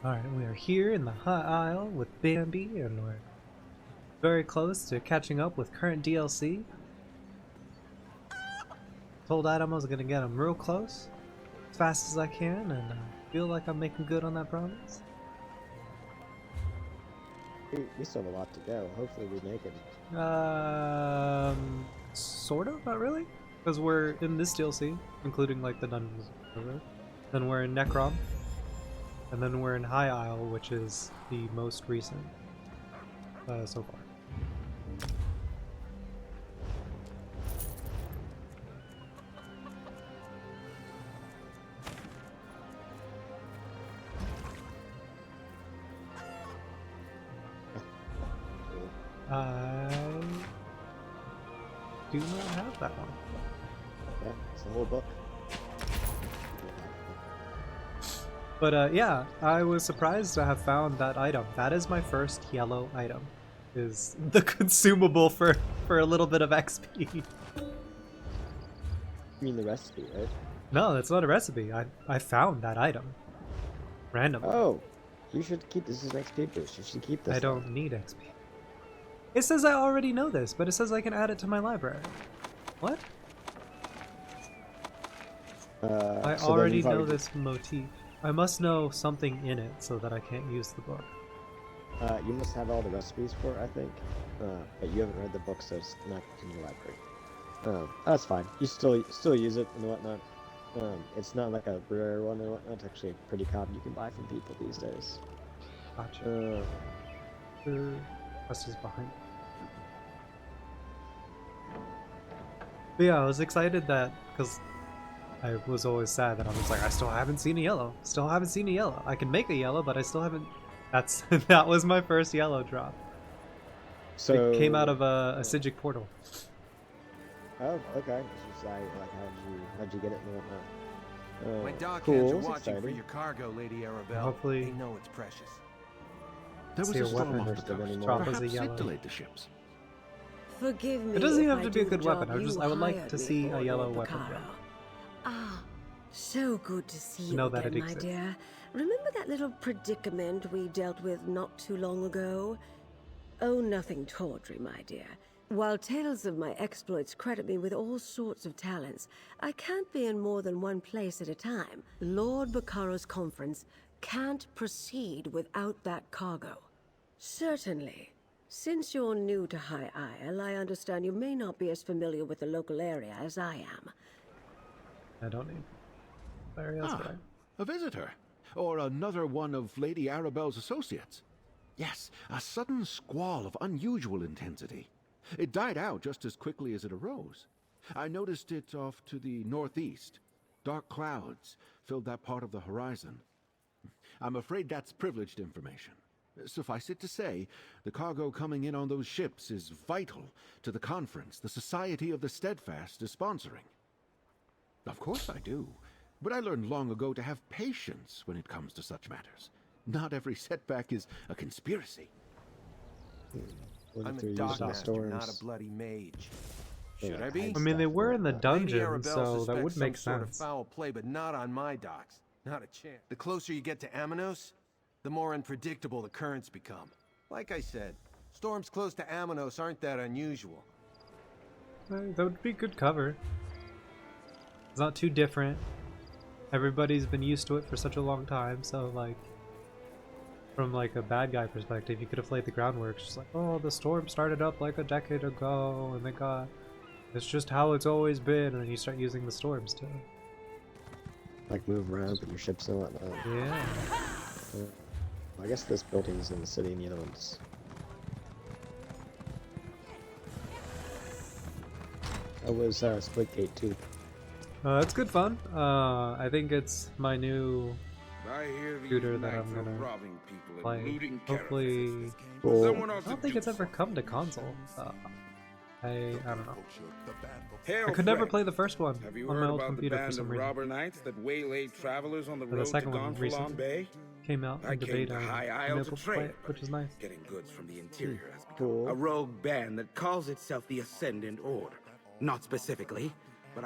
Alright, we are here in the High Isle with Bambi, and we're very close to catching up with current DLC. Told Adam I was gonna get him real close, as fast as I can, and I feel like I'm making good on that promise. We still have a lot to go. Hopefully we make it. Sort of, not really, because we're in this DLC, including like the dungeons. Then we're in Necrom, and then we're in High Isle, which is the most recent so far. I do not have that one. Yeah, it's a whole book. But yeah, I was surprised to have found that item. That is my first yellow item. Is the consumable for a little bit of XP. You mean the recipe, right? No, that's not a recipe. I found that item randomly. Oh, you should keep this as an XP boost. You should keep this. I don't need XP. It says I already know this, but it says I can add it to my library. What? I so already know this motif. I must know something in it so that I can't use the book. You must have all the recipes for it, I think. But you haven't read the book, so it's not in your library. That's fine. You still use it and whatnot. It's not like a rare one and whatnot. It's actually a pretty common you can buy from people these days. Gotcha. Quest is behind. But yeah, I was excited that, because I was always sad that I was like, I still haven't seen a yellow. Still haven't seen a yellow. I can make a yellow, but I still haven't. That was my first yellow drop. So it came out of a Sigic portal. Oh, okay. It's just like how'd you get it and whatnot. My dockheads cool, are watching exciting. for your cargo, Lady Arabelle. Hopefully, they know it's precious. There was see a a storm weapon off the coast. drop as Perhaps a yellow. it delayed the ships. Forgive me. It doesn't even if have to I be a do good the weapon. job I would like hired to me see for, a yellow Lord weapon Bacaro. drop. Ah, so good to see you Know that again, it my exists. dear. Remember that little predicament we dealt with not too long ago? Oh, nothing tawdry, my dear. While tales of my exploits credit me with all sorts of talents, I can't be in more than one place at a time. Lord Bacaro's conference can't proceed without that cargo. Certainly. Since you're new to High Isle, I understand you may not be as familiar with the local area as I am. I don't need. There else, but A visitor. Or another one of Lady Arabelle's associates. Yes, a sudden squall of unusual intensity. It died out just as quickly as it arose. I noticed it off to the northeast. Dark clouds filled that part of the horizon. I'm afraid that's privileged information. Suffice it to say, the cargo coming in on those ships is vital to the conference the Society of the Steadfast is sponsoring. Of course I do, but I learned long ago to have patience when it comes to such matters. Not every setback is a conspiracy. I'm a dockmaster, not a bloody mage. Should I be? I mean, they were in the Lady dungeon, Arabelle so that would suspects make some sort of sense. foul play, but not on my docks. Not a chance. The closer you get to Amanos, the more unpredictable the currents become. Like I said, storms close to Amanos aren't that unusual. That would be good cover. It's not too different. Everybody's been used to it for such a long time, so like, from like a bad guy perspective, you could have laid the groundwork. Just like, oh, the storm started up like a decade ago, and it's just how it's always been, and then you start using the storms to like move around with your ships and whatnot. Yeah. I guess this building's in the city and the other one's. That was Splitgate too. It's good fun. I think it's my new shooter that I'm gonna play. Hopefully, Cool. I don't think it's ever come to console. I don't know. I could never play the first one Have you on heard my old about the computer for band some of reason. robber knights that waylaid travelers on the But the road to second one Gonfalon recently Bay? came out I in came debate to on High Isle able to to play trade, it, which is nice. Getting goods from the interior has become Cool. a rogue band that calls itself the Ascendant Order. Not specifically, but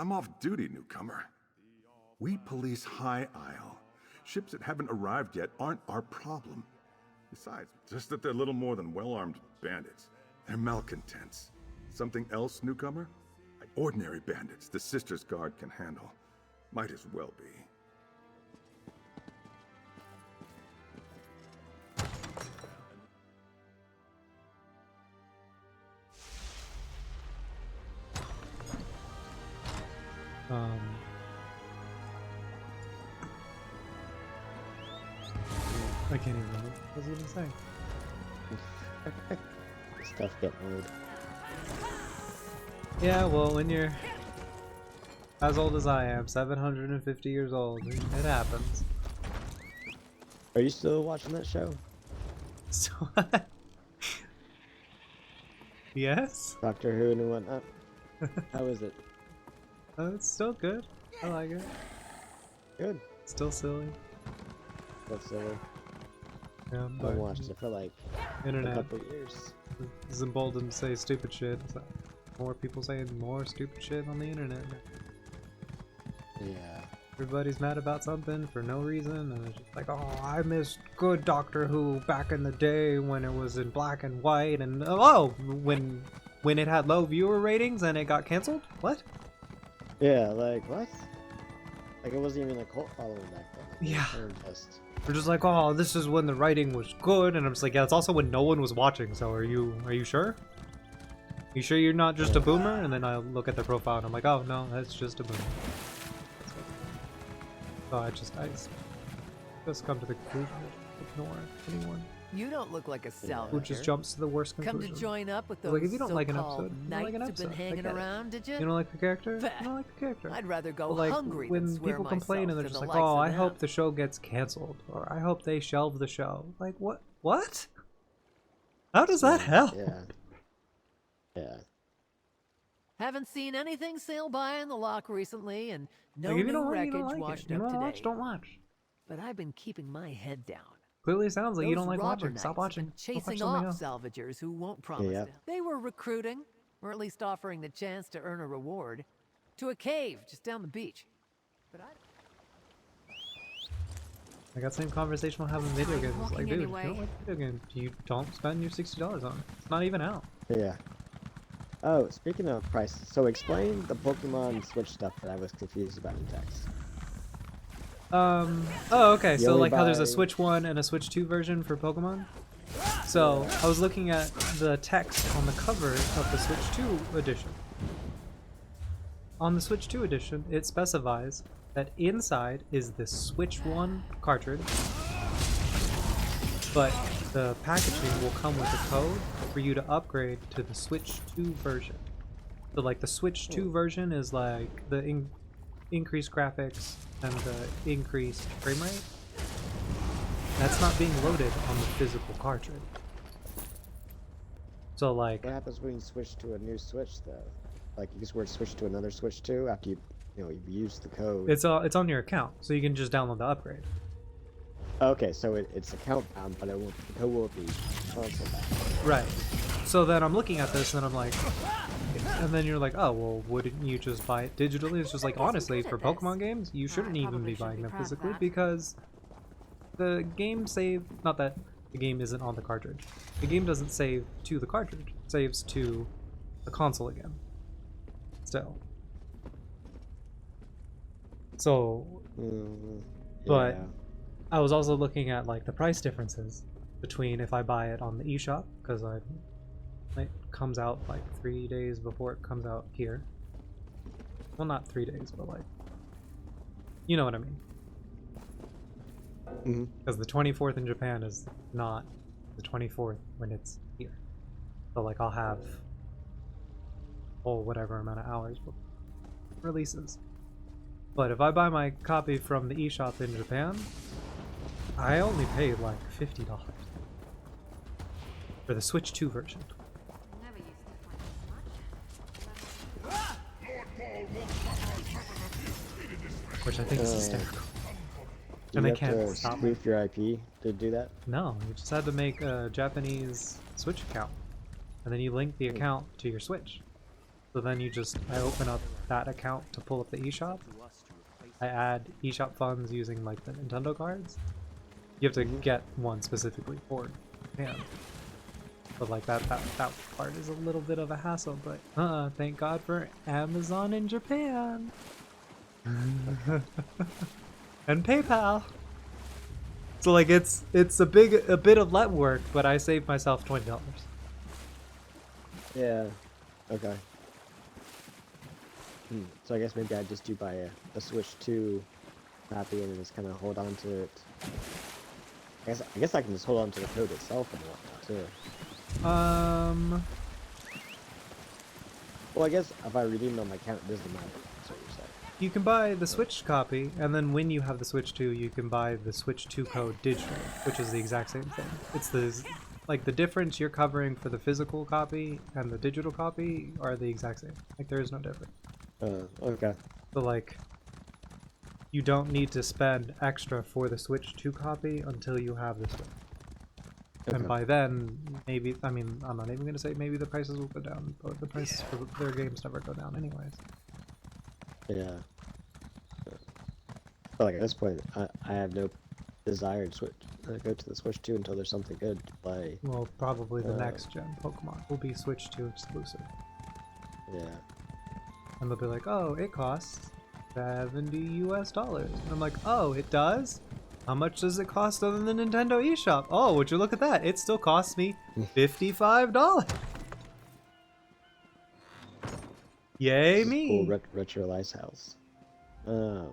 I'm off duty, newcomer. We police High Isle. Ships that haven't arrived yet aren't our problem. Besides, just that they're little more than well-armed bandits. They're malcontents. Something else, newcomer? Ordinary bandits the Sisters Guard can handle. Might as well be. I can't even remember what I was even saying. Stuff getting old. Yeah, well, when you're as old as I am, 750 years old, it happens. Are you still watching that show? So, yes? Doctor Who and whatnot? How is it? It's still good. I like it. Good. Still silly. That's silly. Yeah, I but watched it for like a internet couple years. is emboldened to say stupid shit. So more people saying more stupid shit on the internet now. Yeah. Everybody's mad about something for no reason, and it's just like, oh, I missed good Doctor Who back in the day when it was in black and white, and oh, when it had low viewer ratings and it got canceled? What? Yeah, like what? Like it wasn't even a cult following back then. Like, Yeah. they were just... They're just like, oh, this is when the writing was good, and I'm just like, yeah, it's also when no one was watching. So are you sure? You sure you're not just a boomer? And then I look at their profile and I'm like, oh no, that's just a boomer. So I just come to the conclusion of ignore anyone You don't look like a salvager. who just jumps to the worst Come conclusion. to join up with those Like, if you don't like an so-called episode, you don't like an knights episode. who've been I hanging get it. around, did you? You don't like the character? Bah. You don't like the character. I'd rather go But, like, hungry when than swear people complain and they're myself just to like, the oh, likes I of hope them. the show gets canceled, or I hope they shelve the show. Like, what? How does that help? Yeah. Yeah. Haven't seen anything sail by in the lock recently, and no Like, if you new don't like, wreckage you don't like washed it. You up don't today. watch, don't watch. But I've been keeping my head down. Clearly sounds like you Those don't like robber watching. Stop knights watching. been Go watch chasing something off else. salvagers who won't promise Yeah. them. They were recruiting, or at least offering the chance to earn a reward, to a cave just down the beach. But I got the same conversation while having video games. It's like, walking dude, anyway. if you don't like video games, you don't spend your $60 on it. It's not even out. Yeah. Oh, speaking of price, so explain the Pokemon Switch stuff that I was confused about in text. Oh, okay. You So, only like how there's a buy- Switch 1 and a Switch 2 version for Pokemon? So, I was looking at the text on the cover of the Switch 2 edition. On the Switch 2 edition, it specifies that inside is the Switch 1 cartridge, but the packaging will come with a code for you to upgrade to the Switch 2 version. So, like, the Switch 2 version is like the increased graphics and the increased frame rate. That's not being loaded on the physical cartridge. So, like, What happens when you switch to a new Switch, though? Like, you just word switch to another Switch 2 after you've used the code. it's on your account, so you can just download the upgrade. Okay, so it's account bound, but the code will be console bound. Right. So then I'm looking at this and I'm like, and then you're like, oh, well, wouldn't you just buy it digitally? It's just like, honestly, for Pokemon games, you shouldn't even probably be shouldn't buying be them proud of physically that. because the game save, not that the game isn't on the cartridge. The game doesn't save to the cartridge. It saves to the console again. Still. So, but Yeah. I was also looking at like the price differences between if I buy it on the eShop, because it comes out like 3 days before it comes out here. Well, not 3 days, but like, you know what I mean. Mhm. Because the 24th in Japan is not the 24th when it's here. So like I'll have whatever amount of hours before releases. But if I buy my copy from the eShop in Japan, I only paid like $50 for the Switch 2 version, Never used to find which I think is Uh, hysterical. Do And you they have can't to stop me. spoof your IP to do that? No, you just had to make a Japanese Switch account, and then you link the account to your Switch. So then I open up that account to pull up the eShop. I add eShop funds using like the Nintendo cards. You have to get one specifically for Japan. But like that part is a little bit of a hassle, but thank God for Amazon in Japan. And PayPal. So like it's a bit of legwork, but I saved myself $20. Yeah. Okay. So I guess maybe I just do buy a Switch 2 copy and just kind of hold on to it. I guess I can just hold on to the code itself and whatnot too. Well, I guess if I redeem on my account, it doesn't matter. That's what you're saying. You can buy the Switch copy, and then when you have the Switch 2, you can buy the Switch 2 code digitally, which is the exact same thing. It's the difference you're covering for the physical copy and the digital copy are the exact same. Like, there is no difference. Okay. So, like, you don't need to spend extra for the Switch 2 copy until you have the Switch. Okay. And by then, maybe, I mean, I'm not even going to say maybe the prices will go down, but the prices for their games never go down anyways. Yeah. But like at this point, I have no desire to go to the Switch 2 until there's something good to play. Well, probably the next gen Pokemon will be Switch 2 exclusive. Yeah. And they'll be like, oh, it costs $70 US. And I'm like, oh, it does? How much does it cost on the Nintendo eShop? Oh, would you look at that? It still costs me $55. Yay me! Cool retro lighthouse. Yeah.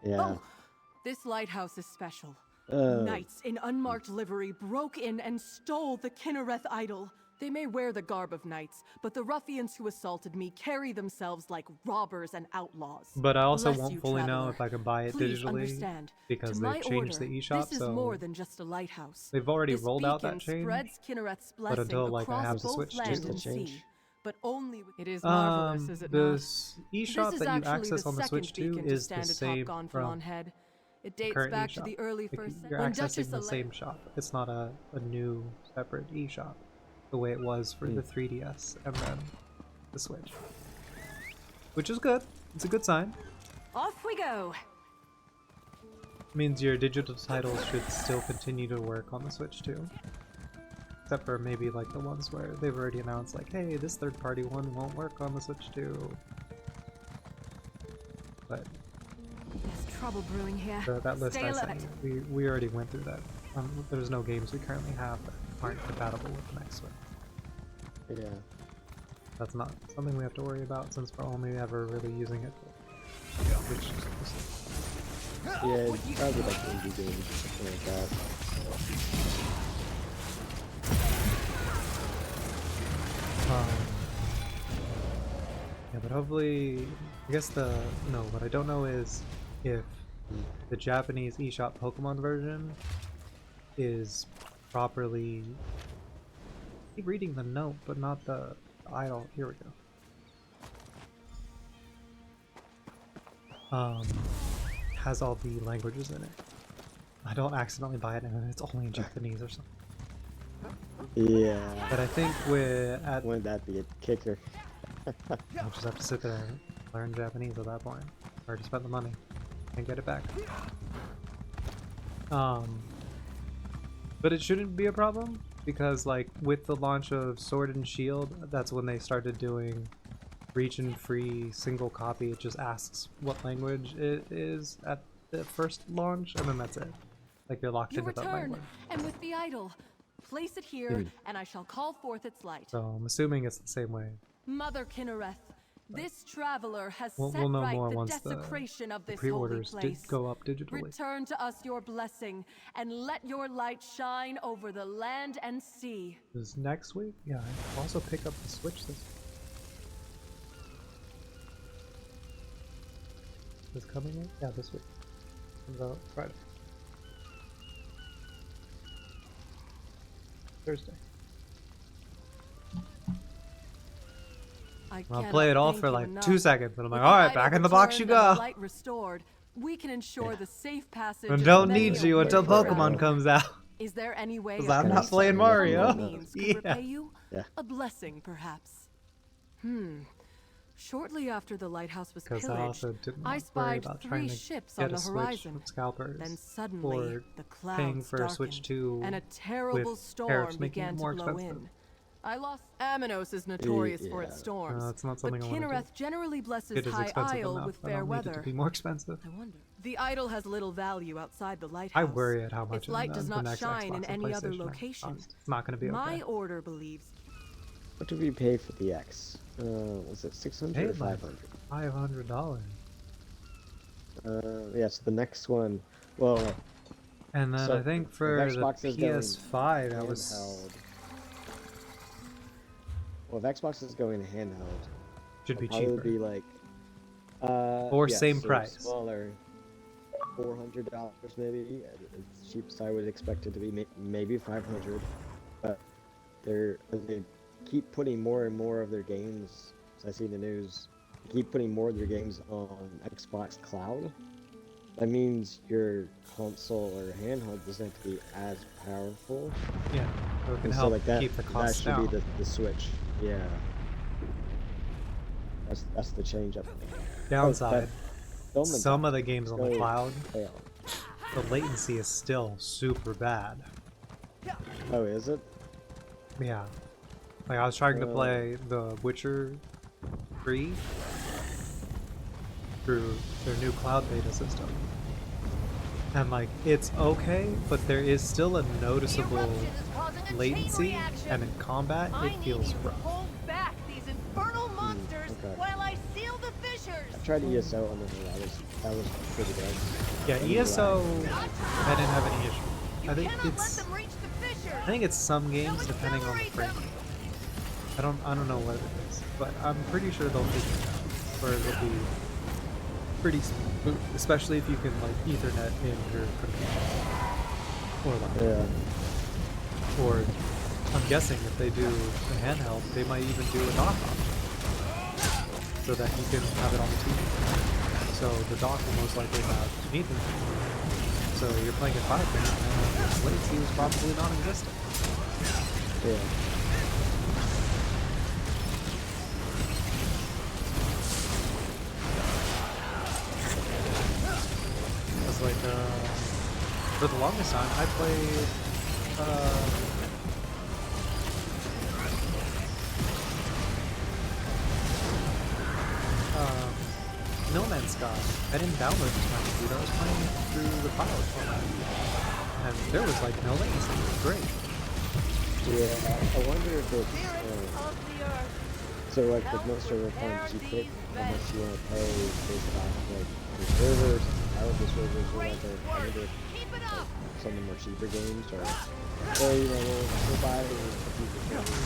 Oh, this lighthouse is special. Knights in unmarked livery broke in and stole the Kinnereth idol. They may wear the garb of knights, but the ruffians who assaulted me carry themselves like robbers and outlaws. But I also Bless won't you, fully know traveler. if I can buy it Please digitally understand, because to they've my changed order, the eShop, this is so more than just a lighthouse. they've already This rolled out that beacon change. spreads Kinnereth's But blessing until like I across have the both Switch land 2, and sea. But only it is marvelous, is it not? this eShop This is that you actually access the on the Switch second 2 beacon to is the stand same atop from Gonfalon Head. It the dates current back to eShop. the early Like, first you're when accessing Duchess the same shop. It's not a new separate eShop the way it was for the 3DS and then the Switch. Which is good. It's a good sign. Off we go. Means your digital titles should still continue to work on the Switch too. Except for maybe like the ones where they've already announced like, hey, this third-party one won't work on the Switch too. But There's trouble brewing here. that list Stay I alert. sent you, we already went through that. There's no games we currently have that aren't compatible with the next Switch. Yeah. That's not something we have to worry about since we're only ever really using it for Switch exclusive. Yeah, probably like indie games or something like that. Yeah, but hopefully, I guess what I don't know is if the Japanese eShop Pokemon version is properly. I keep reading the note, but not the idol. Here we go. Has all the languages in it. I don't accidentally buy it and it's only in Japanese or something. Yeah. But I think Wouldn't that be a kicker? I'll just have to sit there and learn Japanese at that point. Or to spend the money and get it back. But it shouldn't be a problem because like with the launch of Sword and Shield, that's when they started doing region-free single copy. It just asks what language it is at the first launch, and then that's it. Like you're locked You into that return, language. and with the idol, place it here, and I shall call forth its light. So I'm assuming it's the same way. Mother Kinnereth, this traveler has We'll set know right more the once the desecration of this holy pre-orders place. did go up digitally. Return to us your blessing, and let your light shine over the land and sea. Is next week? Yeah, I'll also pick up the Switch this week. Is coming in? Yeah, this week. Comes out Friday. Thursday. I'll play it all for like 2 seconds, and I'm like, alright, back in the box you go. Light restored, we can ensure the safe passage. And of don't many need a you until weary Pokemon traveler. comes out. Is there any way 'Cause of I'm not grace playing that Mario. humble means could Yeah. repay you? Yeah. A blessing, perhaps. Shortly after the lighthouse was Because I pillaged, also didn't I worry spied about 3 trying to ships get on a the Switch horizon. from scalpers. Then suddenly, Or the paying clouds for a Switch darkened, 2 and a terrible with storm tariffs making it began to more blow expensive. in. I lost. Amanos is notorious for its Yeah. storms, It's not but something I want to do. Kinnereth generally blesses It is High expensive Isle enough. with I fair don't need it to weather. be more expensive. I wonder. The idol has little value outside the lighthouse. I worry at how much its light does the not next shine Xbox in or any other PlayStation location. costs. It's not going to be My okay. order believes. What did we pay for the X? Was it 600 or Paid like 500? $500. Yeah, so the next one, well, And then so I think if for the Xbox is going PS5, that was handheld. Well, if Xbox is going handheld, should be it'll probably cheaper. be like, Or yeah, same so price. smaller, $400 maybe. It's cheapest I would expect it to be, maybe 500. But they keep putting more and more of their games. As I see in the news, they keep putting more of their games on Xbox Cloud. That means your console or handheld doesn't have to be as powerful. Yeah, so it can And so help like that, keep the costs that should down. be the Switch. Yeah. That's the change up. Downside, Oh, some of the games on the cloud, fail. the latency is still super bad. Oh, is it? Yeah. Like I was trying to play The Witcher 3 through their new cloud beta system. And like, it's okay, but there is still a noticeable latency, and in combat, it feels rough. back these infernal monsters okay. while I seal the fissures. I tried ESO on the that was pretty good. Yeah, ESO, I didn't have any issue. I think Cannot let it's, them reach the fissures. I think it's some games depending on the frame rate. I don't know what it is, but I'm pretty sure they'll figure it out, where it'll be pretty smooth, especially if you can like Ethernet in your computer or laptop. Yeah. Or I'm guessing if they do a handheld, they might even do a dock option so that you can have it on the TV. So the dock will most likely have an Ethernet. So you're playing at 5 frames, and latency is probably non-existent. Yeah. It's like, for the longest time, I played, No Man's Sky. I didn't download it to my computer, I was playing it through the cloud format. And there was like no latency, it was great. Yeah, I wonder if it's, Of the earth. so like with most of the times you pick how much you want to pay based off like the servers, how the servers or like I wonder if Keep it up. some of them are cheaper games or you know, we'll buy it with the cheaper games.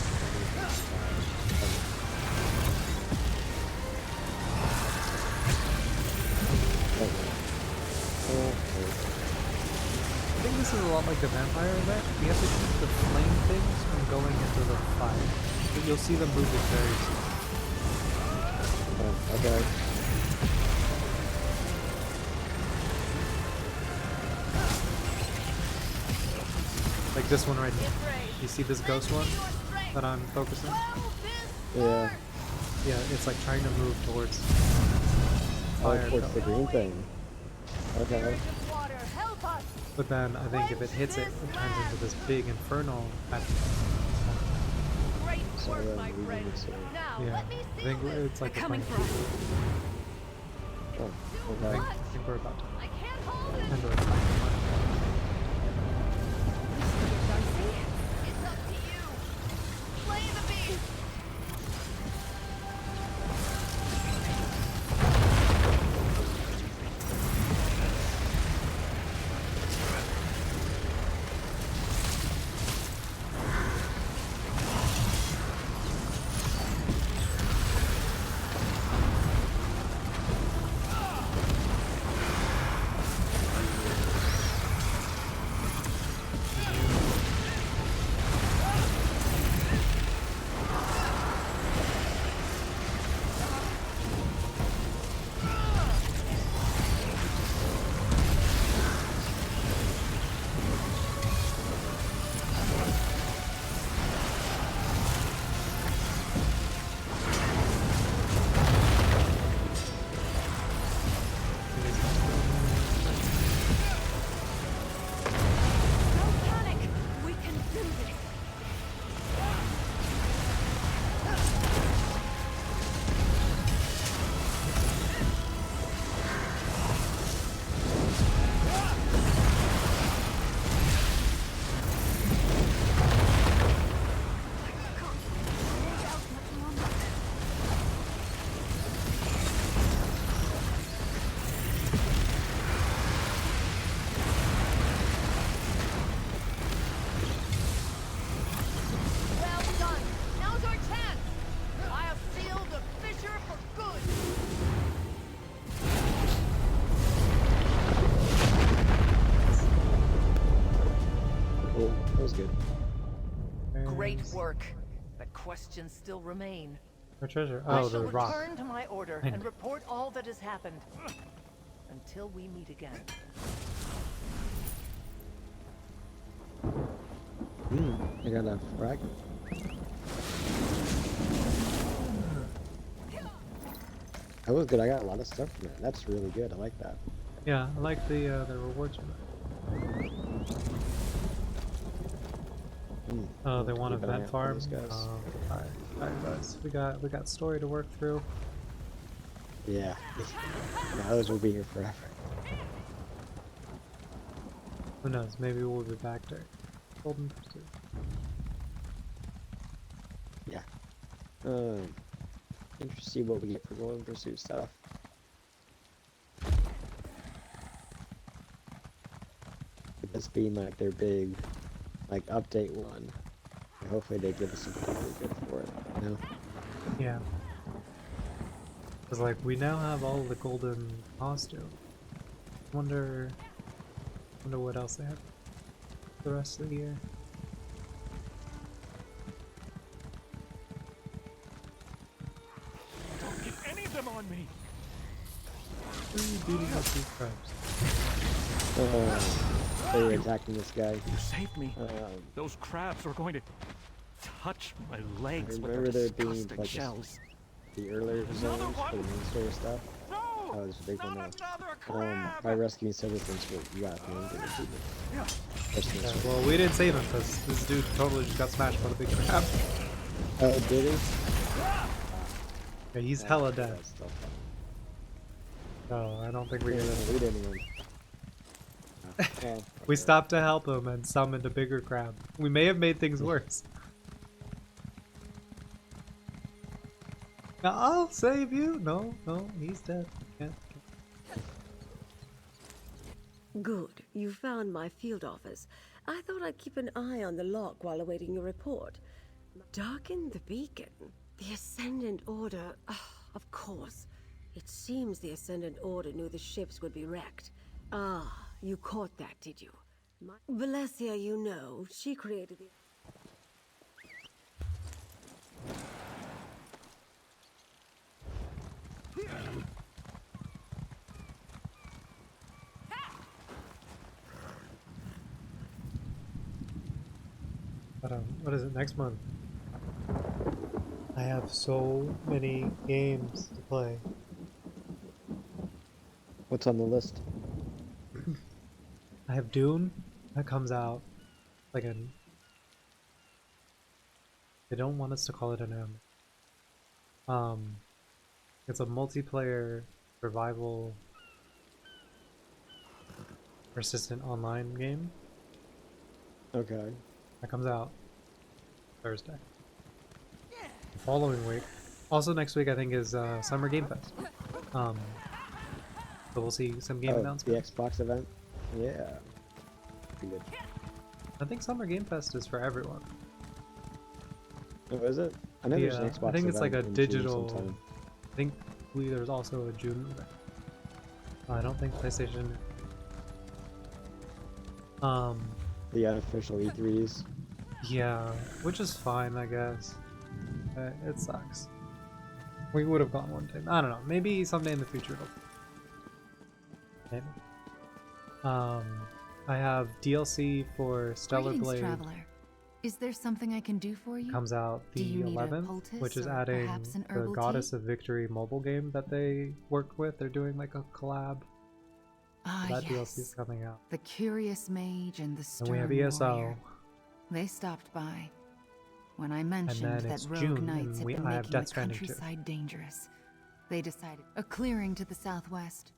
I think this is a lot like the vampire event. You have to keep the flame things from going into the fire. But you'll see them moving very soon. Okay. Like this one right here. You see this ghost one that I'm focusing? Yeah. Yeah, it's like trying to move towards Oh, fire towards the color. green thing. Okay. Water, help us. But then I think if it hits it, it turns into this big inferno. Great So work, then my we friend. need to. Now, Yeah, let me I seal think this. it's like They're we're coming playing. for us. Oh, I okay. think we're about to I can't hold it. enter a fire. It's up to you. Play the beast. good. Great There's work. But questions still remain. our treasure. I Oh, shall the rock. return to my order I and know. report all that has happened. Until we meet again. I got a fragment. That was good. I got a lot of stuff from it. That's really good. I like that. Yeah, I like the rewards from it. Oh, they want a keep an eye vent out for farm. those guys. Alright, guys. We got story to work through. Yeah. Now those will be here forever. Who knows? Maybe we'll be back to Golden Pursuit. Yeah. Interesting to see what we get for Golden Pursuit stuff. This being like their big, like update one. And hopefully they give us something really good for it. You know? Yeah. Cause like we now have all the golden costume. Wonder what else they have the rest of the year. Don't get any of them on me. Beating up these crabs. They were attacking this guy. You saved me. Um, Those crabs were going to touch my I legs with remember their there being disgusting like shells. the earlier zones for the main story stuff. No! That was a big one. Another crab! By rescuing citizens, you got the end of the First Yeah, mission. well, we didn't save him because this dude totally just got smashed by the big crab. Oh, did he? Yeah, he's hella dead. That's still fun. So I don't think We we're didn't gonna. lead anyone. Well, We stopped to help him and summoned a bigger crab. We may have made things worse. Now I'll save you. No, he's dead. Can't. Good. You found my field office. I thought I'd keep an eye on the lock while awaiting your report. Darken the beacon. The Ascendant Order. Oh, of course. It seems the Ascendant Order knew the ships would be wrecked. Ah, you caught that, did you? Valencia, you know, she created the... But what is it next month? I have so many games to play. what's on the list? I have Dune that comes out like an. They don't want us to call it an M. It's a multiplayer survival persistent online game Okay. that comes out Thursday. The following week, also next week I think is Summer Game Fest. So we'll see some game The announcements. Xbox event? Yeah. Pretty good. I think Summer Game Fest is for everyone. Oh, is it? I know there's an Yeah, Xbox I think it's like a event in June digital. sometime. I think there's also a June event. I don't think PlayStation. The unofficial E3s. Yeah, which is fine, I guess. It sucks. We would have gone one time. I don't know. Maybe someday in the future it'll. Maybe. I have DLC for Stellar Greetings, Blade. traveler. Is there something I can do for you? Comes out Do the you need a 11th, poultice which is or adding perhaps an the herbal Goddess tea? of Victory mobile game that they worked with. They're doing like a collab. Ah, That yes. DLC is coming out. The curious mage and the And stern we have ESO. warrior. They stopped by. When I then mentioned that it's rogue June, knights and had been I have making Death the Stranding too. countryside dangerous, they decided a clearing to the southwest.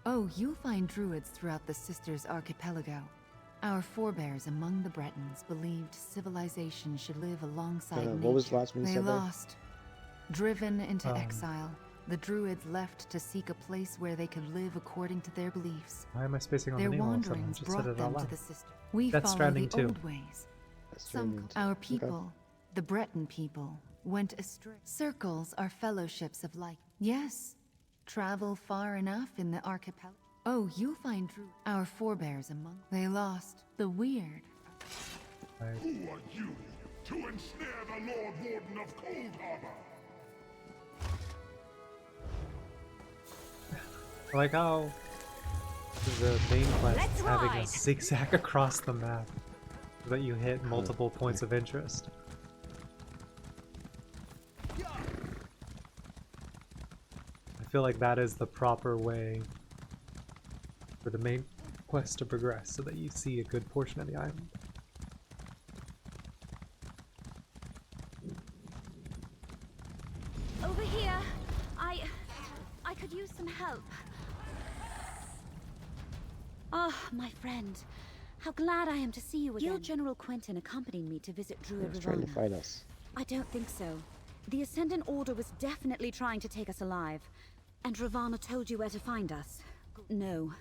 Oh, you'll find druids throughout the Sisters Archipelago. Our forebears among the Bretons believed civilization should live alongside nature. What was the last one you They said there? lost. Driven into exile, the druids left to seek a place where they could live according to their beliefs. Why am I spacing on Their the name all of a sudden? I wanderings just said brought it out them to loud. the Sisters. We Death follow Stranding the 2. old ways. That's Some strange. our Okay. people, the Breton people, went astray. Circles are fellowships of light. Yes, travel far enough in the archipelago. Oh, you'll find our forebears among. They lost the weird. Who are you to ensnare the Lord Warden of Cold Harbor? I like how the main quest is having a zigzag across the map so that you hit multiple points of interest. I feel like that is the proper way for the main quest to progress so that you see a good portion of the island. Over here. I could use some help. Ah, my friend. How glad I am to see you again. Guild General Quentin accompanied me to visit Druid He's trying to Ravana. fight us. I don't think so. The Ascendant Order was definitely trying to take us alive. And Ravana told you where to find us. No.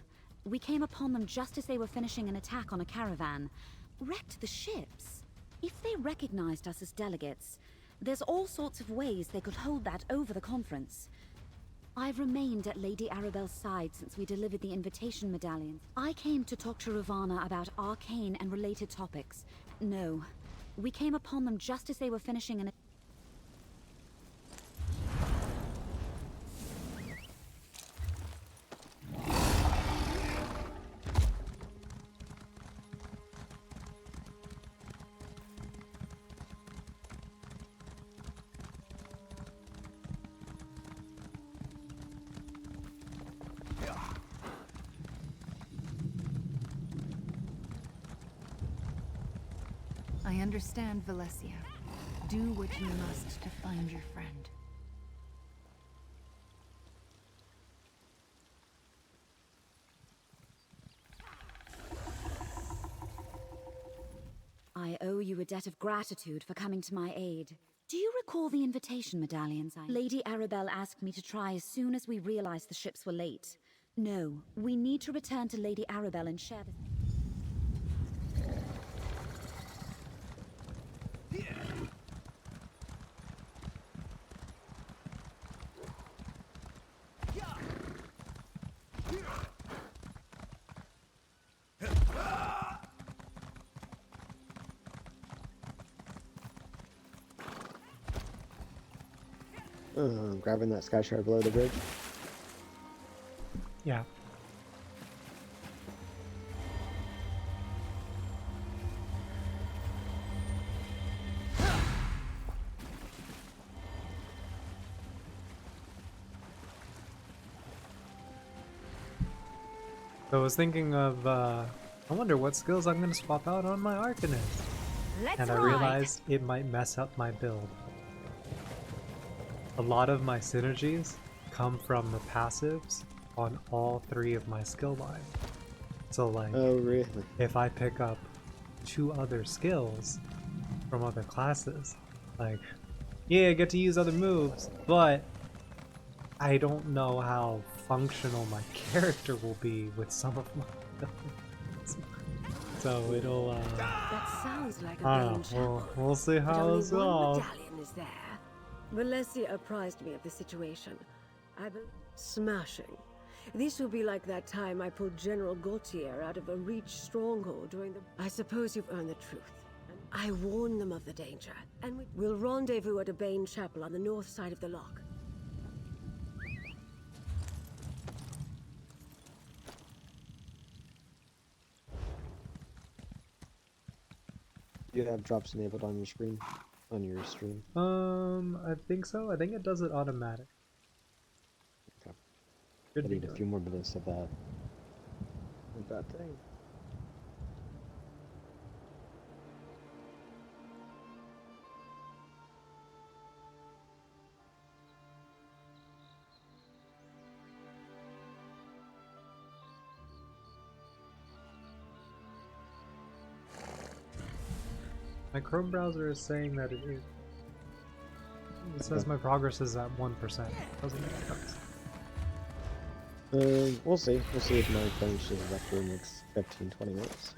We came upon them just as they were finishing an attack on a caravan. Wrecked the ships. If they recognized us as delegates, there's all sorts of ways they could hold that over the conference. I've remained at Lady Arabelle's side since we delivered the invitation medallions. I came to talk to Ravana about arcane and related topics. No. We came upon them just as they were finishing an... I understand, Valencia. Do what you must to find your friend. I owe you a debt of gratitude for coming to my aid. Do you recall the invitation medallions Lady Arabelle asked me to try as soon as we realized the ships were late? No, we need to return to Lady Arabelle and share the... Grabbing that sky shard below the bridge. Yeah. So I was thinking of, I wonder what skills I'm going to swap out on my Arcanist. And I realized it might mess up my build. A lot of my synergies come from the passives on all three of my skill lines. So like, oh really? If I pick up 2 other skills from other classes, like, yeah, I get to use other moves, but I don't know how functional my character will be with some of my abilities. So it'll, That sounds like a I Bane don't know, chapel. we'll see But how only this one goes. medallion is there. Valencia apprised me of the situation. Smashing. This will be like that time I pulled General Gautier out of a Reach stronghold during the... I suppose you've earned the truth. I warned them of the danger, and we'll rendezvous at a Bane chapel on the north side of the lock. You have drops enabled on your screen, on your stream. I think so. I think it does it automatic. Okay. Should I be need a doing. few more minutes of that. Of that thing. My Chrome browser is saying that it is. It says my progress is at 1%. Doesn't make sense. We'll see. We'll see if my finishes after the next 15-20 minutes.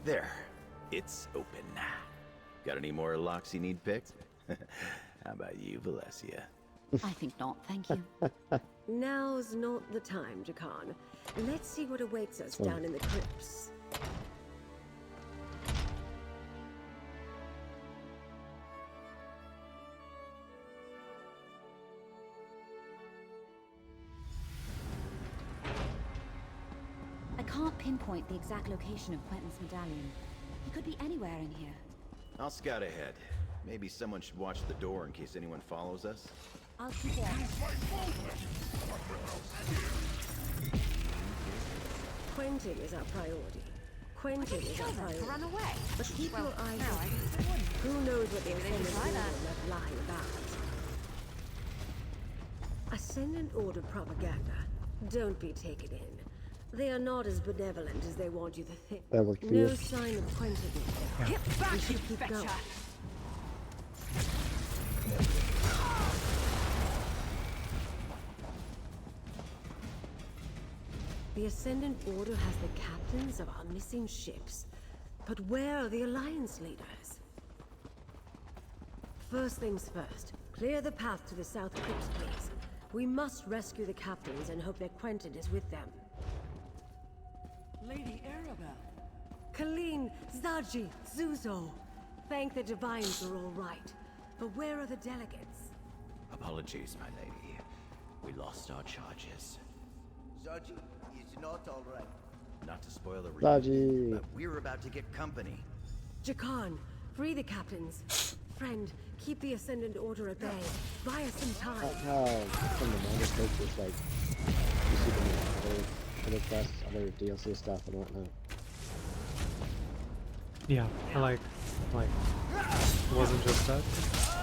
There. It's open. Got any more locks you need picked? How about you, Valencia? I think not, thank you. Now's not the time, Jakan. Let's see what awaits us down in the crypts. I can't pinpoint the exact location of Quentin's medallion. He could be anywhere in here. I'll scout ahead. Maybe someone should watch the door in case anyone follows us. I'll keep watch. Quentin is our priority. Quentin is our priority. Run away. But keep your eyes now I open. guess they wouldn't. Who knows what the Maybe they Ascendant should try Order that. left lying about? Ascendant Order propaganda. Don't be taken in. They are not as benevolent as they want you to think. That worked for No you. sign of Quentin. Get We back, you should keep betcha! going. The Ascendant Order has the captains of our missing ships. But where are the Alliance leaders? First things first. Clear the path to the South Crypts, please. We must rescue the captains and hope that Quentin is with them. Lady Arabelle. Colleen, Zaji, Zuzo. Thank the Divines are all right. But where are the delegates? Apologies, my lady. We lost our charges. Zaji is not all right. Not to spoil the Zaji. reunion, but we're about to get company. Jakan, free the captains. Friend, keep the Ascendant Order at bay. Buy us some time. How from the minor states is like you see them in other quests, other DLC stuff and whatnot. Yeah, I like, it wasn't just that.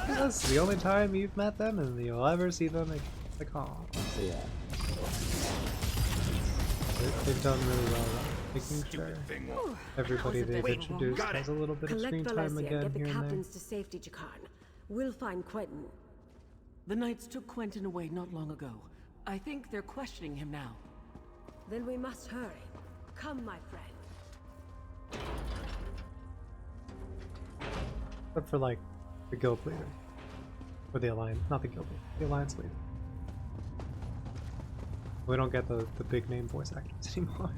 That's the only time you've met them and you'll ever see them again. Like, oh. Yeah. They've done really well at making sure everybody they've introduced has a little bit of screen Collect time Valencia and again get the here and there. captains to safety, Jakan. We'll find Quentin. The Knights took Quentin away not long ago. I think they're questioning him now. Then we must hurry. Come, my friend. Except for like the guild leader. Or the alliance, not the guild leader, the alliance leader. We don't get the big name voice actors anymore.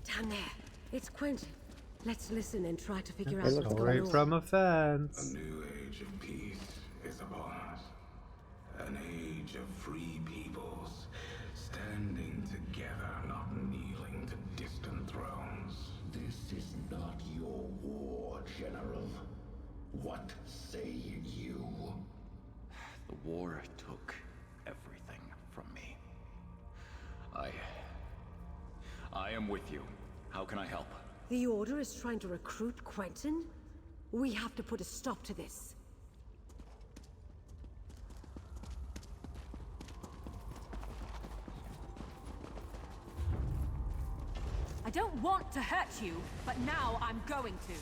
Down there. It's Quentin. Let's listen and try to figure out Let's what's go going right on. from a fence. A new age of peace is upon us. An age of free peoples, standing together, not kneeling to distant thrones. This is not your war, General. What say you? The war took everything from me. I am with you. How can I help? The Order is trying to recruit Quentin? We have to put a stop to this. I don't want to hurt you, but now I'm going to.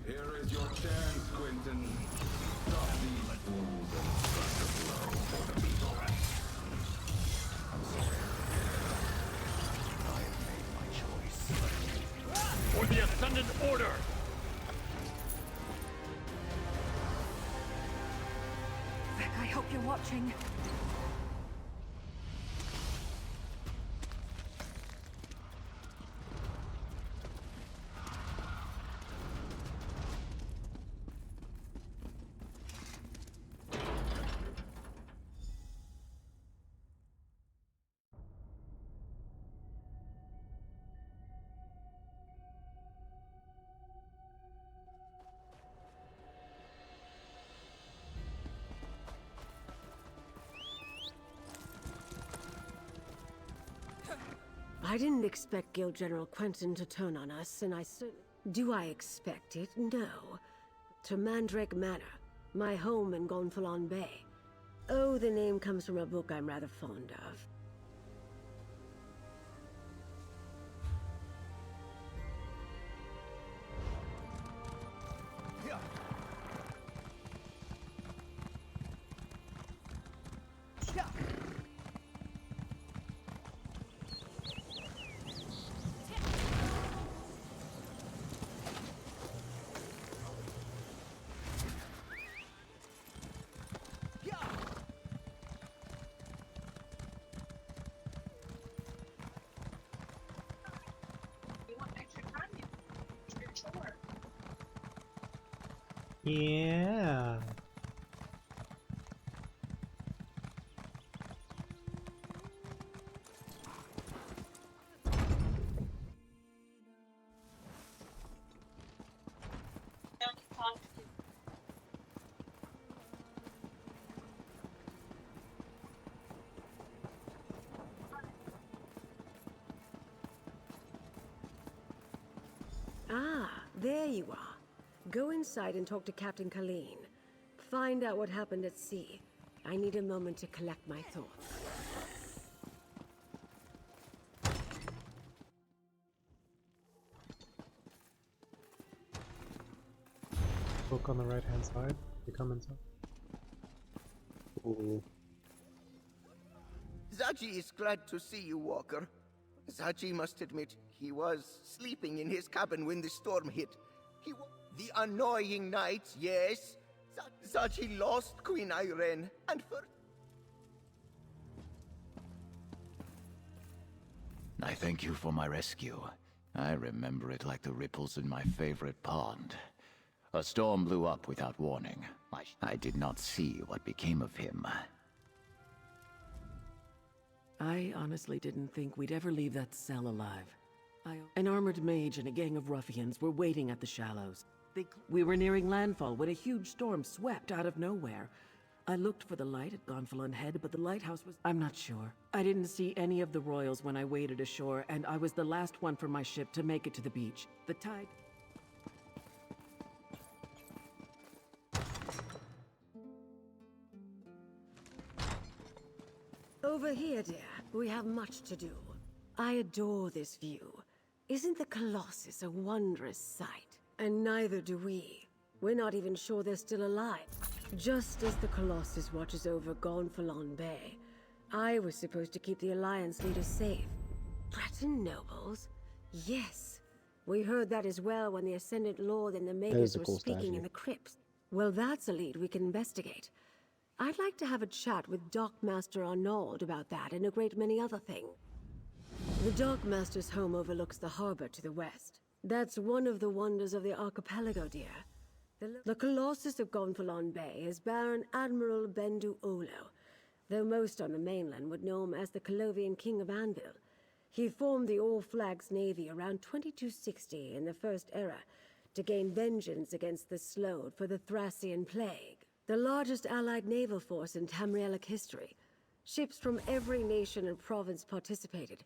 Here is your chance, Quentin. Stop these fools and strike a blow for the people. I'm sorry. I have made Ascendant Order! Vic, I hope you're watching. I didn't expect Guild General Quentin to turn on us, and Do I expect it? No. To Mandrake Manor, my home in Gonfalon Bay. Oh, the name comes from a book I'm rather fond of. Yeah. Ah, there you are. Go inside and talk to Captain Colleen. Find out what happened at sea. I need a moment to collect my thoughts. Book on the right hand side. You come inside. Ooh. Zaji is glad to see you, Walker. Zaji must admit, he was sleeping in his cabin when the storm hit. The annoying nights, yes. Zaji lost Queen Irene, and for... I thank you for my rescue. I remember it like the ripples in my favorite pond. A storm blew up without warning. I did not see what became of him. I honestly didn't think we'd ever leave that cell alive. An armored mage and a gang of ruffians were waiting at the shallows. We were nearing landfall when a huge storm swept out of nowhere. I looked for the light at Gonfalon Head, but the lighthouse was... I'm not sure. I didn't see any of the royals when I waded ashore, and I was the last one from my ship to make it to the beach. The tide... Over here, dear. We have much to do. I adore this view. Isn't the Colossus a wondrous sight? And neither do we. We're not even sure they're still alive. Just as the Colossus watches over Gonfalon Bay, I was supposed to keep the Alliance leaders safe. Breton nobles? Yes. We heard that as well when the Ascendant Lord and the Magus were speaking in the crypts. Well, that's a lead we can investigate. I'd like to have a chat with Dockmaster Arnaud about that and a great many other things. The Dockmaster's home overlooks the harbor to the west. That's one of the wonders of the archipelago, dear. The Colossus of Gonfalon Bay is Baron Admiral Bendu Olo, though most on the mainland would know him as the Colovian King of Anvil. He formed the All-Flags Navy around 2260 in the First Era to gain vengeance against the Slode for the Thracian Plague, the largest allied naval force in Tamrielic history. Ships from every nation and province participated,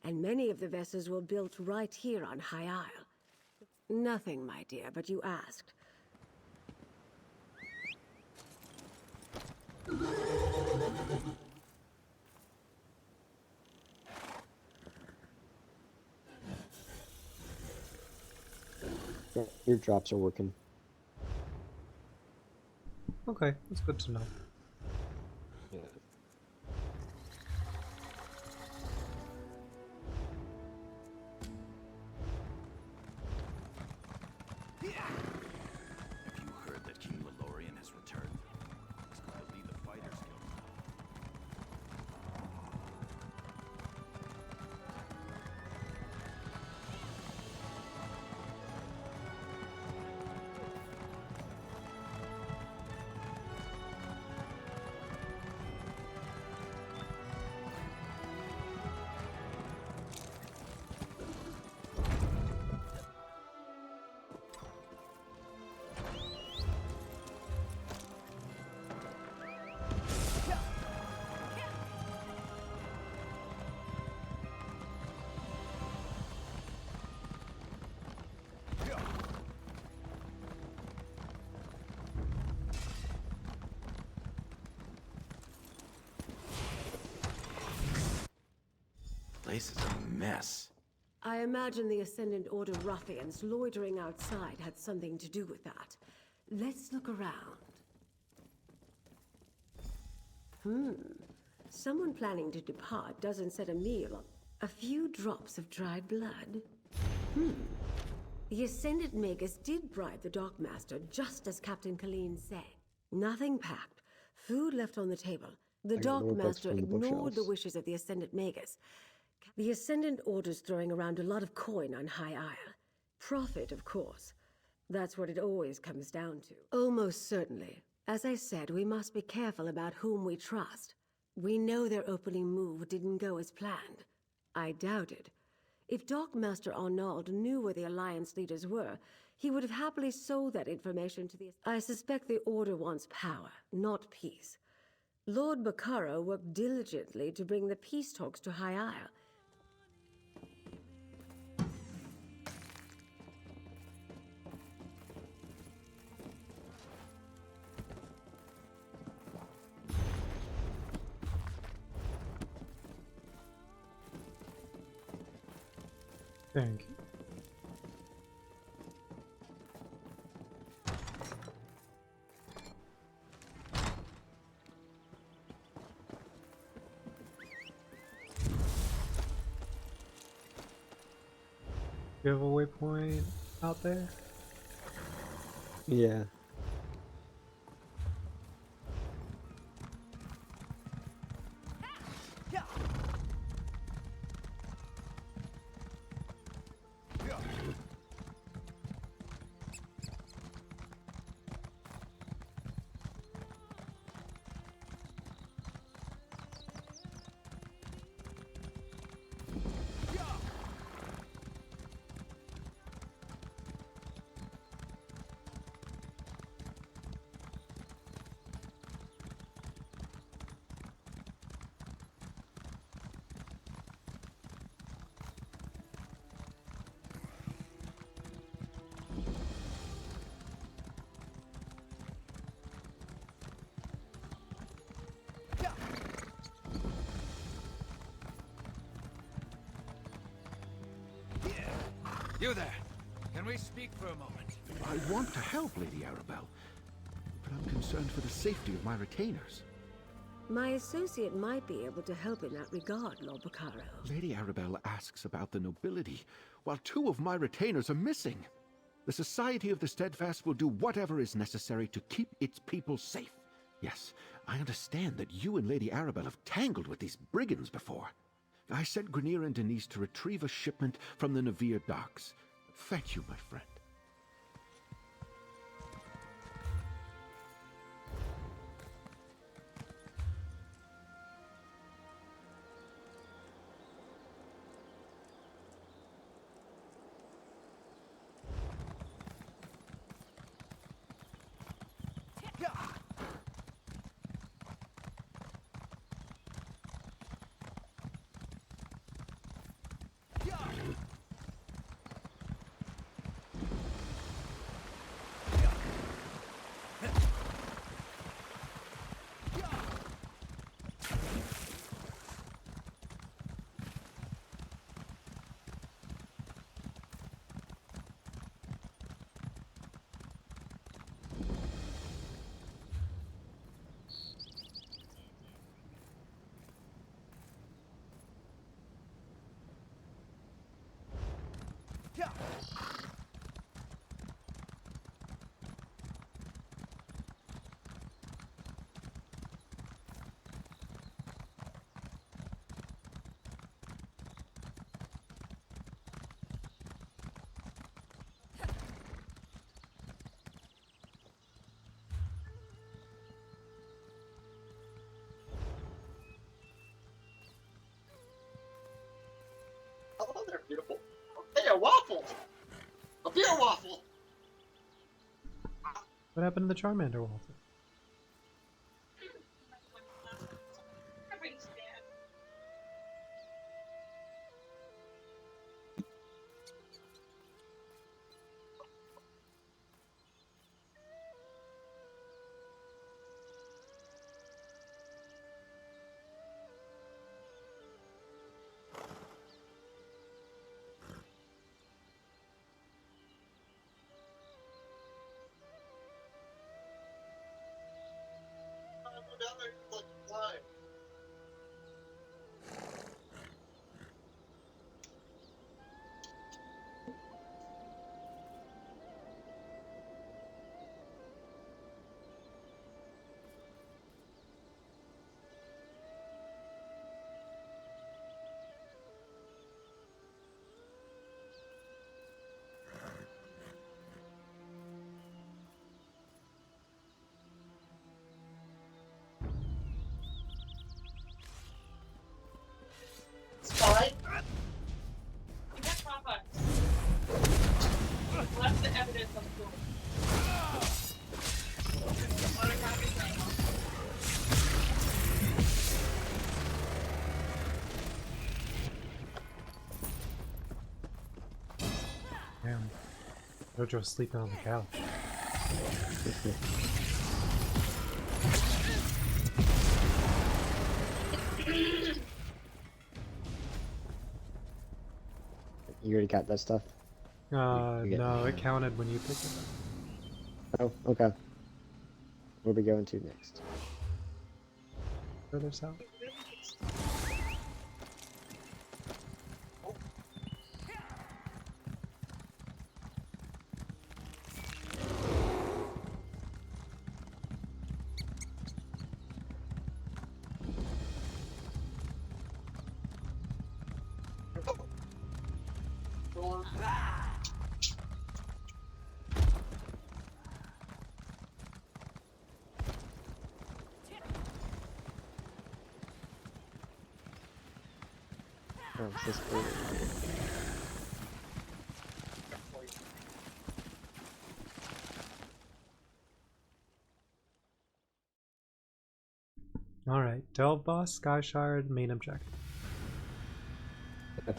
and many of the vessels were built right here on High Isle. Nothing, my dear, but you asked. Your drops are working. Okay, that's good to know. Yeah. place is a mess. I imagine the Ascendant Order ruffians loitering outside had something to do with that. Let's look around. Someone planning to depart doesn't set a meal on a few drops of dried blood. The Ascendant Magus did bribe the Dockmaster, just as Captain Colleen said. Nothing packed, food left on the table. The I got more books Dockmaster from the ignored the bookshelves. wishes of the Ascendant Magus. The Ascendant Order's throwing around a lot of coin on High Isle. Profit, of course. That's what it always comes down to. Almost certainly. As I said, we must be careful about whom we trust. We know their opening move didn't go as planned. I doubt it. If Dockmaster Arnauld knew where the Alliance leaders were, he would have happily sold that information to the... I suspect the Order wants power, not peace. Lord Baccaro worked diligently to bring the peace talks to High Isle. Thank you. You have a waypoint out there? Yeah. You there! Can we speak for a moment? I want to help, Lady Arabelle, but I'm concerned for the safety of my retainers. My associate might be able to help in that regard, Lord Baccaro. Lady Arabelle asks about the nobility, while 2 of my retainers are missing. The Society of the Steadfast will do whatever is necessary to keep its people safe. Yes, I understand that you and Lady Arabelle have tangled with these brigands before. I sent Grenier and Denise to retrieve a shipment from the Navir docks. Thank you, my friend. Oh, they're beautiful. Hey, a waffle! A beer waffle! What happened to the Charmander, Walter? Jojo's sleeping on the couch. You already got that stuff? No, it counted when you picked it up. Oh, okay. Where are we going to next? Further south. Oh, is this cool? Alright, Delve Boss, Sky Shard, main objective. Hello.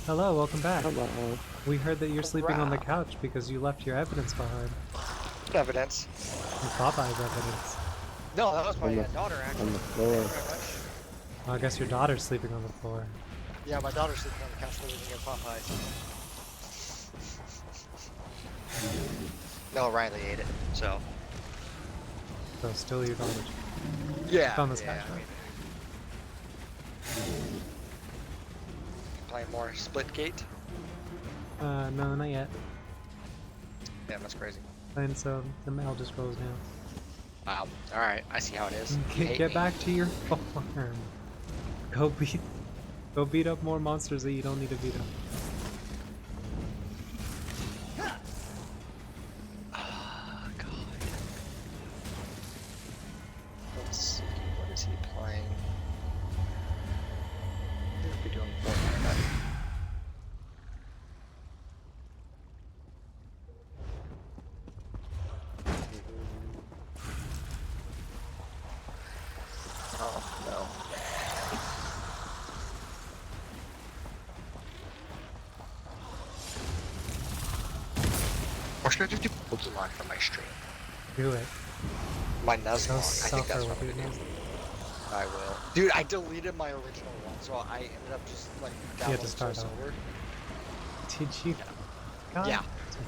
Hello, welcome back. Hello. We heard that you're sleeping on the couch because you left your evidence behind. What evidence? Popeye's evidence. No, that was my On daughter, actually. On the floor. Well, I guess your daughter's sleeping on the floor. Yeah, my daughter's sleeping on the couch living at Popeyes. No, Riley ate it, so. So still your daughter's. Yeah. Found this yeah, couch. I mean, playing more Splitgate? No, not yet. Damn, that's crazy. And so the mail just goes now. Wow. Alright, I see how it is. You hate Get me. back to your farm. Go beat up more monsters that you don't need to beat up. Oh, God. Let's see, what is he playing? He'll be doing Fortnite. Oh, no. Or should I just do Pokemon for my stream? Do it. My Nuzlocke, Go I think that's suffer what I'm with gonna your do. I will. Dude, I deleted my original one, so I ended up just like You had to downloading start Soul over. Silver. Did you? God. Yeah. So...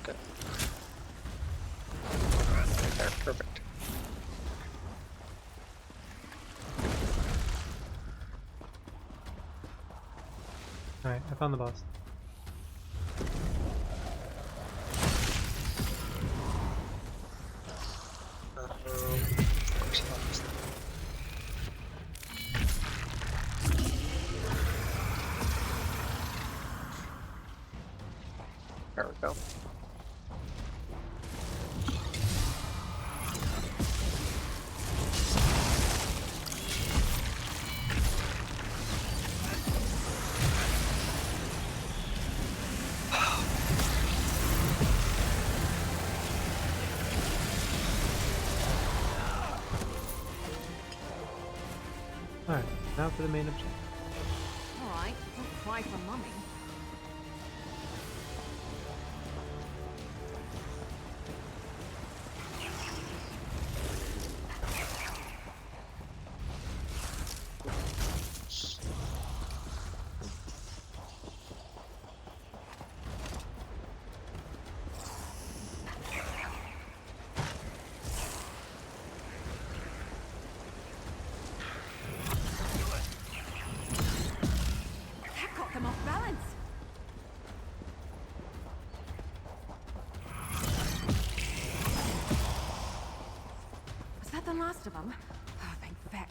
Okay. There, perfect. Alright, I found the boss. There we go. Alright, now for the main objective. Alright, don't cry for mummy. That got them off balance. Was that the last of them? Oh, thank feck.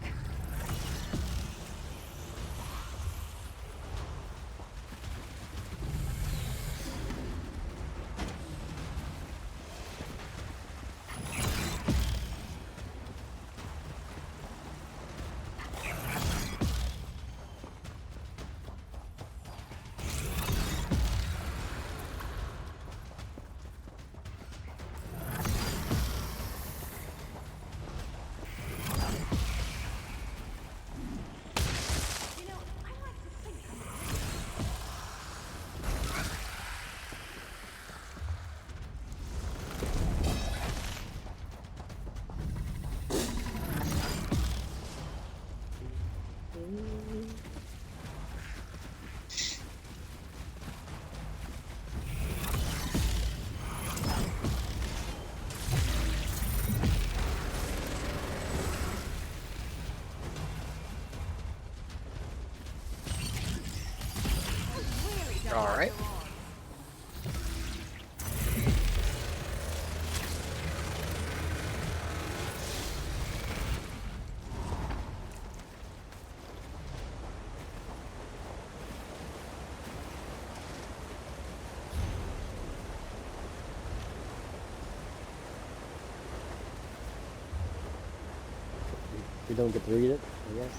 Alright. We don't get to read it, I guess.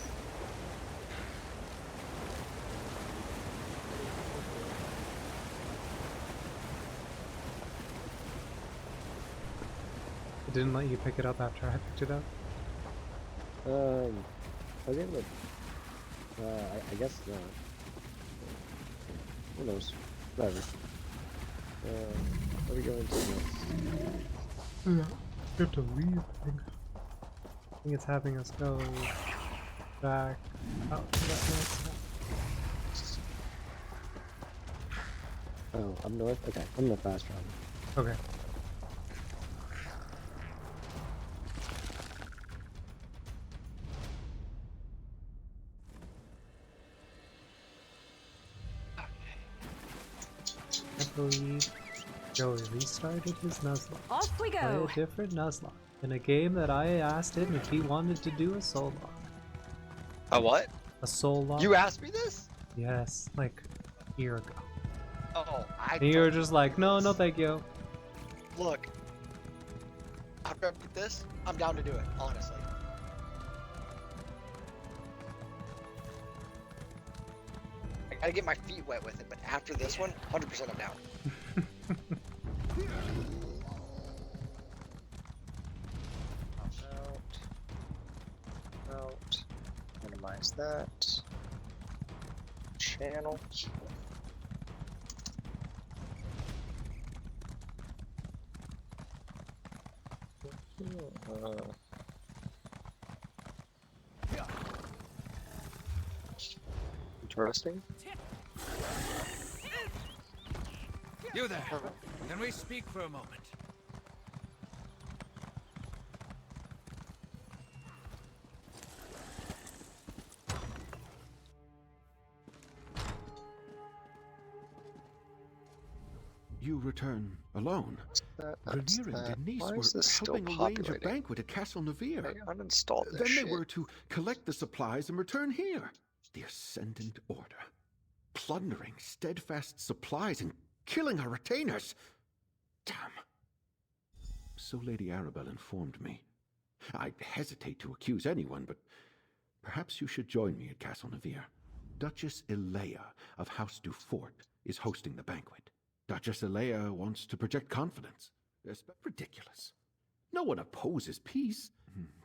It didn't let you pick it up after I picked it up? I was able to, I guess not. Who knows? Whatever. What are we going to next? Yeah, we have to leave, I think. I think it's having us go back out to that next. Oh, up north? Okay, I'm gonna fast travel. Okay. I believe Joey restarted his Nuzlocke. Off we Play go. a different Nuzlocke in a game that I asked him if he wanted to do a soul lock. A what? A soul lock? You asked me this? Yes, like a year ago. Oh, I And you were don't just like, no, no thank you. Look, after I beat this, I'm down to do it, honestly. I gotta get my feet wet with it, but after this one, 100% I'm down. Out. Minimize that. Channel. Interesting. You there. Can we speak for a moment? You return alone. Grenier and Denise were helping arrange a banquet at Castle Nevere. I uninstalled this Then shit. they were to collect the supplies and return here. The Ascendant Order. Plundering steadfast supplies and killing our retainers. Damn. So Lady Arabelle informed me. I hesitate to accuse anyone, but perhaps you should join me at Castle Nevere. Duchess Elea of House Dufort is hosting the banquet. Duchess Elea wants to project confidence. It's ridiculous. No one opposes peace.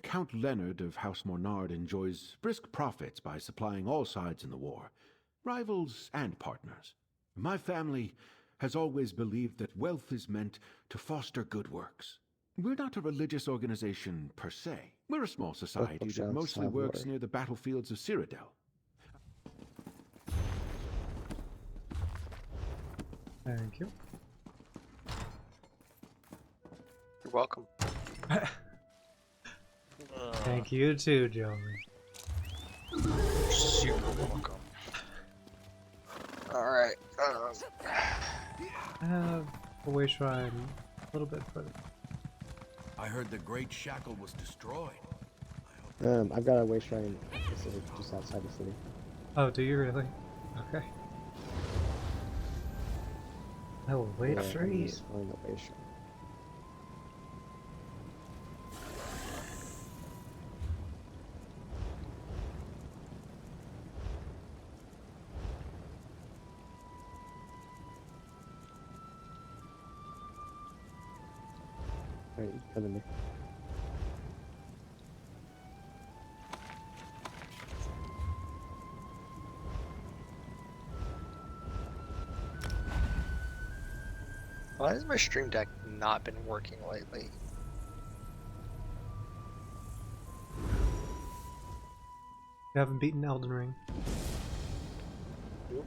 Count Leonard of House Mornard enjoys brisk profits by supplying all sides in the war, rivals and partners. My family has always believed that wealth is meant to foster good works. We're not a religious organization per se. We're a small society that mostly works near the battlefields of Cyrodiil. Thank you. You're welcome. Thank you too, Joey. You're super welcome. Alright. I have a way shrine a little bit further. I heard the Great Shackle was destroyed. I've got a way shrine at the city, just outside the city. Oh, do you really? Okay. I will wait for you. Just find the way shrine. Alright, you come in there. Why has my stream deck not been working lately? You haven't beaten Elden Ring. Nope.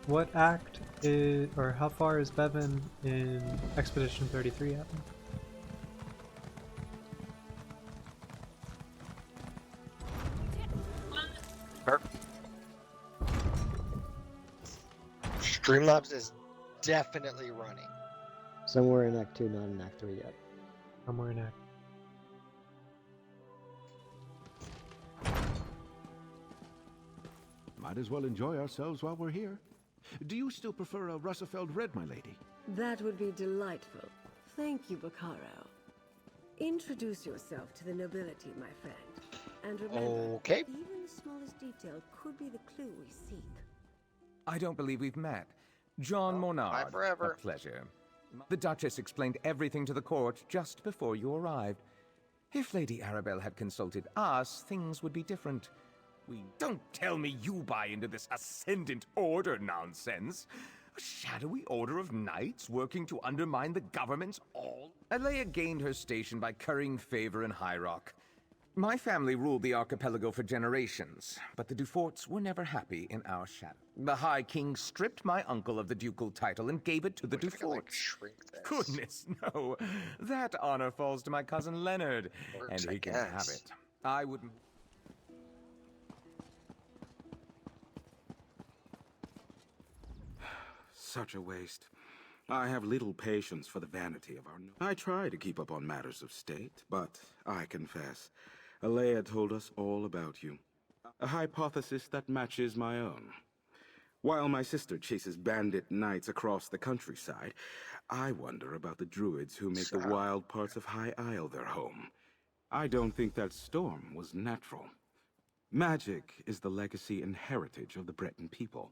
What act is, or how far is Bevan in Expedition 33 at? Streamlabs is definitely running. Somewhere in Act 2, not in Act 3 yet. Somewhere in Act. Might as well enjoy ourselves while we're here. Do you still prefer a Russafeld Red, my lady? That would be delightful. Thank you, Bacaro. Introduce yourself to the nobility, my friend. And remember, okay. Even the smallest detail could be the clue we seek. I don't believe we've met. John Mornard. forever. A pleasure. The Duchess explained everything to the court just before you arrived. If Lady Arabelle had consulted us, things would be different. Don't tell me you buy into this Ascendant Order nonsense. A shadowy order of knights working to undermine the government's all? Alea gained her station by currying favor in High Rock. My family ruled the archipelago for generations, but the Duforts were never happy in our shadow. The High King stripped my uncle of the ducal title and gave it to the Duforts. Goodness, no. That honor falls to my cousin Leonard, and he can have it. I wouldn't... Such a waste. I have little patience for the vanity of our... I try to keep up on matters of state, but I confess, Alea told us all about you. A hypothesis that matches my own. While my sister chases bandit knights across the countryside, I wonder about the druids who make the wild parts of High Isle their home. I don't think that storm was natural. Magic is the legacy and heritage of the Breton people.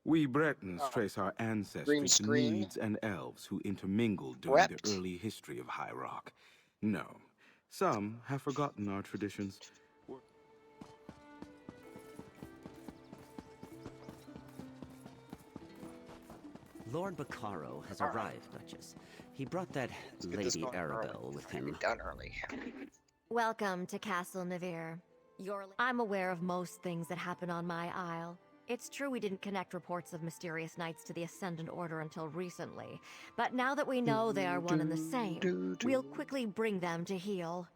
We Bretons trace our ancestry to Meads and Elves who intermingled during the early history of High Rock. No, some have forgotten our traditions. Lord Bacaro has arrived, Duchess. He brought that Lady Arabelle with him. Done early. Welcome to Castle Navir. I'm aware of most things that happen on my isle. It's true we didn't connect reports of mysterious knights to the Ascendant Order until recently, but now that we know they are one and the same, we'll quickly bring them to heel.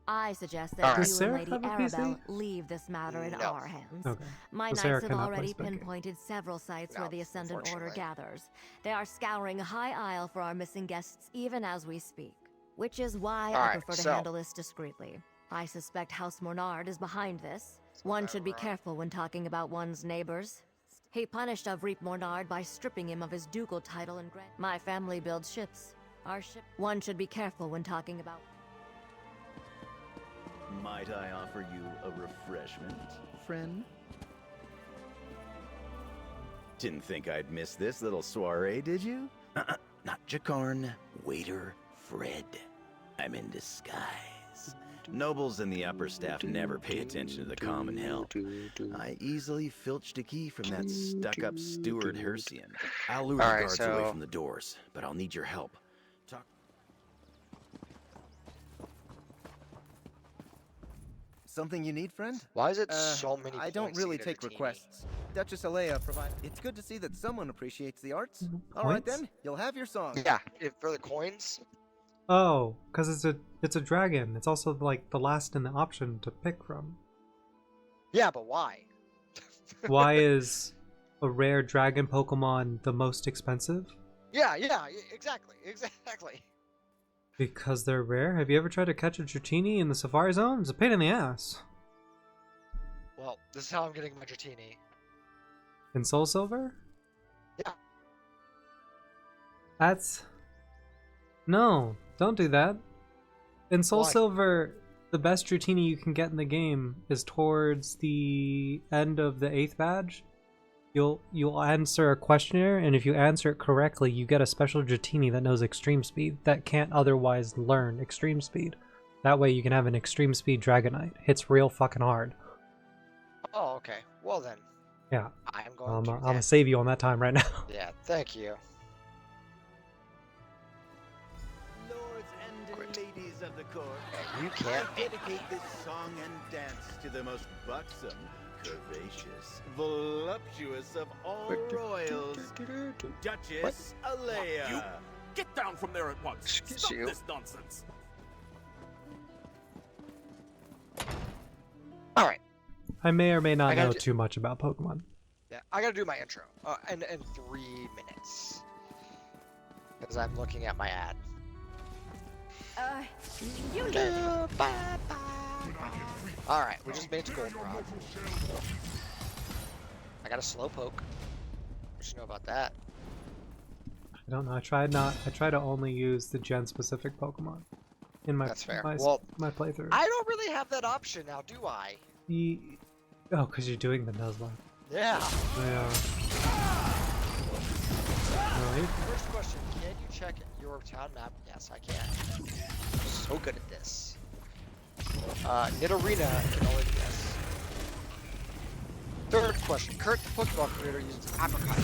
I suggest that you and Lady Arabelle leave this matter in our hands. Okay. My knights have already pinpointed several sites where the Ascendant Order gathers. They are scouring High Isle for our missing guests even as we speak, which is why I prefer to handle this discreetly. I suspect House Mornard is behind this. One should be careful when talking about one's neighbors. He punished Avreep Mornard by stripping him of his ducal title and grant. My family builds ships. One should be careful when talking about... Might I offer you a refreshment, friend? Didn't think I'd miss this little soiree, did you? Not Jakarn, waiter Fred. I'm in disguise. Nobles and the upper staff never pay attention to the common help. I easily filched a key from that stuck-up steward Hercian. I'll lure the guards away from the doors, but I'll need your help. Something you need, friend? Why is it so many I don't points to really get a take Dratini? requests. Duchess Alea provide. It's good to see that someone appreciates the arts. All right Points? then, you'll have your song. Yeah, for the coins. Oh, because it's a dragon. It's also like the last in the option to pick from. Yeah, but why? Why is a rare dragon Pokemon the most expensive? Yeah, exactly. Because they're rare? Have you ever tried to catch a Dratini in the Safari Zone? It's a pain in the ass. Well, this is how I'm getting my Dratini. In Soul Silver? Yeah. That's... No, don't do that. In Soul Why? Silver, the best Dratini you can get in the game is towards the end of the 8th badge. You'll answer a questionnaire, and if you answer it correctly, you get a special Dratini that knows Extreme Speed that can't otherwise learn Extreme Speed. That way you can have an Extreme Speed Dragonite. Hits real fucking hard. Oh, okay. Well then. Yeah. I'm going I'm to gonna save you on that time right now. Yeah, thank you. Lords and ladies of the court, You can't. I dedicate this song and dance to the most buxom, curvaceous, voluptuous of all royals, Duchess Alea. You get down from there at once. Stop this nonsense. All right. I may or may not gotta know do- too much about Pokemon. Yeah, I gotta do my intro in 3 minutes because I'm looking at my ad. You All right, we just made it to Goldenrod. I got a Slowpoke. What you know about that? I don't know. I try to only use the gen specific Pokemon in my That's fair. my, Well, my playthrough. I don't really have that option now, do I? Oh, because you're doing the Nuzlocke. Yeah. Yeah. No, First question, can you check your town map? Yes, I can. I'm so good at this. Nidorina can only do this. Third question, Kurt the Pokeball creator uses apricot.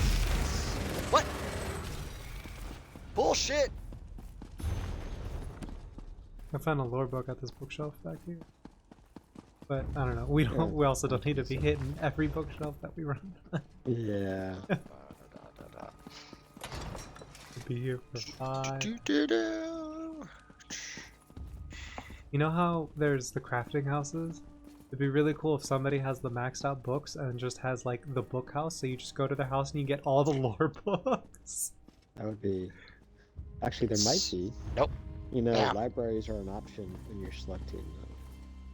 What? Bullshit! I found a lore book at this bookshelf back here. But I don't know. We don't. We also don't need to be hitting every bookshelf that we run. Yeah. We'll be here for 5. You know how there's the crafting houses? It'd be really cool if somebody has the maxed out books and just has like the book house, so you just go to their house and you get all the lore books. That would be... Actually, there might be. Nope. You know, Yeah. libraries are an option when you're selecting.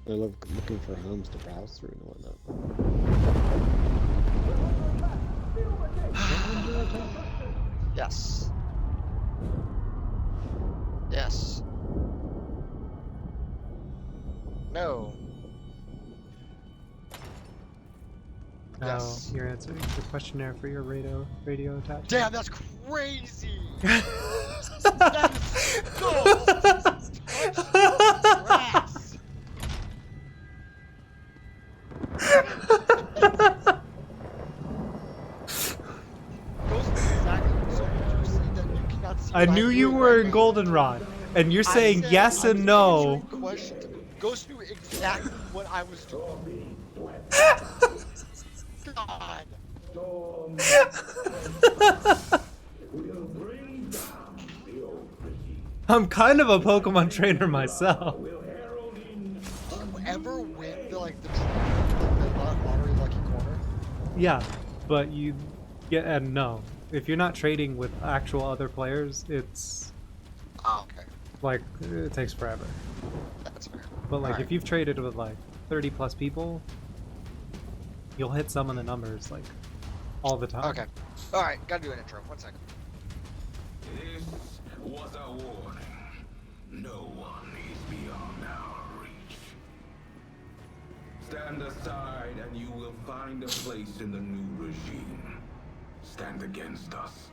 They're looking for homes to browse through and whatnot. Yes. Yes. No. Yes. Oh, you're answering the questionnaire for your radio attachment. Damn, that's crazy! That's so grass. I knew you were in Goldenrod, and you're saying yes and no. Goes through exactly what I was doing. God. I'm kind of a Pokemon trainer myself. Do you ever win the lottery lucky corner? Yeah, but you get and no. If you're not trading with actual other players, it's okay. Like it takes forever. That's fair. But like Alright. if you've traded with like 30 plus people, you'll hit some of the numbers like all the time. Okay. Alright, gotta do an intro. 1 second. This was a warning. No one is beyond our reach. Stand aside and you will find a place in the new regime. Stand against us,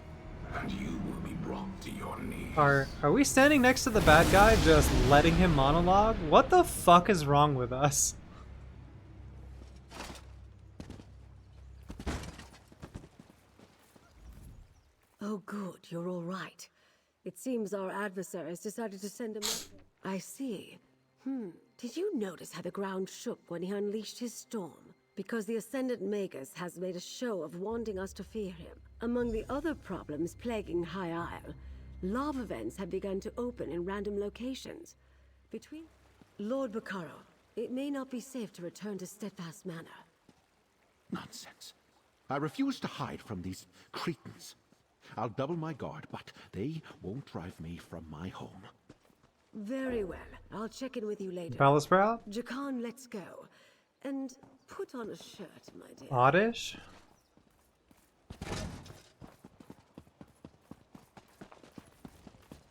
and you will be brought to your knees. Are we standing next to the bad guy just letting him monologue? What the fuck is wrong with us? Oh good, you're all right. It seems our adversaries decided to send a message. I see. Did you notice how the ground shook when he unleashed his storm? Because the Ascendant Magus has made a show of wanting us to fear him. Among the other problems plaguing High Isle, lava vents have begun to open in random locations. Between Lord Bacaro, it may not be safe to return to Steadfast Manor. Nonsense. I refuse to hide from these cretins. I'll double my guard, but they won't drive me from my home. Very well. I'll check in with you later. Palace Sprout? Jakan, let's go. And put on a shirt, my dear. Oddish?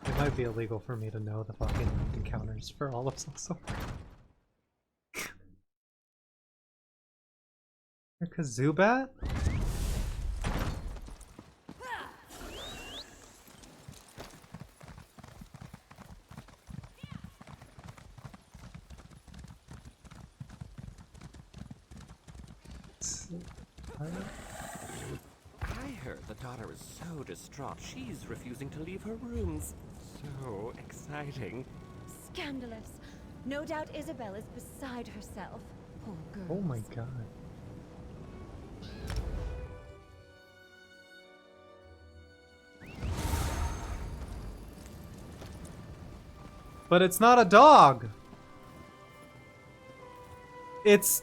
It might be illegal for me to know the fucking encounters for all of Salsa. Kazubat? I heard the daughter is so distraught she's refusing to leave her rooms. So exciting. Scandalous. No doubt Isabel is beside herself. Poor girl. Oh my god. But it's not a dog. It's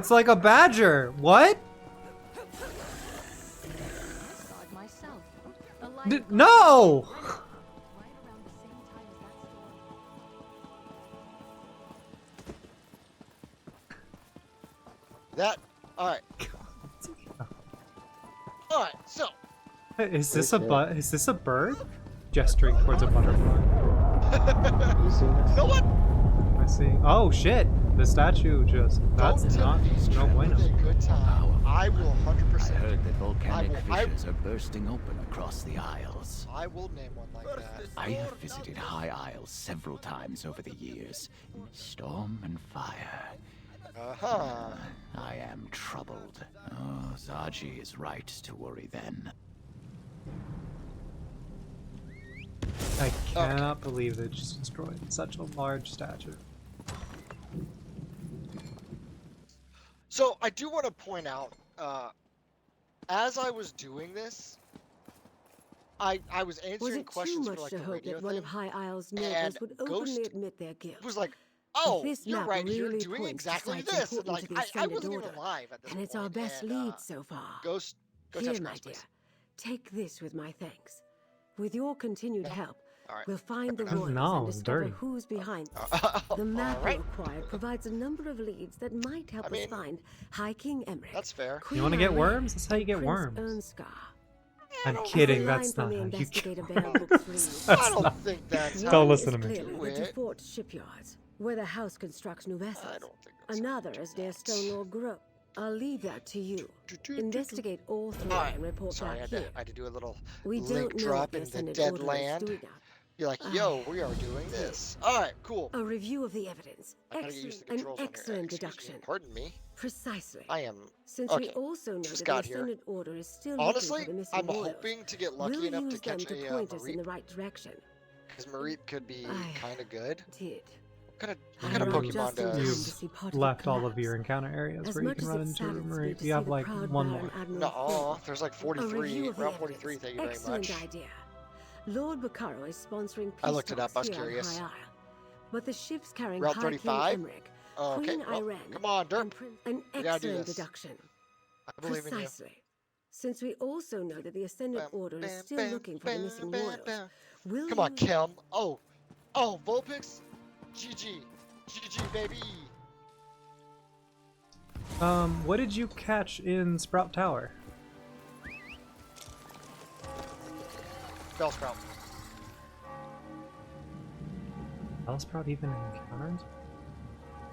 like a badger. What? No! That. Alright. Alright, so. Is this a bird? Gesturing towards a butterfly. You know what? I see. Oh shit! The statue just. That's not no bueno. Good time. I will 100%. I heard that volcanic fissures are bursting open across the Isles. I will name one like that. I have visited High Isles several times over the years. Storm and fire. I am troubled. Oh, Zaji is right to worry then. I cannot believe they just destroyed such a large statue. So I do want to point out, as I was doing this, I was answering questions for like the radio that one thing, of High Isle's neighbors would openly admit their guilt. was like, "Oh, This you're map right. You're really doing points to exactly sites this." And important like, to the I Ascendant wasn't even Order, live at this and point. it's our best lead so far. Go Here, touch my grass, dear, please. take this with my thanks. With your continued help, All right. we'll find the Fair enough. royals No, and it's discover dirty. who's behind them. The map you acquired provides a number of leads that might help us find High King Emmerich. That's fair. You want to get worms? That's how you get worms. I'm kidding. That's not how you get worms. I don't think that's how Don't you listen to me. do The it. Fort shipyards, where the house constructs new vessels. I don't think that's Another is near Stonewall Grove. I'll leave that to you. Investigate all three Alright, and report sorry, back I here. had to do a little We link don't know drop what the in the Ascendant dead Order is land. doing now. You're like, yo, we are doing this. Alright, cool. A review of the evidence. I gotta get used to the An controls on here. excellent Excuse me, deduction. Pardon me. Precisely. I am. Since okay. we also know Just that got the here. Ascendant Order is still Honestly, looking for the missing I'm royals, hoping to get lucky we'll enough to use them catch to a point us in the Mareep, right direction. because Mareep could be I kind of good. Did. What kind of Pokemon does? You've left all of your encounter areas where you can run into a Mareep. You have like one more. No, there's like 43. Route 43. Thank you very Excellent much. idea. Lord Bacaro is sponsoring peace I looked it up. I was talks here on curious. High Isle. But the ships carrying Route High 35? King Emmerich, Oh, okay. Queen Well, Irene, come on, Dirk. an We gotta do excellent this. deduction. I believe in you. Precisely. Since we also know that the Ascendant Order is still looking for the missing royals, will Come on, you... Kim. Oh, Vulpix. GG. GG, baby. What did you catch in Sprout Tower? Bellsprout. Bellsprout even encounters?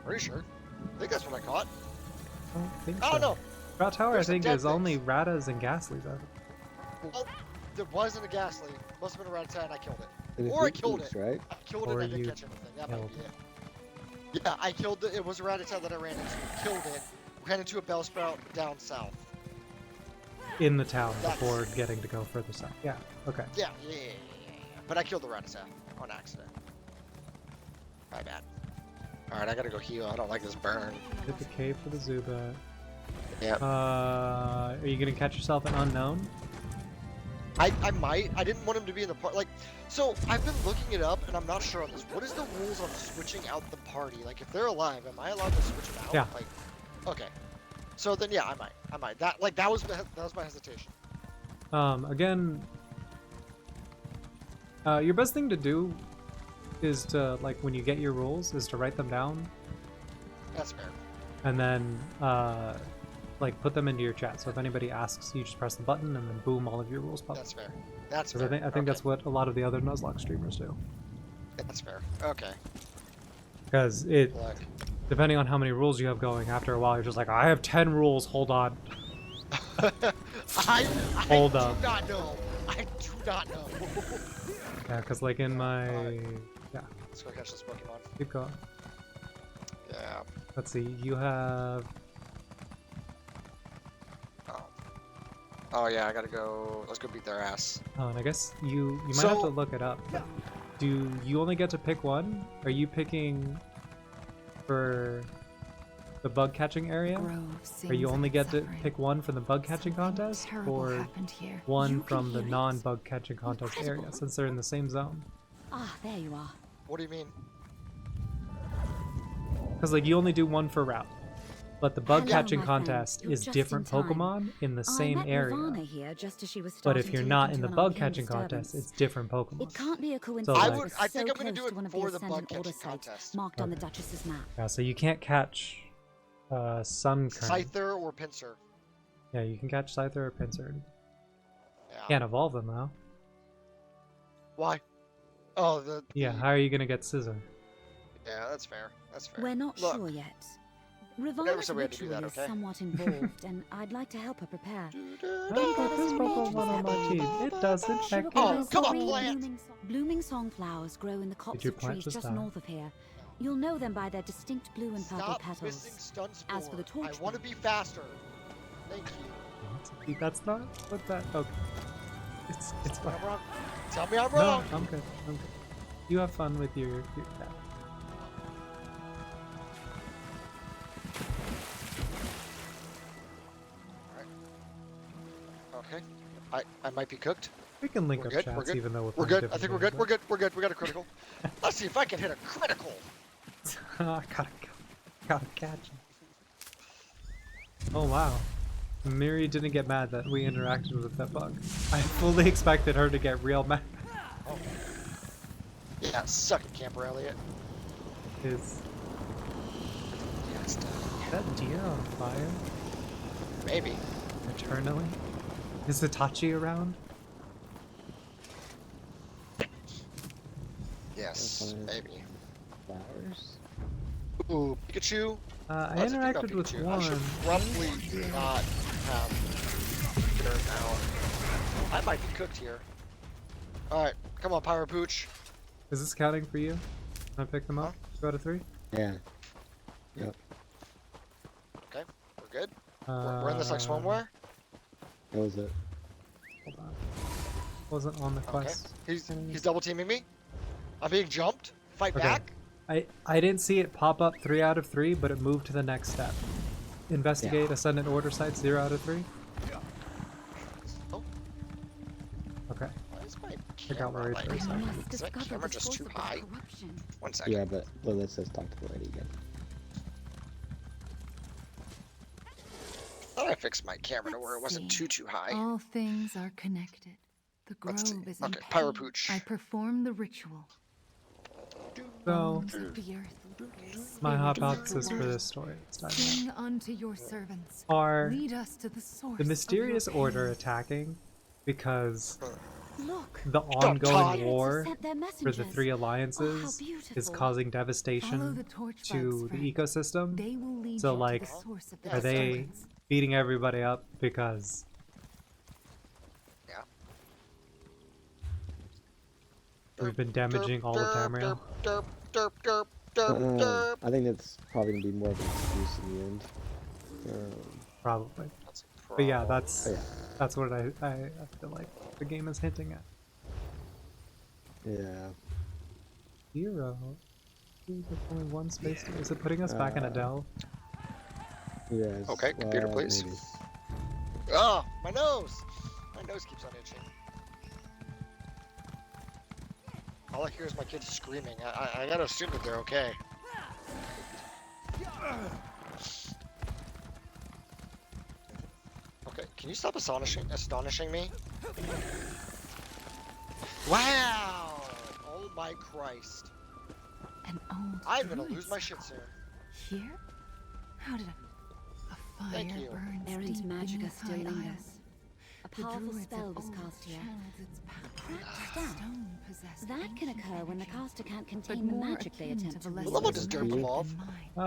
Pretty sure. I think that's what I caught. I don't think I so. don't know. Sprout Tower, There's I some think, dead is only Ratas and Ghastlies. Well, there wasn't a ghastly. Must have been a Rattata and I killed it. It was Or I Goop killed Goops, it. right? I killed it Or and I didn't you catch anything. That might killed be it. Yeah, I killed it. It was a Rattata that I ran into. Killed it. Ran into a Bellsprout down south. In the town That's- before getting to go further south. Yeah, okay. Yeah. But I killed the Rattata on accident. My bad. Alright, I gotta go heal. I don't like this burn. Hit the cave for the Zubat. Yep. Are you gonna catch yourself an unknown? I might. I didn't want him to be in the party. Like, so I've been looking it up, and I'm not sure on this. What is the rules on switching out the party? Like, if they're alive, am I allowed to switch them out? Yeah. Like, okay. So then, yeah, I might. That was my hesitation. Again, your best thing to do is to, like, when you get your rules, is to write them down. That's fair. And then, like, put them into your chat. So if anybody asks, you just press the button, and then boom, all of your rules pop. That's fair. That's 'Cause fair. I think that's what a lot of the other Nuzlocke streamers do. That's fair. Okay. Because it, Look. depending on how many rules you have going, after a while you're just like, I have 10 rules, hold on. I Hold up. do not know. I do not know. Yeah, because like in my, yeah, Let's go catch this Pokemon. keep going. Yeah. Let's see, you have, Oh yeah, I gotta go. Let's go beat their ass. oh, and I guess you might have to look it up. But do you only get to pick one? Are you picking for the bug catching area? Or you only get to pick one from the bug catching contest? Or one from the non-bug catching contest area, since they're in the same zone? Ah, there you are. What do you mean? Because like you only do one for route. But the bug Hello, catching my friend. contest You're is just different in time. Pokemon in the I same met area. Nirvana here just as she was But if starting you're to not look in the into an bug arcane catching disturbance. contest, it's different Pokemon. It can't be a coincidence. So, I like- would. It's I think so I'm gonna close do it to one of for the the bug Ascendant Order catching sites contest. marked on the Okay. Duchess's map. Yeah, so you can't catch Sunkern. Scyther or Pinsir. Yeah, you can catch Scyther or Pinsir. Yeah. Can't evolve them though. Why? Oh, the. Yeah, how are you gonna get Scissor? Yeah, that's fair. That's fair. We're not Look, sure yet. never Ravana's said we had to do ritual that, is okay? somewhat involved, and I'd like to help her prepare. I've got this Pokemon on my team. It doesn't She heck requires it. come on, three plant! blooming songflowers grow in the copse you of plant trees this just time? north of here. You'll know them by their distinct blue and purple Stop petals. missing stun spore. As for the torch I want to be faster. Thank you. That's not what that. Okay. It's fine. I'm wrong. Tell me I'm No, wrong. I'm good. I'm good. You have fun with your cat. Okay. I might be cooked. We can link We're up good. chats We're good. even though We're playing good. I different think we're games, good. We're good. We're good. We got a critical. Let's see if I can hit a critical. I gotta catch him. Oh wow. Miri didn't get mad that we interacted with that bug. I fully expected her to get real mad. Oh. Yeah, suck it, Camper Elliot. Is Yes, that deer on fire? maybe. Eternally? Is Hitachi around? Yes, maybe. Flowers. Ooh, Pikachu. I That's a female interacted with Pikachu. one. I should probably not have her now. I might be cooked here. Alright, come on, Pyro Pooch. Is this counting for you? Can I pick them up? 2 out of 3? Yeah. Yep. Okay, we're good. We're in this like swimwear. That was it. Hold on. Wasn't on the quest. Okay. He's double teaming me. I'm being jumped. Fight Okay. back. I didn't see it pop up 3 out of 3, but it moved to the next step. Investigate Ascendant Order site 0 out of 3. Oh. Okay. Why is my I got worried for a second. Is that camera just too high? 1 second. Yeah, but Lilith says talk to the lady again. I thought I fixed my camera to where it wasn't too high. All things are connected. The grove Let's see. is in Okay, pain. Pyro Pooch. I perform the ritual. So, Bones of the earth, my spirits hypothesis of the for world, this story is that sing unto your servants. are Lead us to the source the mysterious of your order pain. attacking because Look, the Todd. ongoing war Spirits have sent their for the messengers. three Oh, how alliances is beautiful. causing Follow devastation the torch to bugs, the friend. ecosystem. They will lead So you like, to the source of the are they disturbance. beating everybody up because Yeah. we've been damaging all of Tamriel? Derp, derp, derp, derp, derp. I think it's probably gonna be more of an excuse in the end. Probably. But yeah, that's what I feel like the game is hinting at. Yeah. 0. There's only one space. Is it putting us back in a dell? Yes. Okay, computer, please. Maybe. Oh, my nose! My nose keeps on itching. All I hear is my kids screaming. I gotta assume that they're okay. Okay, can you stop astonishing me? Wow! Oh my Christ. An old I'm gonna druid's lose my shit soon. Here? How did a fire Thank you. burns Errant deep magic beneath still high lingers. isles? A The powerful druids spell of was old cast here. channeled its power. Cracked staff. Stone possessed That can ancient occur when the energy, caster can't but contain the more magic they akin attempt to to the release. What level lessons does of Derp magic evolve? than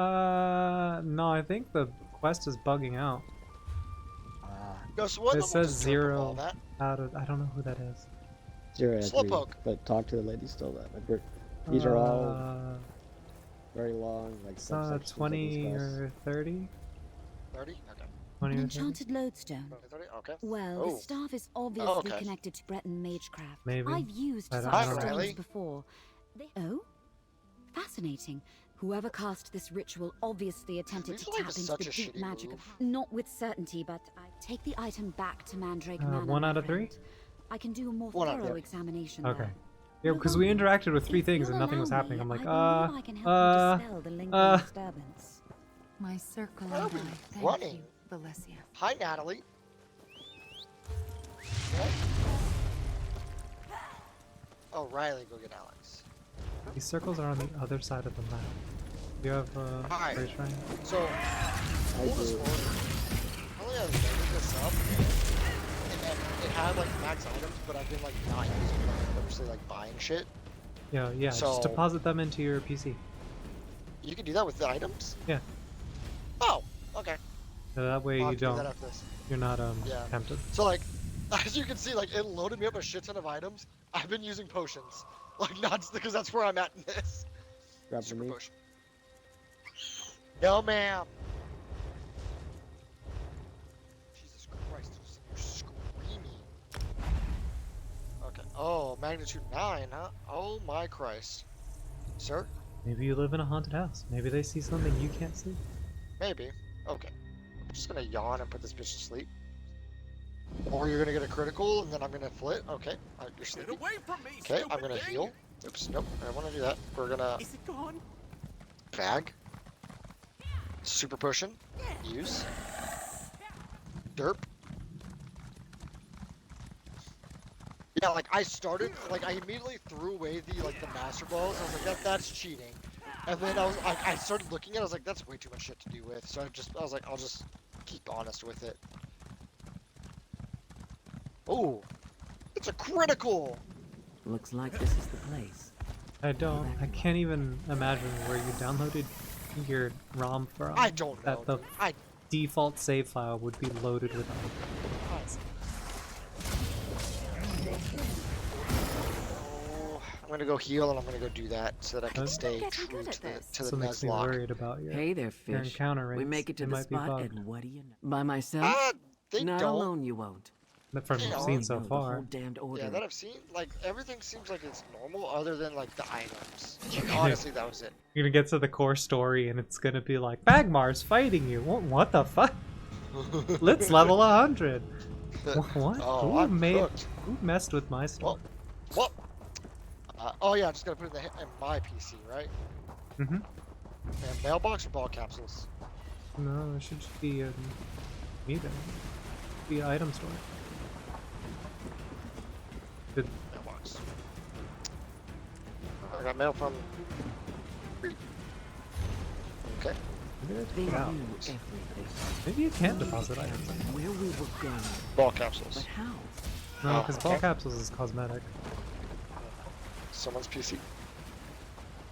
mine. No, I think the quest is bugging out. No, so what It level says does Derp 0 evolve at? out of. I don't know who that is. 0 and 3. Slowpoke. But talk to the lady still. That these are all very long, like subsections of 20 this quest. or 30. 30? Okay. 20 An or 30. enchanted lodestone. 30? Okay. Well, Oh. the staff is obviously okay. connected to Breton magecraft. Maybe. I've used I such don't know. stones Riley. before. Oh? Fascinating. Whoever cast this ritual obviously attempted Leaf to Life tap is into such the a deep shitty magic move. of... Not with certainty, but I take the item back to Mandrake Manor. 1 my out of 3? friend. I can do a more 1 out of thorough 3. examination Okay. there. Yeah, because we interacted with 3 things and nothing was Allow happening. me, I'm like, I believe I can help you dispel the lingering disturbance. My circle Where are and we I thank running? you, Valencia. Hi, Natalie. Oh, Riley, go get Alex. these circles are on the other side of the map. You have Hi. race shrine? So, full disclosure, only I've loaded this up, and it had like max items, but I've been like not using them, I'm mostly like buying shit. Yeah, yeah. So- Just deposit them into your PC. You can do that with the items? Yeah. Oh, okay. So that way I'll you have to do don't. that after this. You're not Yeah. tempted. So like, as you can see, like it loaded me up a shit ton of items. I've been using potions, like nuts, because that's where I'm at in this. Grab Super the meat. potion. No, ma'am. Jesus Christ, you're screaming. Okay. Oh, magnitude 9, huh? Oh my Christ. Sir? Maybe you live in a haunted house. Maybe they see something you can't see. Maybe. Okay. I'm just gonna yawn and put this bitch to sleep. Or you're gonna get a critical and then I'm gonna flit. Okay. You're sleeping. Get away from me, Okay, I'm stupid gonna thing! heal. Oops, nope. I don't wanna do that. We're gonna Is it gone? bag. Super potion. Use. Derp. Yeah, like I started, like I immediately threw away the master balls. I was like, that's cheating. And then I started looking at it. I was like, that's way too much shit to do with. So I was like, I'll just keep honest with it. Oh, it's a critical. Looks like this is the place. I can't even imagine where you downloaded your ROM from. I don't know. That the I default save file would be loaded with. Oh, I'm gonna go heal and I'm gonna go do that so that I can stay true to the So it makes me Nuzlocke. worried about your, Hey there, your fish. encounter rates. We make it to They the might be spot, bugged. and what do you know? By myself? They Not don't. alone, you won't. From what I've seen so No, the far. whole damned order. Yeah, that I've seen, like, everything seems like it's normal other than, like, the items. Like, honestly, that was it. You're gonna get to the core story and it's gonna be like, Bagmar's fighting you. What the fuck? Let's level 100. What? Oh, Who I'm made? cooked. Who messed with my stuff? What? Oh, yeah, I'm just gonna put it in my PC, right? Mm-hmm. And mailbox or ball capsules? No, it should just be me then. Be an item store. Mailbox. I got mail from... Okay. Maybe They that's out. knew everything. Maybe you can't deposit items. Where we were going. Ball capsules. But how? No, because ball capsules is cosmetic. Someone's PC.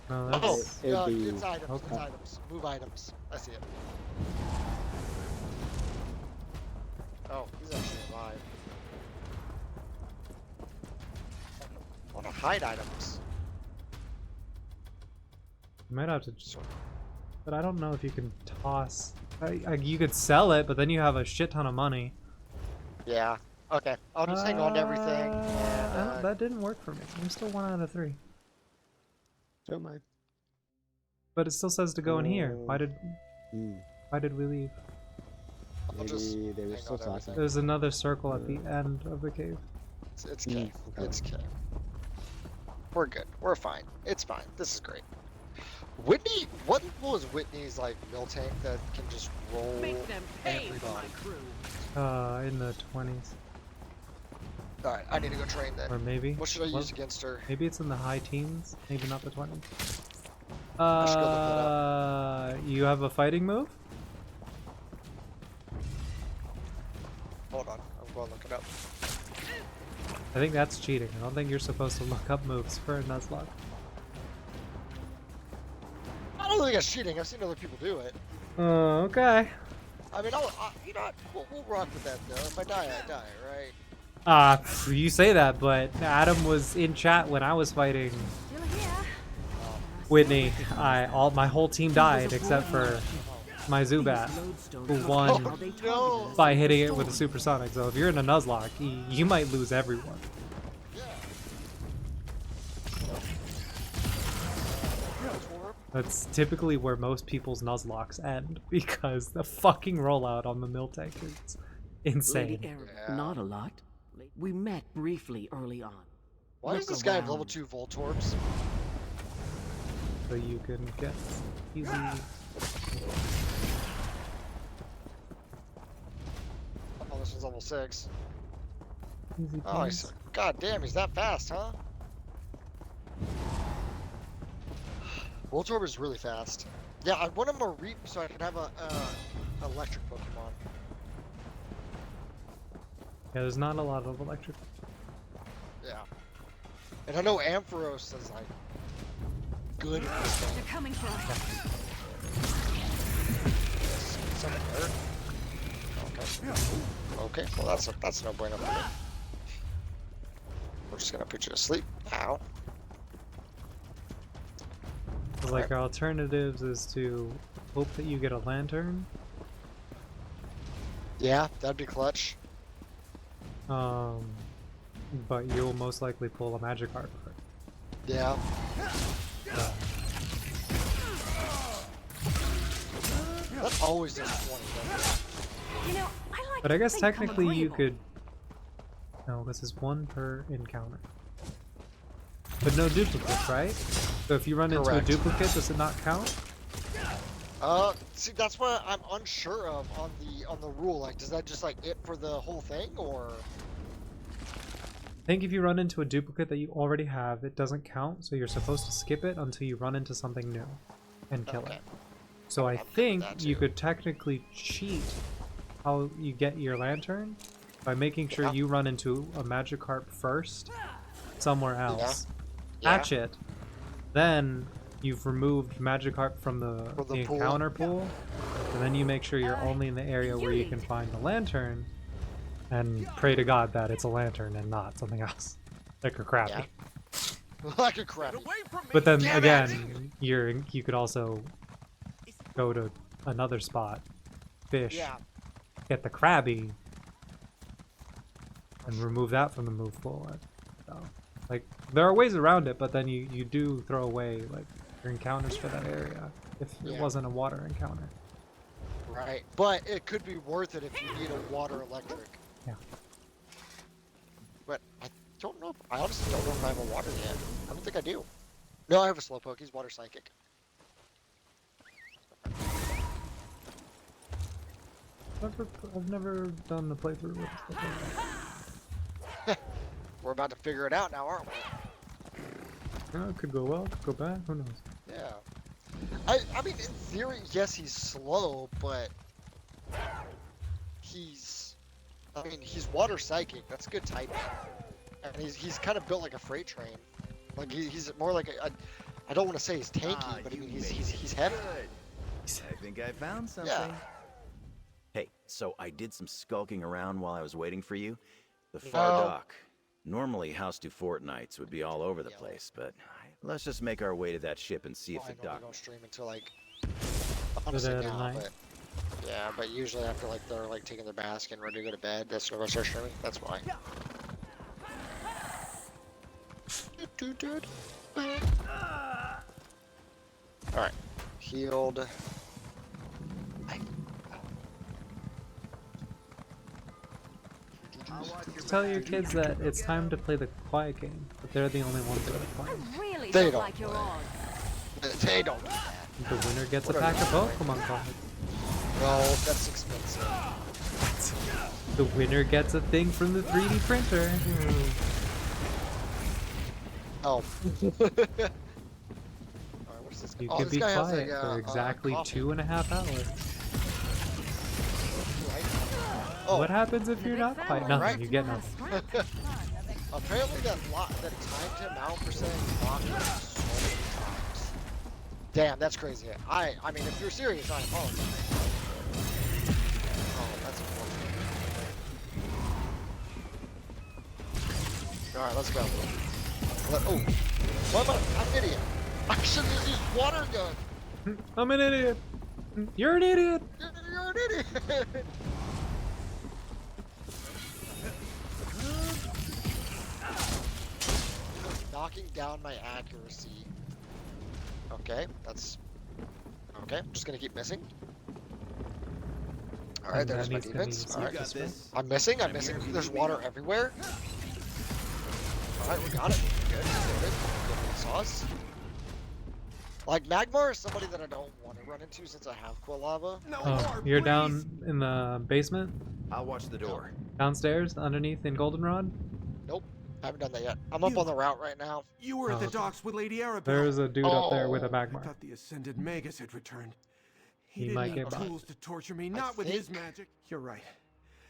No, Oh, that's... yeah, it's items. Okay. It's items. Move items. I see it. Oh, he's actually alive. I want to hide items. You might have to... But I don't know if you can toss... you could sell it, but then you have a shit ton of money. Yeah. Okay. I'll just hang on to everything. That didn't work for me. I'm still 1 out of 3. Don't mind. But it still says to go in here. Why did we leave? Maybe they were still talking. There's another circle at the end of the cave. It's cave. It's cave. We're good. We're fine. It's fine. This is great. Whitney, what was Whitney's like mill tank that can just roll everybody? In the 20s. Alright, I need to go train then. Or maybe. What should I use against her? Maybe it's in the high teens. Maybe not the 20s. I should go look that up. You have a fighting move? Hold on, I'm going to look it up. I think that's cheating. I don't think you're supposed to look up moves for a Nuzlocke. I don't think it's cheating. I've seen other people do it. Okay. I mean, you know what? We'll rock with that though. If I die, I die, right? You say that, but Adam was in chat when I was fighting Whitney. My whole team died except for my Zubat, who won by hitting it with a supersonic. So if you're in a Nuzlocke, you might lose everyone. That's typically where most people's Nuzlocks end, because the fucking rollout on the mill tank is insane. Lady not a lot. We met briefly early on. Why does this guy have level 2 Voltorbs? So you can get easy... Oh, this one's level 6. Easy Oh, he's, god damn, he's that fast, huh? Voltorb is really fast. Yeah, I want him to reap so I can have a electric Pokemon. Yeah, there's not a lot of electric. Yeah. And I know Ampharos is like good at this game. They're coming for us. Something hurt. Okay. Okay, well that's no bueno for me. We're just gonna put you to sleep. Ow. So, like, our alternatives is to hope that you get a lantern. Yeah, that'd be clutch. But you'll most likely pull a Magikarp. Yeah. That always does 20, doesn't it? You know, I like But I guess to think technically I'm you agreeable. could... No, this is 1 per encounter. But no duplicates, right? So if you run into a duplicate, does it not count? See, that's what I'm unsure of on the rule. Like, does that just like it for the whole thing, or? I think if you run into a duplicate that you already have, it doesn't count, so you're supposed to skip it until you run into something new and kill it. So I think you could technically cheat how you get your lantern by making sure you run into a Magikarp first somewhere else, catch it, then you've removed Magikarp from the encounter pool, and then you make sure you're only in the area where you can find the lantern, and pray to God that it's a lantern and not something else, like a Krabby. Like a Krabby. But then again, you could also go to another spot, fish, get the Krabby, and remove that from the move pool. So, like, there are ways around it, but then you do throw away like your encounters for that area if it wasn't a water encounter. Right, but it could be worth it if you need a water electric. Yeah. But I don't know. I honestly don't know if I have a water yet. I don't think I do. No, I have a Slowpoke. He's water psychic. I've never done the playthrough with Slowpoke. We're about to figure it out now, aren't we? It could go well, could go bad. Who knows? Yeah. I mean, in theory, yes, he's slow, but he's I mean, he's water psychic. That's good typing. And he's kind of built like a freight train. Like he's more like a I don't want to say he's tanky, but I mean he's heavy. I think I found something. Yeah. Hey, so I did some skulking around while I was waiting for you. The far dock. Normally, House do Fortnights would be all over the place, but let's just make our way to that ship and see if the dock. I don't stream until like honestly now, but yeah, but usually after like they're like taking their bath and ready to go to bed, that's when I start streaming. That's why. All right, healed. Tell your kids that it's time to play the quiet game, but they're the only ones that are playing. Really They don't don't like your odds. They don't do that. The winner gets a pack of Pokemon cards. No, that's expensive. The winner gets a thing from the 3D printer. Oh. Alright, what's this? You Oh, can this be guy has quiet a, for exactly coffee. 2.5 hours. Oh. What happens if you're not quiet? Nothing, Right. you get nothing. Apparently that timed him out for saying lock so many times. Damn, that's crazy. I mean, if you're serious, I apologize. Oh, that's unfortunate. Alright, let's go. Oh, what am I? I'm an idiot. I should have used water gun. I'm an idiot. You're an idiot. You're an idiot. Knocking down my accuracy. Okay, that's okay. I'm just gonna keep missing. All right, there's my defense. All right, I'm missing. I'm missing. There's water everywhere. All right, we got it. Good. Good. Sauce. Like Magmar is somebody that I don't want to run into since I have Quilava. Oh, you're down in the basement? I'll watch the door. Downstairs, underneath in Goldenrod? Nope, I haven't done that yet. I'm up on the route right now. You were at the docks with Lady Arabelle. There's a dude up there with a I Magmar. thought the Ascended Magus had returned. He didn't might need get by. tools to torture me, not with his magic. You're right.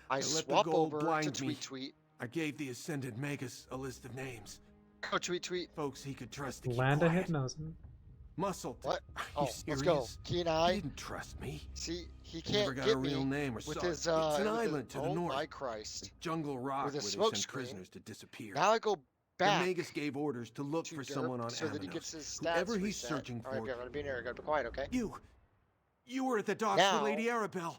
I let the swap gold over blind to me. Tweet. I gave the Ascended Magus a list of names. Go Tweet. Folks he could trust to keep Land of quiet. Hypnosis. Muscle. What? Are Oh, you let's serious? go. Key and I. He didn't trust me. See, he I never can't got get a real me name or with saw his it. It's an island to the oh north. my Christ. Jungle Rock, With where his they smoke send screen. prisoners to disappear. Now I go back. The Magus gave orders to look to for Derp someone on so that he Amanos. gets his stats Whoever he's reset. searching All right, for. I'm gonna be in here. I gotta be quiet, okay? You were at the docks Now- with Lady Arabelle.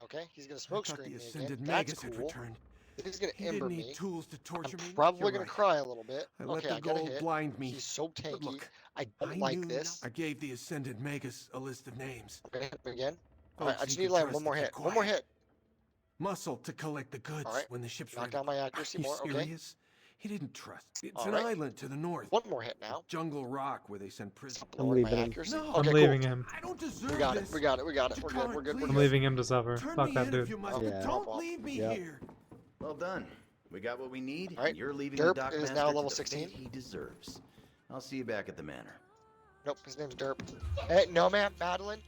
Okay, he's gonna I smoke thought screen the me Ascended again. That's Magus had cool. returned. He's gonna He ember didn't need me. tools to torture me. I'm probably You're gonna right. cry a little bit. I let Okay, the I got a gold hit. blind me. He's so But tanky. look, I don't like knew this. I gave the Ascended Magus a list of names. I'm gonna hit him again. All right, Folks I he just need to could land trust one more to hit. keep One more quiet. hit. Muscle to collect the goods All right. when the ship's Knock ready. down my accuracy Are you more. Okay. serious? He didn't trust. It's All an right. island to the north. One more hit now. Jungle Rock, where they send prisoners. Lowering my leaving him. accuracy. No, Okay, I'm cool. leaving him. I don't deserve We got this. it. We got it. We got it. We're good. We're good. We're I'm good. leaving him to suffer. Turn Fuck me that in dude. if you must, but Yeah. don't leave me Yep. here. Well done. We got what we need. All right, And you're leaving Derp the dock is master now to level the 16. fate he deserves. I'll see you back at the manor. Nope, his name's Derp. Hey, no ma'am, Madeline,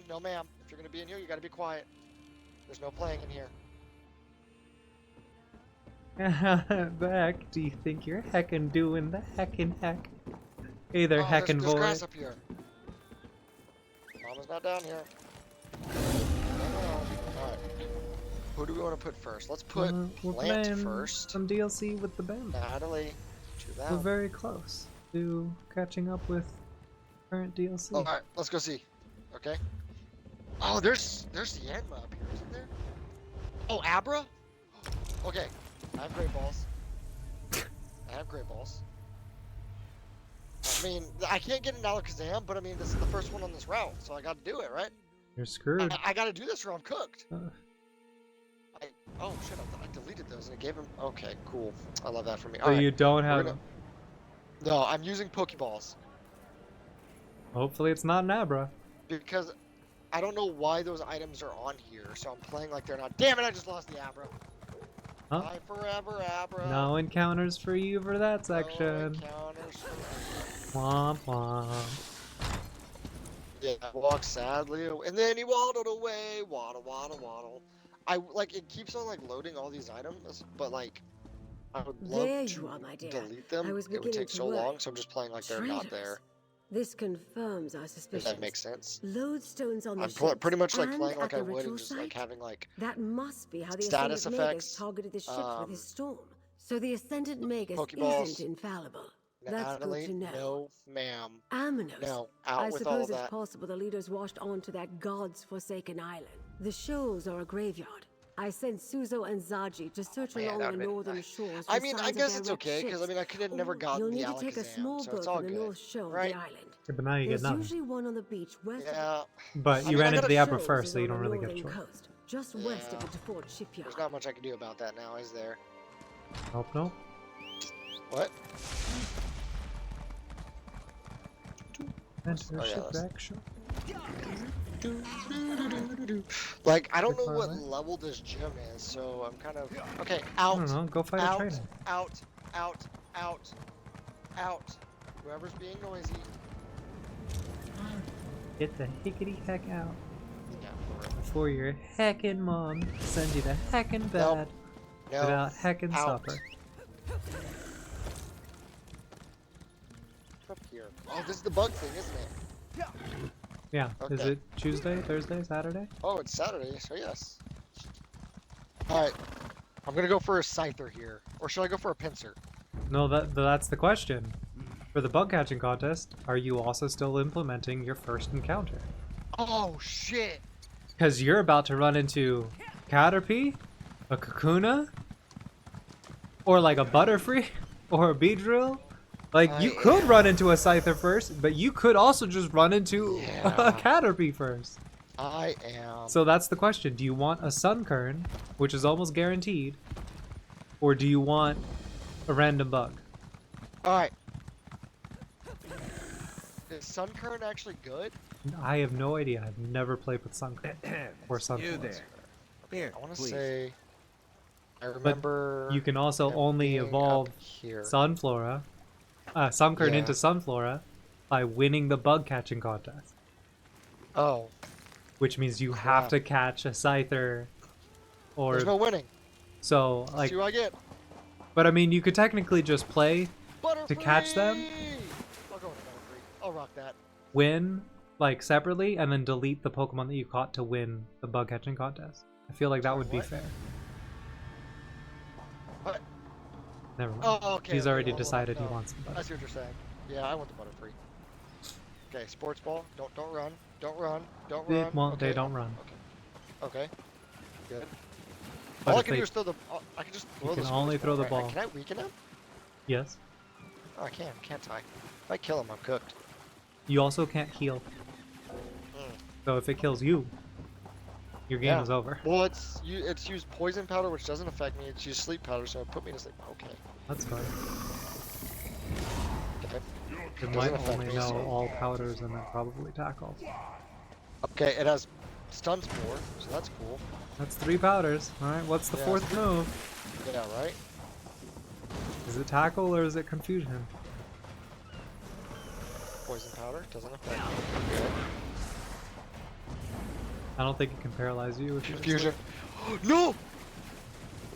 no ma'am. If you're gonna be in here, you gotta be quiet. There's no playing in here. The heck do you think you're heckin' doing the heckin' heck? Hey there, heckin' there's grass boy. up here. Mama's not down here. Alright. Who do we want to put first? Let's put We're Plant playing first. some DLC with the band. Natalie, to that. We're very close to catching up with current DLC. Alright, let's go see. Okay. Oh, there's Yanma up here, isn't there? Oh, Abra? Okay. I have great balls. I have great balls. I mean, I can't get an Alakazam, but I mean, this is the first one on this route, so I gotta do it, right? You're screwed. I gotta do this or I'm cooked. Uh, Oh shit, I deleted those and it gave him. Okay, cool. I love that for me. so Alright, you don't we're have. gonna- No, I'm using Pokeballs. Hopefully it's not an Abra. Because I don't know why those items are on here, so I'm playing like they're not. Damn it, I just lost the Abra. Huh? Bye forever, Abra. No encounters for you for that section. Encounters for me. Womp womp. Yeah, walk sadly away. And then he waddled away. Waddle, waddle, waddle. I like it keeps on like loading all these items, but like I would love There to you are, my dear. delete them. I was It would beginning take to so worry. long, so I'm just playing like they're not there. Traitors. This confirms our If suspicions. that makes sense. Lodestones on the I'm ships pretty much like and playing like at I the would ritual and just like site? having like That must be how the status Ascendant Magus effects, targeted the ships with his storm. So the Ascendant Magus Pokeballs. isn't infallible. That's Natalie, good to know. no, ma'am. Amanos. No, out I with all suppose of it's that. possible the leaders washed onto that god's forsaken island. The shoals are a graveyard. I sent Suzo and Zaji to search Man, along that the would've been northern nice. shores for I mean, signs I of guess their it's wrecked okay because I ships. mean I could have never Or gotten you'll the need to take a Alakazam, small so boat it's all from the good, north shore of right? the island. Yeah, but now you There's get nothing. usually one on the beach west Yeah. But you ran into the upper first, so you don't really get a choice. coast, just west of the DeFort shipyard. There's not much I can do about that now, is there? Nope, no. What? Enter Oh, yeah, shipwreck ship. Like, I don't know what level this gym is, so I'm kind of... Okay, out. I don't know, go fight a out, trainer. out, out, out, out. Whoever's being noisy. Get the hickety heck out. Yeah, Before your heckin' mom sends you to heckin' bed No. without heckin' Out. supper. Up here. Oh, this is the bug thing, isn't it? Yeah, is Okay. it Tuesday, Thursday, Saturday? Oh, it's Saturday, so yes. Alright. I'm gonna go for a Scyther here. Or should I go for a Pincer? No, that's the question. For the bug catching contest, are you also still implementing your first encounter? Oh, shit! Because you're about to run into Caterpie, a Kakuna, or like a Butterfree, or a Beedrill. Like, you could run into a Scyther first, but you could also just run into a Caterpie first. I am... So that's the question. Do you want a Sunkern, which is almost guaranteed, or do you want a random bug? Alright. Is Sunkern actually good? I have no idea. I've never played with Sunkern or You Sunflower. there. Here, I want to please. say... I But remember... you can also him only being evolve up here. Sunkern into Sunflora by winning the bug catching contest. Oh. Which means you have to catch a Scyther or... There's no winning. So, Let's like... see what I get. But I mean, you could technically just play to catch them, I'll go with Butterfree. I'll rock that. win, like, separately, and then delete the Pokemon that you caught to win the bug catching contest. I feel like that would be fair. What? Never mind. Oh, okay. He's okay, already hold on, decided he no. wants the I see what you're saying. Yeah, I want the Butterfree. Okay, Sports Ball. Don't run. Don't run. Don't run. They don't run. Okay. Good. But All I if can do they- is throw the... I can just throw You the can only Sports throw the right? ball. Can I weaken him? Yes. Oh, I can, can't I? If I kill him, I'm cooked. You also can't heal. Mm. So if it kills you, your game Yeah. is over. Well, it's used poison powder, which doesn't affect me. It's used sleep powder, so it put me to sleep. Okay. That's fine. Okay. It Doesn't might affect only me, know so- all powders and then probably tackle. Okay, it has stun spore, so that's cool. That's 3 powders. Alright, what's the Yeah. 4th move? Yeah, right? Is it tackle or is it confusion? Poison powder doesn't affect me. Good. I don't think it can paralyze you. If you just, Confusion. No!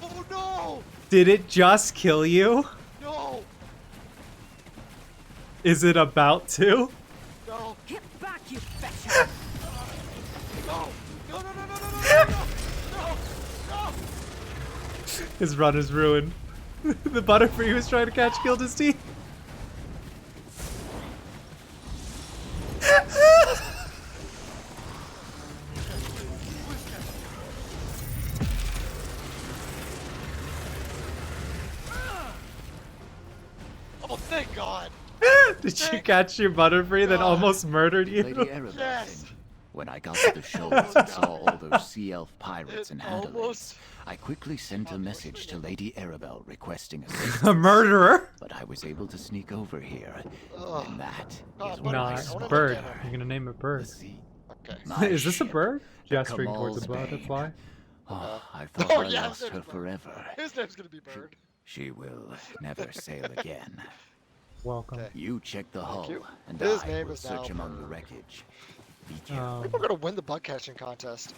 Oh no! Did it just kill you? No! Is it about to? No! Get back, you betcha! No! No! No! No! No! No! No! No! No! No! His run is ruined. The Butterfree he was trying to catch killed his team. Oh, thank God! Did you catch your Butterfree that almost murdered you? Lady Arabelle, Yes! when I got to the shoals and saw all those sea elf pirates and almost- handlers, I quickly sent a message to Lady Arabelle requesting assistance. A murderer? But I was able to sneak over here, Ugh. and that is Butterfree, what I Nice. wanna Bird. look at You're gonna name it Bird. Okay. My Is this a ship, bird? the Gesturing towards a Kamal's butterfly. Bane. Oh, I thought Oh, I yeah, lost his her name's Bird. forever. His name's gonna be Bird. She will never sail again. Welcome. Okay. You check the hull, you. and His I name will is now search among the Bird. wreckage. Be careful. We're gonna win the bug catching contest.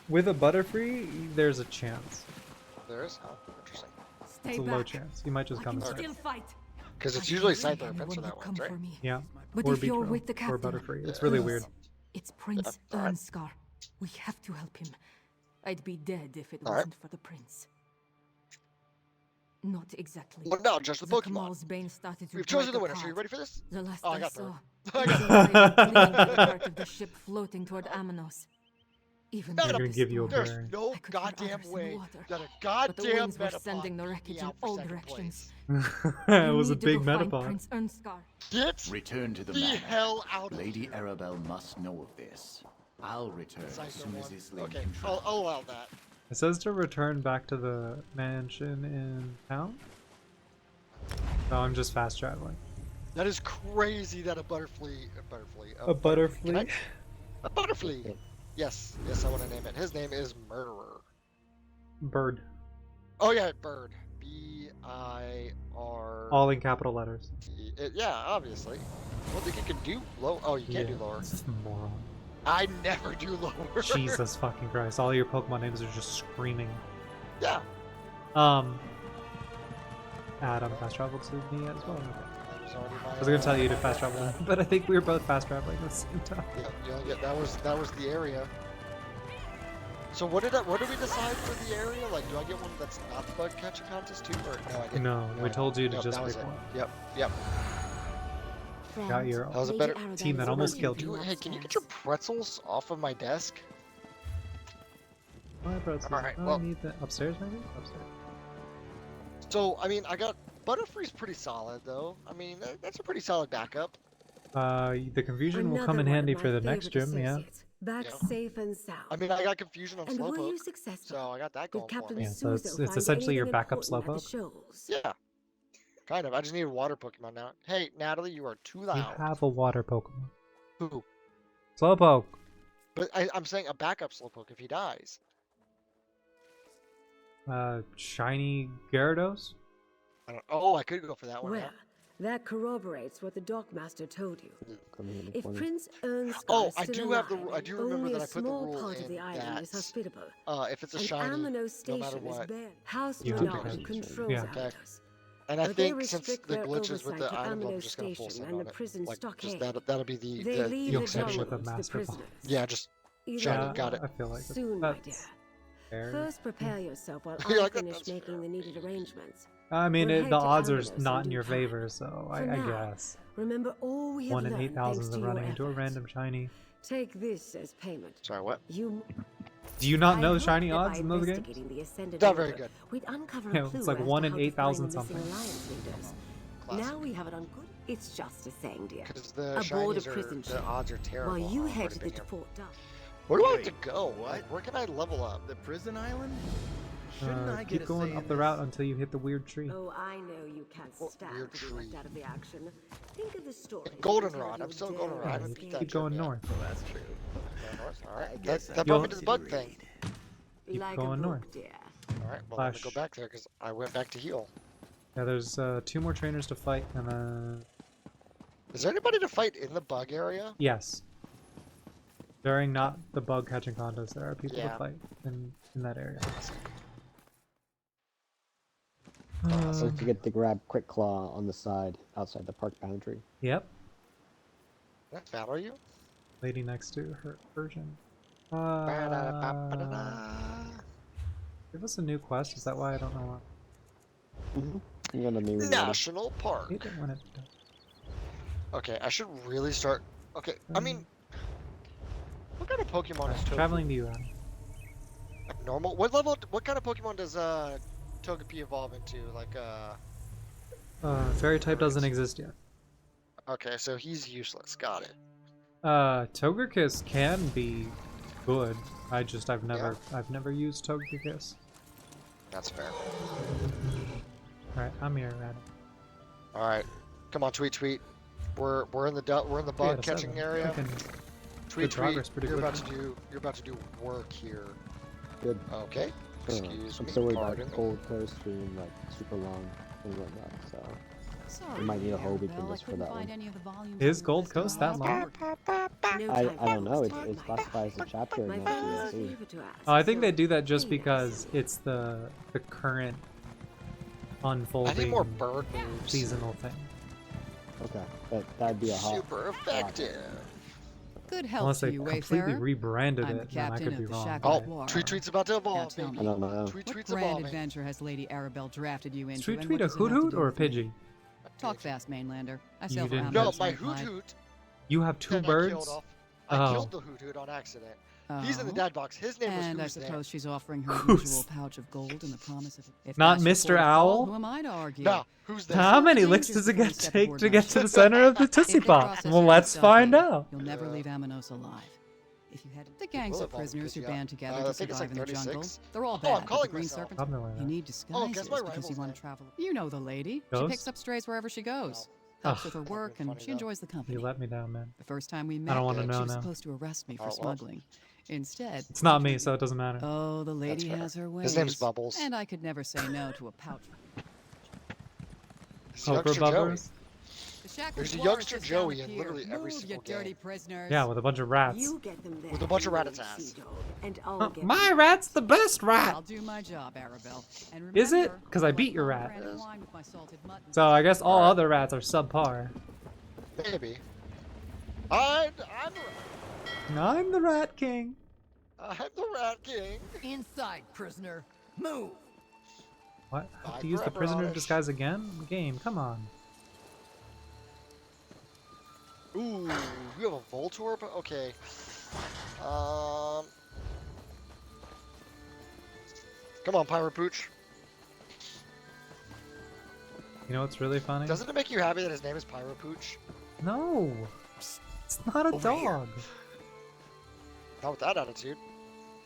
With a Butterfree, there's a chance. There is? Oh, interesting. Stay It's a back. low chance. You might just I come can and still fight. Because it's I usually don't think Scyther or anyone Pinsir will that come wins, right? for me. Yeah. But Or if you're Beachrow, with the or captain, Butterfree. It's really please, weird. It's Prince alright. Ernskar. We have to help him. I'd be dead if it Alright. wasn't for the prince. Not exactly. What about just the Pokemon? Kamal's bane started to We've chosen the break winner. So you apart. ready for this? The last Oh, I I got saw, third. it was a clinging to the part of the ship floating toward Amanos. Even They're though gonna the give you a storm, Baron. There's no I could hear goddamn others in way water. that a But the goddamn winds were Metapod sending the beat wreckage me in out for all second directions. It You was a need to big go find Metapod. Prince Ernskar. Get Return to the the manor. hell out of Lady here. Arabelle must know of this. I'll return as Scyther soon as one. this lane Okay, can travel. I'll allow that. It says to return back to the mansion in town. So I'm just fast traveling. That is crazy that a Butterfree. A Butterfree? A Butterfree! Yes, I want to name it. His name is Murderer. Bird. Oh yeah, Bird. B-I-R... All in capital letters. Yeah, obviously. I don't think you can do low. Oh, you can't do lower. This is moron. I never do lower. Jesus fucking Christ. All your Pokemon names are just screaming. Yeah. Adam fast traveled to me as well. Okay. That was already my, I was gonna tell you to fast travel, but I think we were both fast traveling at the same time. Yeah, you only get, that was the area. So what did we decide for the area? Like, do I get one that's not the bug catching contest too, or no? I didn't. No, we told you to Nope, just that was pick it. one. Yep. Got your That was a better team that almost killed you. Hey, can you get your pretzels off of my desk? My pretzels. All right, Oh, well- I need the upstairs maybe? Upstairs. So, I mean, I got Butterfree's pretty solid though. I mean, that's a pretty solid backup. The confusion will come Another in one handy of for my the next favorite gym, yeah. associates. Back Yeah. safe and sound. I mean, I got confusion on And were you Slowpoke, successful? so I got that going Did for Captain me. Yeah, so it's Suzo find essentially your anything backup important at the Slowpoke. shows? Yeah, kind of. I just need a water Pokemon now. Hey, Natalie, you are too You loud. have a water Pokemon. Who? Slowpoke! But I'm saying a backup Slowpoke if he dies. Shiny Gyarados? I don't. Oh, I could go for that one. Well, huh? that corroborates what the Dockmaster told you. If corner. Prince Ernskar Oh, is I still do have the. alive, I do remember only that a I put the small rule part of in the island is that hospitable. if it's a And shiny, Amano no Station matter is what. bare. House You Renard have to controls yeah. Okay. Amados. And I But they think since restrict the their glitches with the oversight to item, I'm Amano just gonna full Station send and on the it. prison Like, just stockade. that'll be the They leave You'll it finish alone with a to the Master Ball. prisoners. yeah, just Either shiny. Yeah, Got it. I feel like Soon, my dear. that's fair. First, prepare yourself while You're I like, finish "That's making the needed arrangements. I mean, We'll the head to odds are Amados not in in due your time. favor, so I For now, guess. Remember all we have 1 in learned 8,000 thanks of to running your into a efforts. random shiny. Take this as payment. Sorry, what? You. Do you not I know hope shiny that odds by in those games? investigating the Ascendant Not very Order, good. We'd uncover Yeah, a clue it's like as 1 to in how to find 8,000 the missing something. Alliance leaders. Classic. Now we have it on good. It's just a saying, dear. Because the Aboard a shinies are, prison the ship. odds are terrible. While you I've head already to been the here. Fort Duck. Where do I have Wait, to go? what? Like, where can I level up? The prison island? Shouldn't I get Keep a going say up in the this? route until you hit the weird tree. Oh, I know you can't What stand weird to be left tree? out of the action. Think of the story. Goldenrod. I'm still in Goldenrod. I haven't beat that Keep gym going yet. north. Well, that's true. Going north? Alright. guess That I brought me You'll- to the bug thing. Keep Like going a north. book, dear. Alright, well, I'm gonna go Flash. back there because I went back to heal. Yeah, there's 2 more trainers to fight, and then... Is there anybody to fight in the bug area? Yes. During not the bug catching contest, there are people to Yeah. fight in that area. So you get to grab Quick Claw on the side outside the park boundary. Yep. Can I battle you? Lady next to her version. Give us a new quest, is that why I don't know what? You got a new reward. National Park. Hate it when it does. Okay, I should really start. Okay, I mean, what kind of Pokemon is Togepi? Traveling to you, Adam. Like normal? What level? What kind of Pokemon does Togepi evolve into? Like Fairy type doesn't exist yet. Okay, so he's useless. Got it. Togekiss can be good. I've never used Togekiss. That's fair. Alright, I'm here, Adam. All right, come on, tweet. We're in the bug catching area. Tweet. progress pretty You're quickly. about to do work here. Good. Okay. Excuse I'm me. so worried Pardon about me. Gold Coast being like super long and whatnot. So We might need a whole weekend just for that one. Is Gold Coast that long? I don't know. It's classified as a chapter in that DLC. Oh, I think they do that just because it's the current unfolding I need more bird moves. seasonal thing. Okay, that'd be a hot. Super effective. Good health Unless to they you, completely Wayfarer. rebranded I'm the it, then I captain could of be the wrong. Shackle Oh, War. Tweet Tweet's about to Now evolve, tell baby. me, I don't know. Tweet what Tweet's grand evolving. adventure has Lady Arabelle drafted you into? Tweet and Tweet what a does it have hoot to hoot do or a with me? Pidgey? Talk fast, Mainlander. I You sail for didn't- No, Ambrose my on Hoot Clyde. Hoot. You have two that birds? I killed the Hoot Hoot on accident. He's in the Oh. dad box. His name was And I Who's There. suppose she's offering her Who's- usual pouch of gold and the promise of if Not that's your Mr. port of call, Owl? Who am I to argue? No, Who's There? How many Seems licks you're does it supposed get to step take aboard to my get to ship. the center of the Tootsie If you Pop? process Well, your let's stuff find in, out. You'll never leave Amanos alive. If you had the gangs will of evolve prisoners who because, band together I to think it's survive like in the jungle, 36. they're all Oh, bad. I'm but calling the Green myself. Serpent, Something like you that. need disguises guess my because you rival's want name. to travel. You know the lady. Ghost? She picks up strays wherever she goes. Helps with her work, and she enjoys the company. You let me down, man. The first time we I met, don't want to she know was now. supposed to arrest me for Oh, well. smuggling. Instead, It's not me, so it doesn't matter. oh, the lady fair. has her ways. His name's Bubbles. And I could never say no to a pouch. It's Poker youngster Joey. Bubbers? There's a youngster Joey in literally every single game. Yeah, with a bunch of rats. You get them there. With a bunch of you rat-a-tats. sea dog, and I'll get My them. rat's the best rat! I'll do my job, Arabelle. And Is it? remember, Because I beat your rat. brandy wine with my salted mutton. So I guess all other rats are subpar. Maybe. I'm I'm the Rat King. the Rat King. Inside, prisoner. Move. What? I have Bye to use the forever, prisoner Oddish. disguise again? Game, come on. Ooh, you have a Voltorb? Okay. Come on, Pirate Pooch. You know what's really funny? Doesn't it make you happy that his name is Pirate Pooch? No! It's not a Over here. dog. Not with that attitude.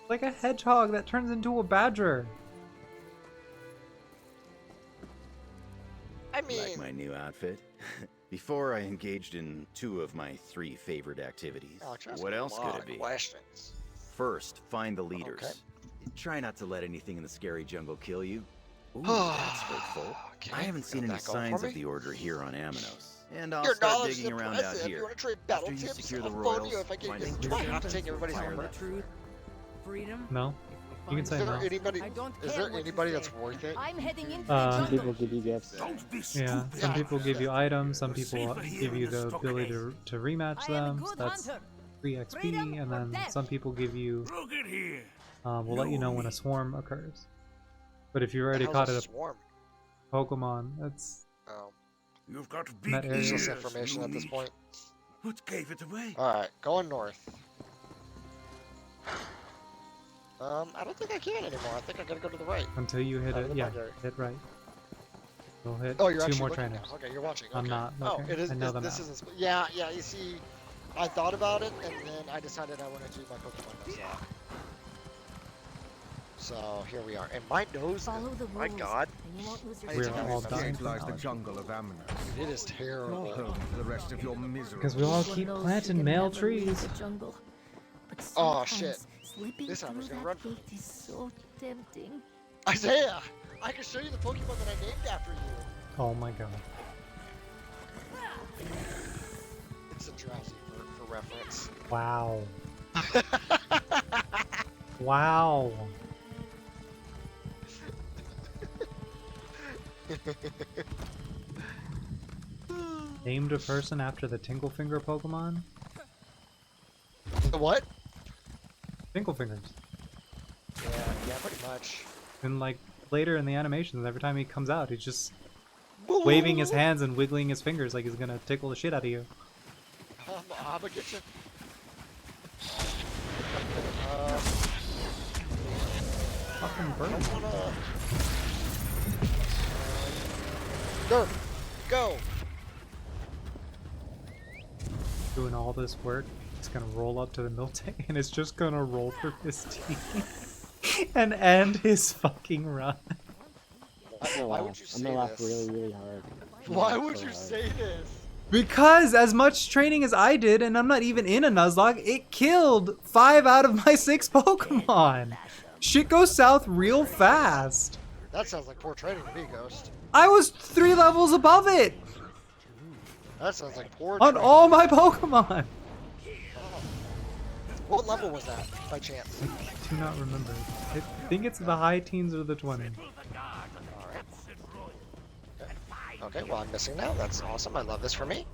Like a hedgehog that turns into a badger. I mean, Like my new outfit? Before I engaged in 2 of my 3 favorite activities, Alex, you're what asking a else lot could of it be? questions. First, find the leaders. Okay. Try not to let anything in the scary jungle kill you. Ooh, that's hurtful. Okay, I haven't seen got any that going signs for of me. the order here on Amanos. And I'll Your start knowledge is digging around out impressive. You here. want to trade battle After you tips? secure the I'll phone royals, you if I get finding you. Try not to take everybody's Fire number. the truth. Freedom. No? You can say Is there no. anybody? I don't Is care there what you anybody say. that's worth it? I'm heading into Some the jungle. people give you gifts. Yeah, some Yeah. people give you items, some people give you the ability to rematch I am a them. good So that's hunter. free XP, Freedom and or then death. some people give you. Look at here. We'll let you know when a swarm occurs. But if you already How's caught a a swarm? Pokemon, that's Oh, You've got That big area. useless ears, information at this Louis. point. What gave it away? All right, going north. I don't think I can anymore. I think I gotta go to the right. until you hit Out it. of the Yeah, bugger. hit right. You'll hit Oh, you're 2 actually more looking trainers. now. Okay, you're watching. I'm okay. not Oh, looking. it is. I know them this now. isn't. Yeah, yeah. You see, I thought about it, and then I decided I wanted to do my Pokemon Nuzlocke. So here we are, and my nose. Follow the My rules, God, and you won't lose your We're skills. all This dying. gate lies the jungle of Amanos. it is terrible. Home to the rest of your misery. Because we all Everyone keep knows you planting can male never leave trees. the jungle. But Oh, sometimes shit. Slipping This time I was through gonna that run. gate is so tempting. Isaiah, I can show you the Pokemon that I named after you. Oh my god. It's a Drowsy for reference. Wow. Wow. Named a person after the Tinklefinger Pokemon? The what? Tinklefingers. Yeah, pretty much. And like later in the animations, every time he comes out, he's just waving his hands and wiggling his fingers like he's gonna tickle the shit out of you. I'm gonna get you. Fucking bird. Go! Go! Doing all this work, it's gonna roll up to the Miltank and it's just gonna roll through his teeth and end his fucking run. Why would you I'm say gonna laugh this? really, really hard. Why would you say this? Because as much training as I did, and I'm not even in a Nuzlocke, it killed 5 out of my 6 Pokemon. Shit goes south real fast. That sounds like poor training to me, Ghost. I was 3 levels above it! That sounds like poor On training. all my Pokemon! What level was that, by chance? I do not remember. I think it's the high teens or the 20s. Alright. Okay, well I'm missing now. That's awesome. I love this for me.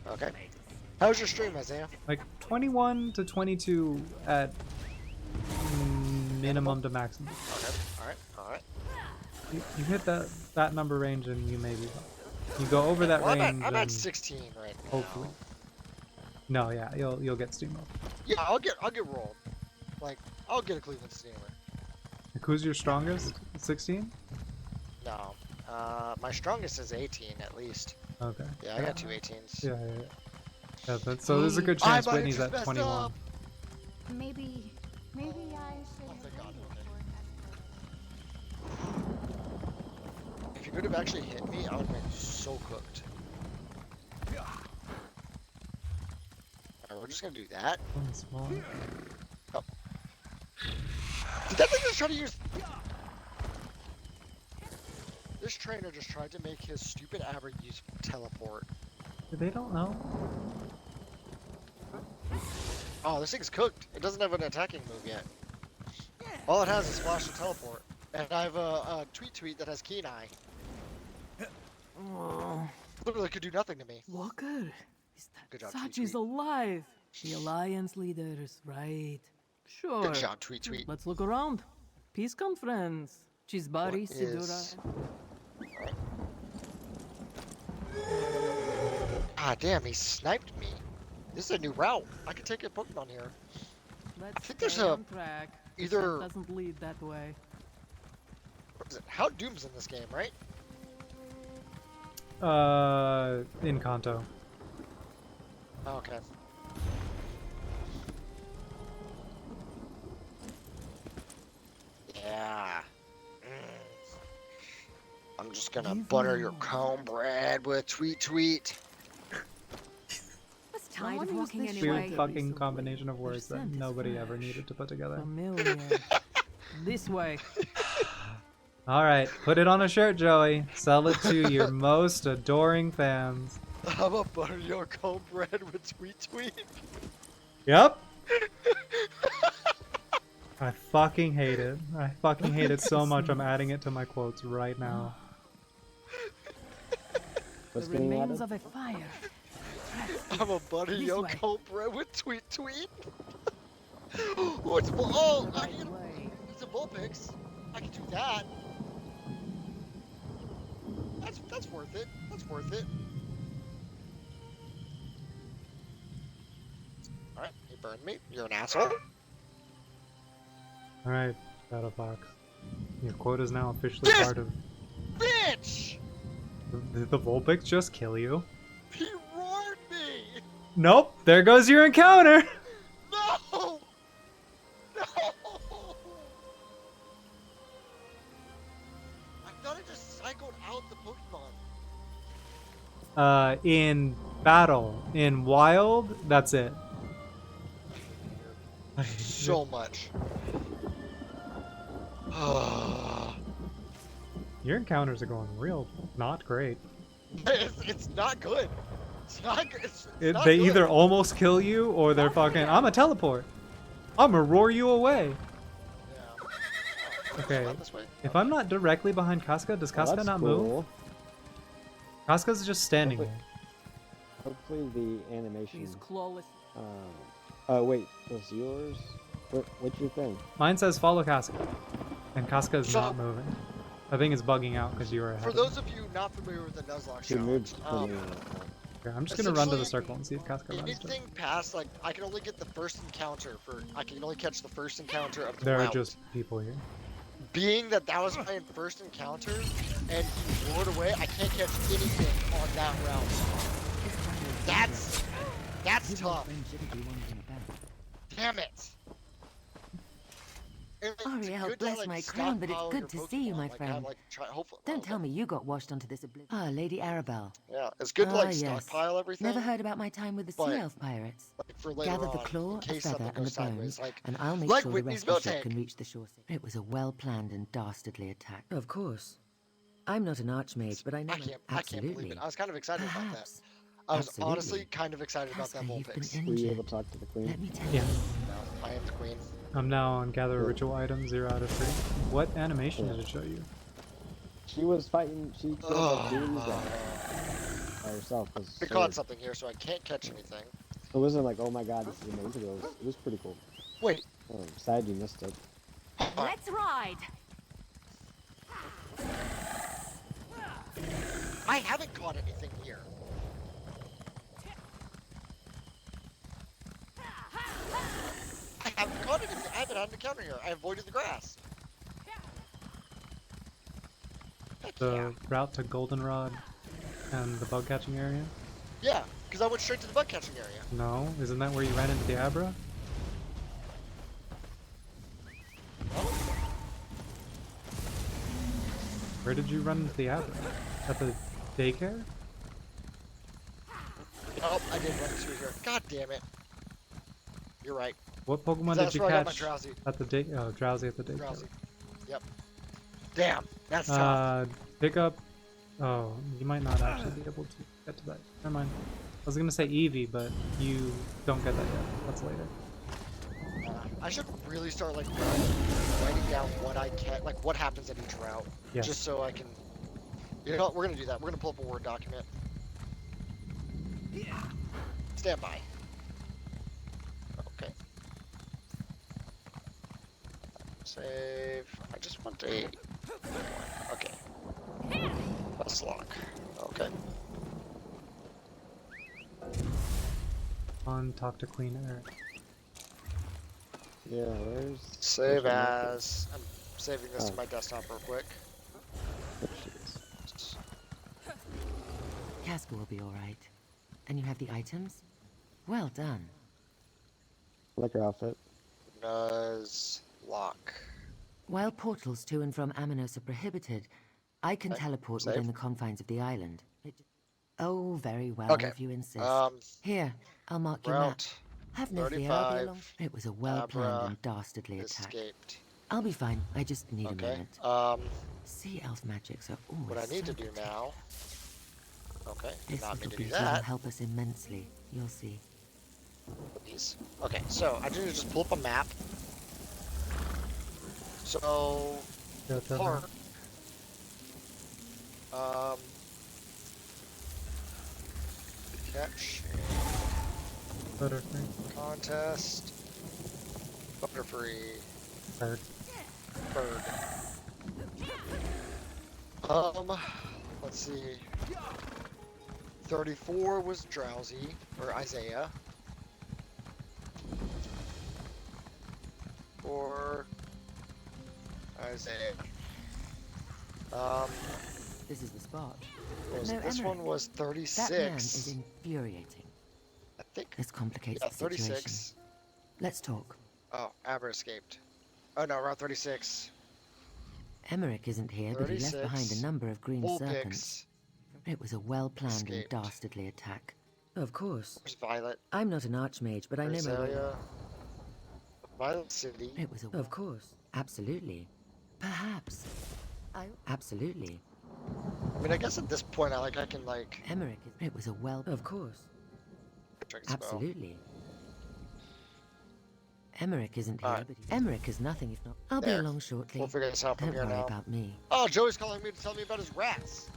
Okay. How's your stream, Isaiah? Like 21 to 22 at minimum to maximum. Okay, alright. You hit that number range and you maybe you go over that Well, range. I'm at and 16 right now. hopefully. No, yeah, you'll get steamrolled. Yeah, I'll get rolled. Like, I'll get a Cleveland Steamer. Like, who's your strongest? 16? No. My strongest is 18 at least. Okay. Yeah, I got 2 18s. Yeah, so there's a good chance I might have Whitney's just at messed 21. up. Maybe I should. Oh, thank God. If you could have actually hit me, I would have been so cooked. Alright, we're just gonna do that. One small. Oh. Did that thing just try to use... This trainer just tried to make his stupid Abra use teleport. They don't know. Oh, this thing's cooked. It doesn't have an attacking move yet. All it has is Flash and Teleport. And I have a Tweet that has Keen Eye. Oh, Literally could do nothing to me. Walker, Good job, Sachi's alive. The Alliance leaders, right? Sure. Good job, Tweet. Let's look around. Peace conference. Chisbari, What Sidura. is- Ah, damn, he sniped me. This is a new route. I can take a Pokemon here. Let's I think there's stay a... on track. The either- set doesn't lead that way. What is it? How Doom's in this game, right? In Kanto. Oh, okay. Yeah. I'm just gonna butter your cornbread with Tweet. Was tired of walking Weird anyway. fucking combination of words that nobody ever needed to put together. Familiar. This way. Alright, put it on a shirt, Joey. Sell it to your most adoring fans. I'm gonna butter your cornbread with Tweet. Yep. I fucking hate it. I fucking hate it so much I'm adding it to my quotes right now. What's The being remains added? of a fire. I'm gonna butter This your way. cornbread with Tweet. Oh, it's bull. Oh, I can. It's a Bullpix. I can do that. That's worth it. That's worth it. All right, you burned me. You're an asshole. Alright, Shadowfox. Your quote is now officially part of... Bitch! Did the Vulpix just kill you? He roared me. Nope, there goes your encounter! No! No! I thought it just cycled out the Pokemon. In battle. In wild, that's it. So much. Your encounters are going real not great. It's not good. It's not good. It's not They good. either almost kill you or they're fucking, I'm a teleport. I'm gonna roar you away. Okay, if I'm not directly behind Casca, does Casca that's not cool. move? Casca's just standing there. Hopefully the animation. He's clawless. Oh wait, was yours? What's your thing? Mine says follow Casca, and Casca is not moving. I think it's bugging out because you were ahead. For of those of you not familiar with the Nuzlocke She challenge, moved from Okay, I'm just gonna run to the circle and see if Casca runs to it. anything past, like, I can only get the first encounter I can only catch the first encounter of the There are route. just people here. Being that was my first encounter, and he roared away, I can't catch anything on that route. That's tough. Damn it. Ariel, bless my crown, but it's good to see you, my friend. Don't tell me you got washed onto this oblivion. Ah, Lady Arabelle. Yeah, it's good to like Yes. stockpile everything. Never heard about my time with the Sea Elf pirates. Like for later Gather the on, claw, in a case feather, something and the goes sideways, bones, and I'll make sure the Whitney's rescue milk ship tank. can reach the shore. It was a well-planned and dastardly attack. Of course. I'm not an archmage, but I know. I can't believe it. I was kind of excited about that. I was honestly kind of excited about that mole picks. Were you able to talk to the queen? Let me tell Yeah. I am the queen. I'm now on gather a ritual item, 0 out of 3. What animation did it show you? She was fighting. She killed like dudes by herself. I caught something here, so I can't catch anything. It wasn't like, oh my god, this is amazing. It was pretty cool. Wait. Sad you missed it. Let's ride. I haven't caught anything here. I haven't caught anything. I haven't had an encounter here. I avoided the grass. The route to Goldenrod and the bug catching area? Yeah, because I went straight to the bug catching area. No, isn't that where you ran into the Abra? Where did you run into the Abra? At the daycare? Oh, I did run through here. God damn it. You're right. What Pokemon did you catch at the day? Oh, Drowsy at the daycare. Drowsy. Yep. Damn, that's tough. Pick up. Oh, you might not actually be able to get to that. Never mind. I was gonna say Eevee, but you don't get that yet. That's later. I should really start like writing down what I can, like what happens at each route, Yes. just so I can. You know what? We're gonna do that. We're gonna pull up a Word document. Stand by. Okay. Save. I just want a. Okay. Let's lock. Okay. On talk to Queen Air. Yeah, where's... Save as... I'm saving this to my desktop real quick. Casper will be alright. And you have the items? Well done. I like your outfit. Does lock. While portals to and from Amanos are prohibited, I can teleport within the confines of the island. Oh, very well, if you insist. Here, I'll mark your map. Have no fear, I'll be along. It was a well-planned and dastardly attack. I'll be fine. I just need a moment. Sea elf magics are always What I need to do now. Okay, This not me little to do beetle will that. help us immensely. You'll see. These. Okay, so I need to just pull up a map. So Yeah, the park. Catch. Butterfree. Contest. Butterfree. Bird. Bird. Let's see. 34 was Drowsy, or Isaiah. Or Isaiah. This is the spot. This one was 36. That man is infuriating. I think. This complicates Yeah, the situation. 36. Let's talk. Oh, Abra escaped. Oh no, Route 36. Emmerich isn't here, but he left 36. behind a number of green Bull serpents. It was a well-planned and Escaped. dastardly attack. Of course. There's Violet. I'm not an archmage, but I know my way. Rosalia. Violet City. It was a... Of course. Absolutely. Perhaps. Absolutely. I mean, I guess at this point, I can like. Emmerich. It was a well... Of course. Dragon's Bow. Absolutely. Emmerich isn't here, Alright. but Emmerich is nothing if not... I'll be There. along shortly. We'll figure this out from Don't here worry now. about me. Oh, Joey's calling me to tell me about his rats.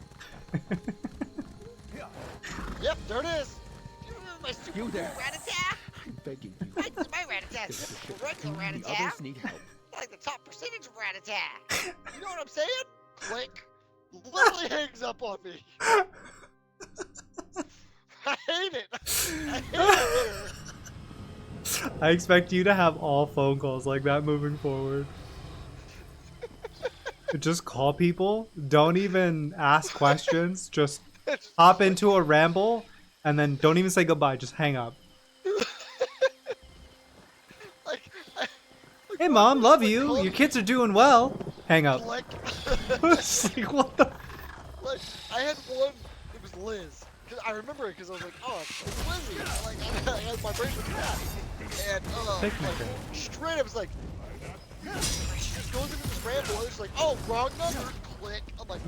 Yep, there it is. Do you remember my super cool rat attack? I'm begging you. My rat attack is a regular rat The attack. others need help. Like the top percentage of rat attack. You know what I'm saying? Click. Literally hangs up on me. I hate it. I hate it. I expect you to have all phone calls like that moving forward. Just call people. Don't even ask questions. Just hop into a ramble and then don't even say goodbye. Just hang up. Like Hey mom, love you. Your kids are doing well. Hang up. Click. It's like, what the? Like, I had one, it was Liz. Cause I remember it because I was like, oh, it's Lizzie. Like, I had my brain with that. And, like, straight up was like, she just goes into this ramble and it's like, oh, wrong number. Click. I'm like,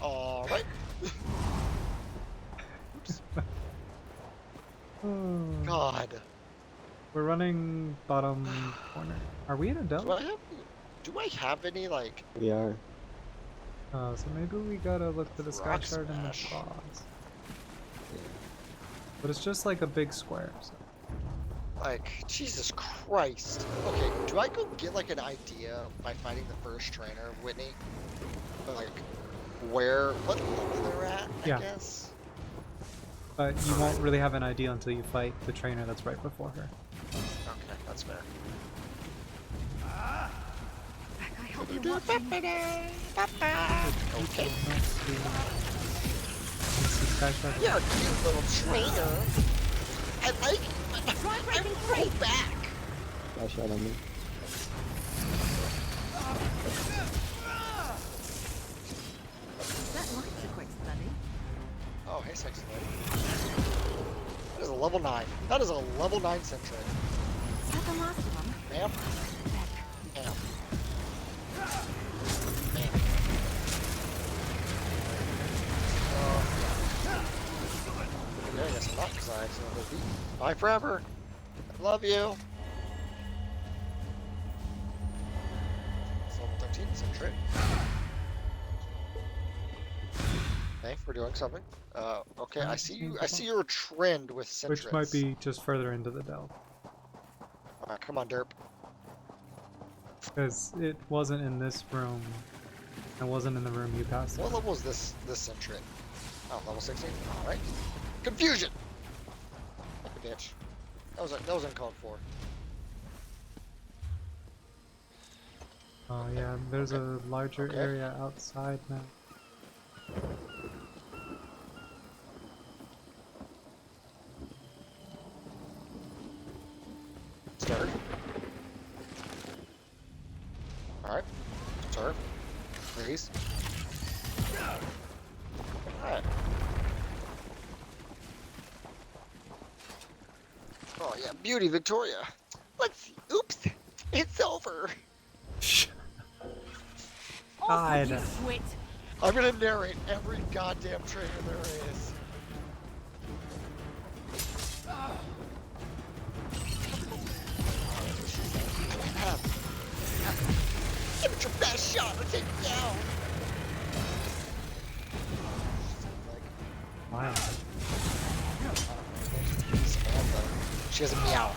alright. Alright. Oops. God. We're running bottom corner. Are we in a delta? Do I have any, like... We are. So maybe we gotta look for the sky shard and the claws. But it's just like a big square. So. Like, Jesus Christ. Okay, do I go get, like, an idea by fighting the first trainer, Whitney? Like, what level they're at, I guess? But you won't really have an idea until you fight the trainer that's right before her. Okay, that's fair. Okay. You're a cute little trainer. I like you, but I'm right back. I shot on me. That looks a quick study. Oh, hey, sexy lady. That is a level 9. That is a level 9 sentry. Is that the last of them? Ma'am? Ma'am. Yeah, I guess I'm not, because I accidentally beat. Bye forever. I love you. It's level 13, sentry. Thanks for doing something. Okay, I see you. I see your trend with sentries. Which might be just further into the delve. Alright, come on, derp. Because it wasn't in this room. It wasn't in the room you passed. What level is this sentry? Oh, level 16. All right. Confusion. Like a bitch. That was uncalled for. Oh yeah, there's a larger area outside now. Start. Alright. Start. Please. Alright. Oh yeah, beauty Victoria. Let's see. Oops. It's over. God. I'm gonna narrate every goddamn trailer there is. Give it your best shot to take it down. Wow. She has a meow.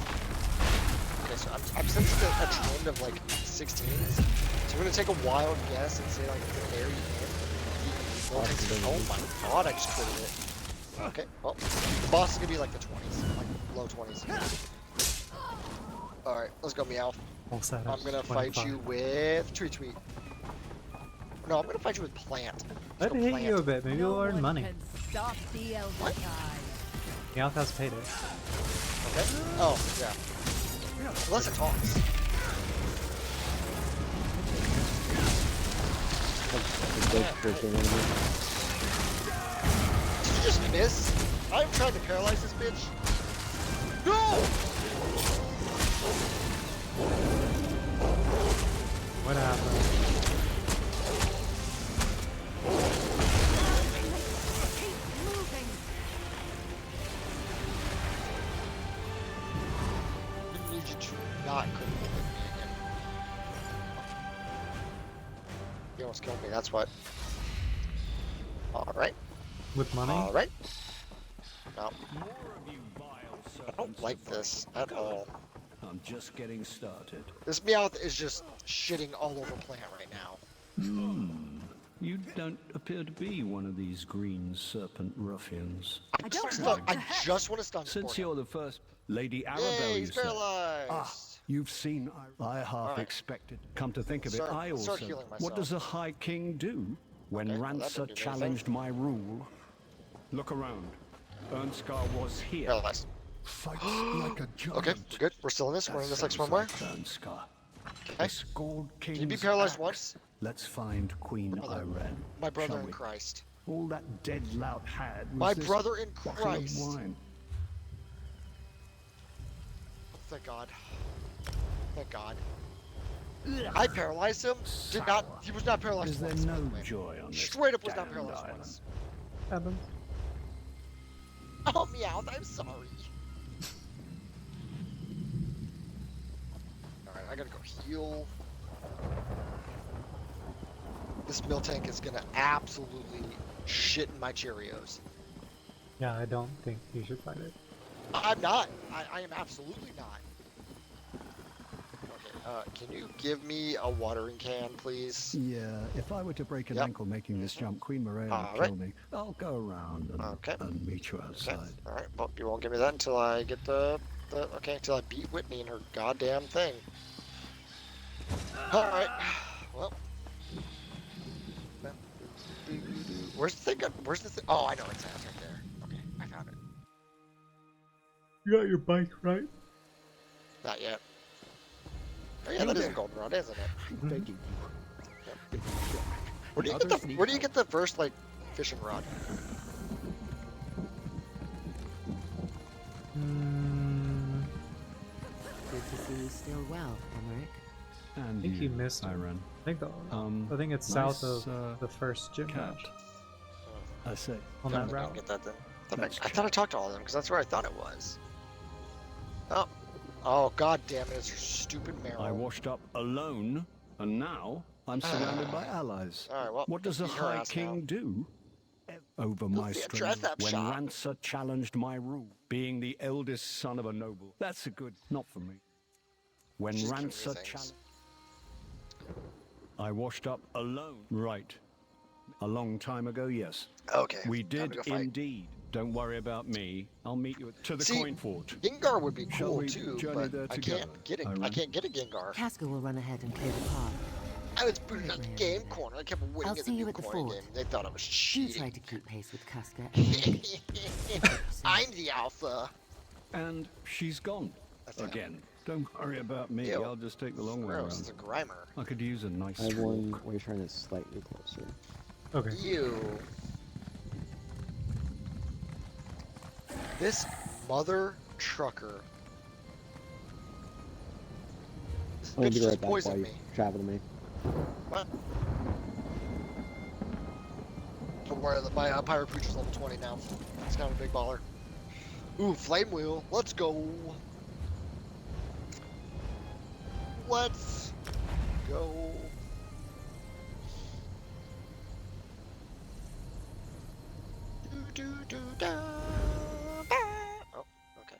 Okay, so I'm sensing a trend of like 16s. So I'm gonna take a wild guess and say like it's an area in. Oh my god, I just critted it. Okay, well, the boss is gonna be like the 20s, like low 20s. Alright, let's go meow. I'm gonna fight you with Tweet. No, I'm gonna fight you with Plant. Let it hit you a bit, maybe you'll earn money. What? Meowth has payday. Okay. Oh, yeah. Unless it talks. Did you just miss? I'm trying to paralyze this bitch. No! What happened? Didn't need you to not critical hit me again. You almost killed me, that's what. Alright. With money? Alright. No. I don't like this at all. I'm just getting started. This Meowth is just shitting all over Plant right now. You don't appear to be one of these green serpent ruffians. I just want to stun. Since you're the first Lady Arabelle, Yay, you he's say. paralyzed. You've seen. I half expected. Come to think of it, I also. What does a High King do when Rancer challenged my rule? Look around. Ernskar was here. Fights like a giant. Okay, we're good. We're still in this. We're in this like swimwear. Okay. Can you be paralyzed once? Let's find Queen Irene. My brother in Christ. All that dead lout had was My this brother in bottle of Christ. wine. Thank God. Thank God. I paralyzed him. Did not. He was not paralyzed Is there once. no joy on this Straight up was not damned paralyzed island? once. Happens. Oh, Meowth, I'm sorry. Alright, I gotta go heal. This meal tank is gonna absolutely shit in my Cheerios. Yeah, I don't think you should fight it. I'm not. I am absolutely not. Okay, can you give me a watering can, please? Yeah, if I were to break an ankle making this jump, Queen Maria would kill me. I'll go around and meet you outside. Okay. Alright, well, you won't give me that until I get until I beat Whitney and her goddamn thing. Alright, well. Where's the thing? Where's the thing? Oh, I know it's right there. Okay, I found it. You got your bike, right? Not yet. Oh yeah, that is a goldenrod, isn't it? I'm begging you. Where do you get the first like fishing rod? Good to see you still well, Emmerich. And I think you missed Irene. I think it's south of the first gym match. I see. On that route. Get that then. I thought I talked to all of them because that's where I thought it was. Oh god damn it! It's your stupid marrow. I washed up alone, and now I'm surrounded by allies. All right, well, what does the High King do? Over my strength when Rancer challenged my rule, being the eldest son of a noble. That's a good, not for me. When Rancer challenged, I washed up alone. Right. A long time ago, yes. Okay. We did indeed. Don't worry about me. I'll meet you to the coin fort. Gengar would be Shall cool we too, journey but there I together, can't get a Gengar. Casca will run ahead and clear the path. I was putting on the game corner. I kept waiting I'll at the see you new at the coin fort. game. They thought I was You cheating. try to keep pace with Casca. I'm the alpha. And she's gone again. Don't worry about me. Ew. I'll just take the long way around. It's a Grimer. I could use a nice. I have one way trying to slightly closer. Okay. You. This mother trucker. This I'm gonna bitch be just right back while poisoned you me. travel to me. What? Don't worry, my Pirate Preacher's level 20 now. It's kind of a big baller. Ooh, Flame Wheel. Let's go. Let's go. Oh, okay.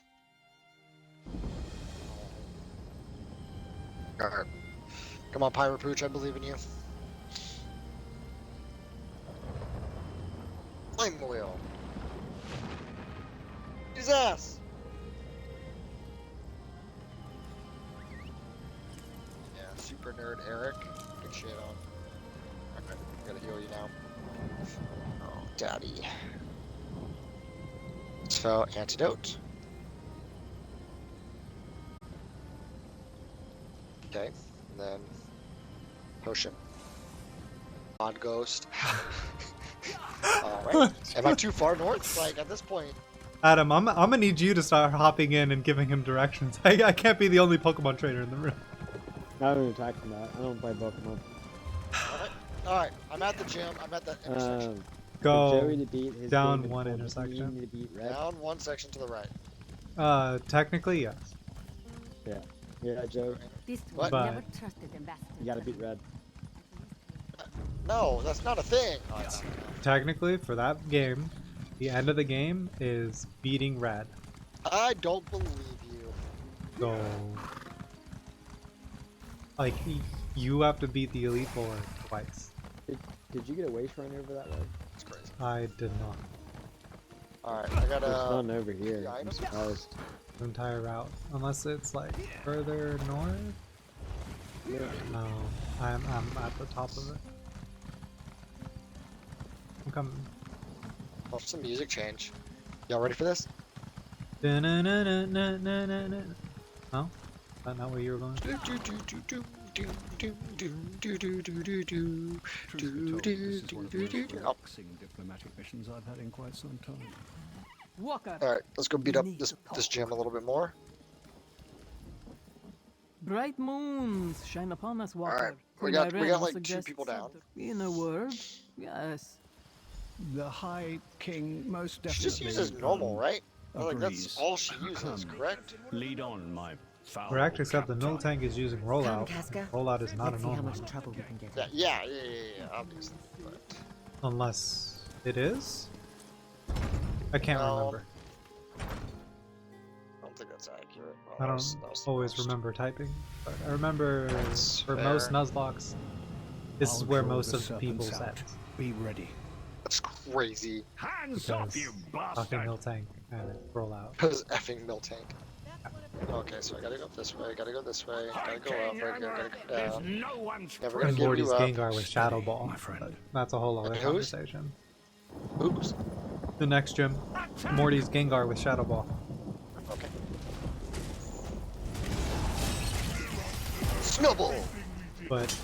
Alright. Come on, Pirate Pooch, I believe in you. Flame Wheel. His ass! Yeah, Super Nerd Eric. Good shit on. Okay, gotta heal you now. Oh, daddy. So, antidote. Okay, and then potion. Odd ghost. Alright. Am I too far north? Like, at this point. Adam, I'm gonna need you to start hopping in and giving him directions. I can't be the only Pokemon trainer in the room. I don't attack from that. I don't play Pokemon. Alright, I'm at the gym. I'm at the intersection. Go Joey to beat his down game, one it's intersection. to beat Red. Down one section to the right. Technically, yes. Yeah. Yeah, Joe. What? But You gotta beat Red. No, that's not a thing. Oh, yeah. Technically, for that game, the end of the game is beating Red. I don't believe you. So, like, you have to beat the Elite Four twice. Did you get a waste run over that way? That's crazy. I did not. Alright, I got There's none over here. I'm items? surprised. The entire route, unless it's like further north. Yeah. No, I'm at the top of it. I'm coming. Watch some music change. Y'all ready for this? Da-na-na-na-na-na-na. Oh? Is that not where you were going? Truth be told, this is one of the most relaxing diplomatic missions I've had in quite some time. Walker. All right, let's go beat up this gym a little bit more. Bright moons shine upon us, Walker. All right, we Who got my realm like 2 suggests people down. In a word, yes. The High King most definitely. She just uses normal, right? Like that's agrees. all she uses, correct? Lead on, my foul Correct, except the captain. null tank is using rollout. Rollout is not a normal. trouble we can get. Yeah, obviously. But... Unless it is? I can't remember. I don't think that's accurate. I don't always remember typing, but I remember for most Nuzlockes, this is where most of the people's at. Be ready. That's crazy. Hands up, you Fucking bastard! mill tank and roll out. Because effing mill tank. Okay, so I gotta go up this way, gotta go this way, gotta go up, right here, gotta go down. No one's Never gonna And give Morty's you up. Gengar with Shadow Ball. But that's a whole other Who's? conversation. Who's? The next gym, Morty's Gengar with Shadow Ball. Okay. Snowball! But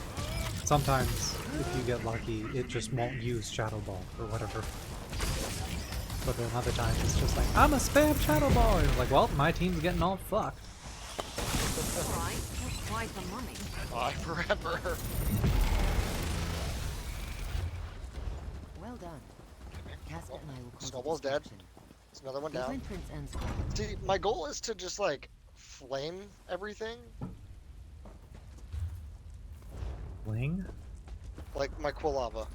sometimes, if you get lucky, it just won't use Shadow Ball or whatever. But then other times it's just like, I'm a spam Shadow Ball! And it's like, well, my team's getting all fucked. Alright, that's quite the money. Bye forever. Well done. Casket and I will close Snowball's the dead. description. There's another one These down. imprints and scrolls. See, my goal is to just like flame everything. Fling? Like my Quilava.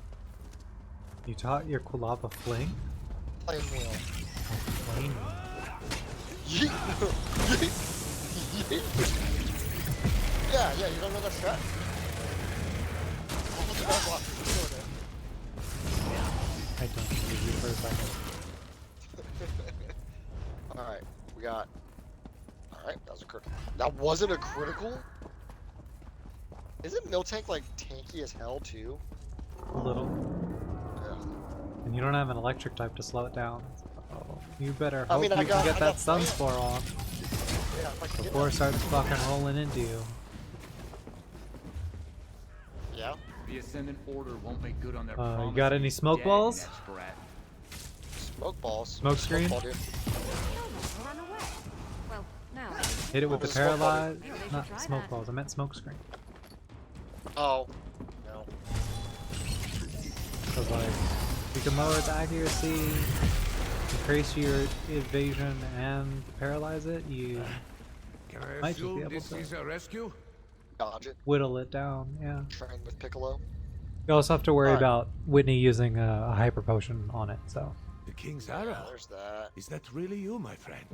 You taught your Quilava fling? Flame wheel. Flame. Yeet. Yeet. Yeah, you don't know that strat? I don't believe you for a second. Alright, we got... Alright, that was a critical. That wasn't a critical? Isn't Miltank like tanky as hell too? A little. Yeah. And you don't have an electric type to slow it down. So you better I hope mean, you I can get that flame. Sunspore off Yeah, if I can get before it that. starts fucking rolling into you. Yeah. The Ascendant Order won't make good on their You got any smoke balls? Smoke balls. Smoke screen? Ball, dude. Run away. Well, now. Hit it with the What was smoke ball, paralyzed. Maybe they should Not try smoke that. balls. I meant smoke screen. Oh. No. Because like you can lower its accuracy, increase your evasion, and paralyze it. You Can I might just be assume able this is to a rescue? Dodge it. whittle it down. Yeah. Train with Piccolo. You also have to worry Alright. about Whitney using a hyper potion on it. So. The King's Yeah, Arrow. there's that. Is that really you, my friend?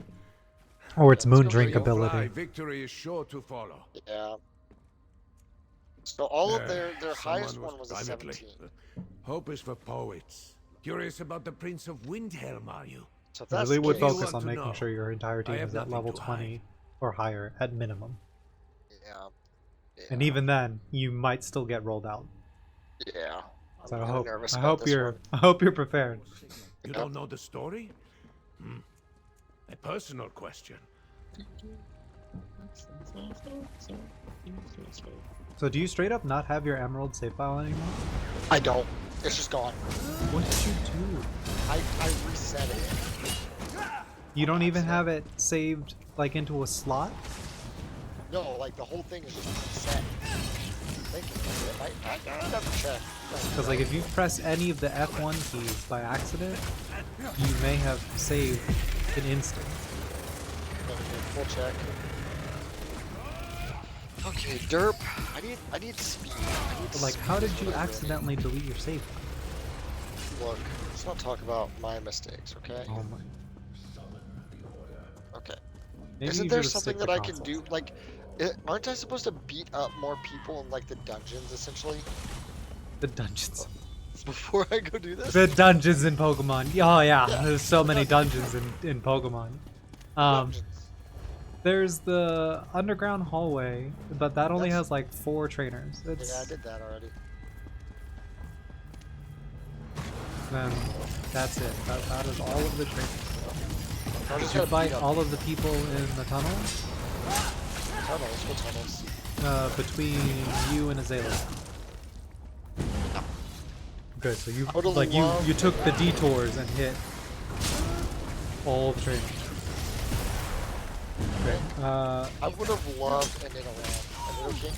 Or its moon go drink for you. ability. Right, victory is sure to follow. Yeah. So all of Yeah, their highest someone one was a privately. 17. Hope is for poets. Curious about the Prince of Windhelm, are you? So if I that's really the would case, want focus on to making know. sure your entire team I have is at nothing level to 20 or higher at minimum. Yeah. And even then, you might still get rolled out. Yeah. So I'm I kinda hope nervous I about hope this you're one. I hope you're prepared. You don't know the story? A personal question. So do you straight up not have your Emerald save file anymore? I don't. It's just gone. What did you do? I reset it. You don't even have it saved like into a slot? No, like the whole thing is just reset. I'd have to check. Because like if you press any of the F1 keys by accident, you may have saved an instant. Okay, full check. Okay, derp. I need speed. I need But like how did you accidentally delete your save file? Look, let's not talk about my mistakes, okay? Oh my. Okay. Maybe Isn't you there should've something stick that to I can consoles. do? Like, aren't I supposed to beat up more people in like the dungeons, essentially? The dungeons. Before I go do this? The dungeons in Pokemon. Oh yeah, there's so many dungeons in Pokemon. There's the underground hallway, but that only has like 4 trainers. It's, Yeah, I did that already. Then that's it. That is all of the trainers. Did you fight all of the people in the tunnel? Tunnels? What tunnels? Between you and Azalea. No. Good, so you took the detours and hit all the trains. Okay. I would have loved a Nidoran. King.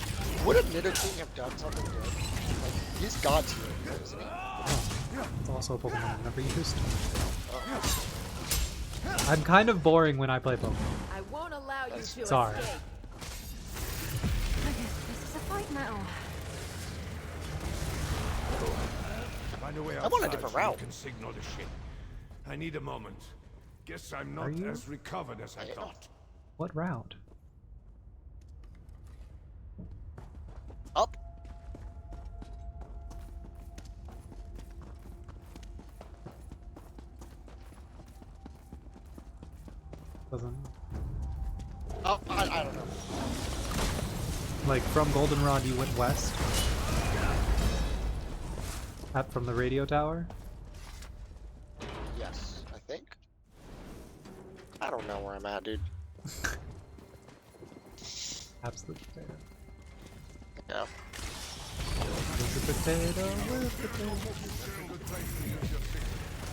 Would a Nidoking have done something good? Like, he's God tier, isn't he? It's also a Pokemon I've never used. Oh. I'm kind of boring when I play Pokemon. I won't allow you to Sorry. escape. This is a fight now. Find a way I'm on a outside different so you route. can signal the ship. I need a moment. Guess I'm not as recovered as I thought. What route? Up. Doesn't. Oh, I don't know. Like from Goldenrod, you went west. Up from the radio tower. Yes, I think. I don't know where I'm at, dude. Absolute potato. Yeah. Where's the potato? Where's the potato?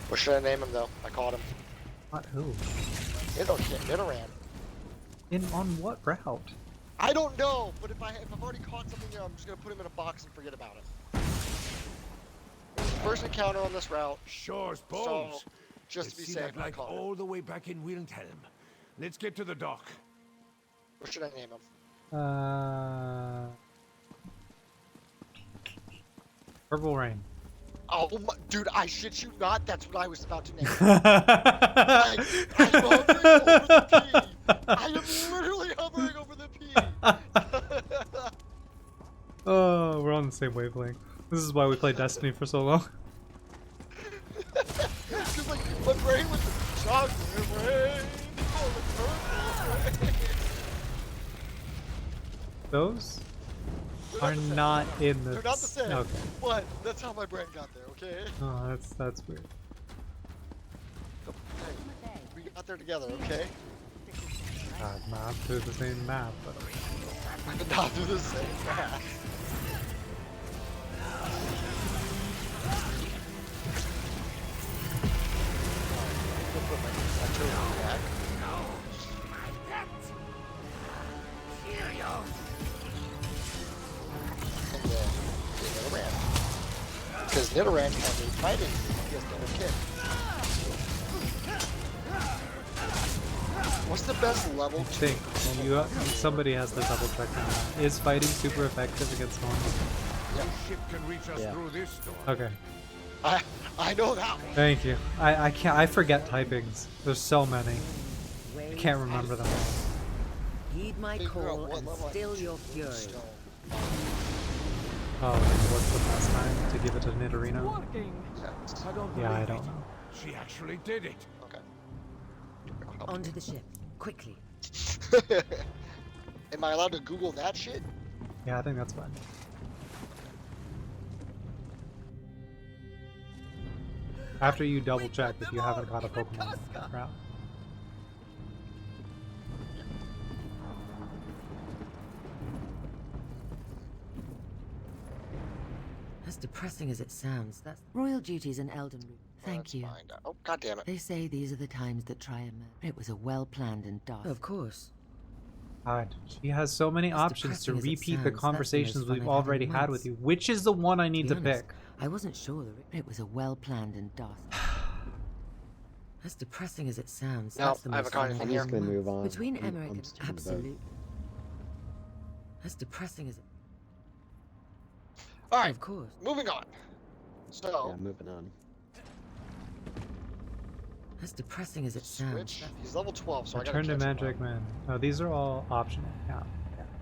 What should I name him though? I caught him. What? Who? Nidoran. On what route? I don't know, but if I've already caught something there, I'm just gonna put him in a box and forget about it. First encounter on this route. Shore's bones. So, just to be see safe, that like all the way back in Wilhelm. Let's get to the dock. What should I name him? Purple Rain. Oh, my, dude, I shit you not. That's what I was about to name him. I'm hovering over the P. I am literally hovering over the P. Oh, we're on the same wavelength. This is why we played Destiny for so long. Because like my brain was chocolate rain. Oh, the purple rain. Those are not in the. They're not the same. Okay. But that's how my brain got there. Okay. Oh, that's weird. Hey, we got there together. Okay. Not through the same map, but. Not through the same map. Because Nidoran can be fighting. He has double kick. What's the best level? I think somebody has to double check on that. Is fighting super effective against normal? Yeah. Ship can reach us through this storm. Okay. I know that one. Thank you. I can't. I forget typings. There's so many. I can't remember them all. Heed my call and still your fury. Oh, what's the best time to give it to Nidorino? Yeah, I don't know. She actually did it. Okay. Onto the ship, quickly. Am I allowed to Google that shit? Yeah, I think that's fine. After you double check if you haven't got a Pokemon on that route. As depressing as it sounds, that's royal duties in Elden Ring. Thank you. Oh, God damn it. They say these are the times that try a man. It was a well-planned and dark. Of course. God, she has so many options to depressing as it repeat the sounds, that's the conversations most fun we've I've had in already had with months. you. Which is the one I need to honest, pick? I wasn't sure that it was a well-planned and dark. As depressing as it sounds, No, that's the I have most a card fun I've in had here. in Move months. on. Between I'm Emmerich and just gonna vote. absolute. As depressing as it. All right. Of course. Moving on. So. Yeah, moving on. As depressing as it sounds. Switch. He's level 12, so I Return gotta to catch him Magic up. Man. Oh, these are all optional. Yeah.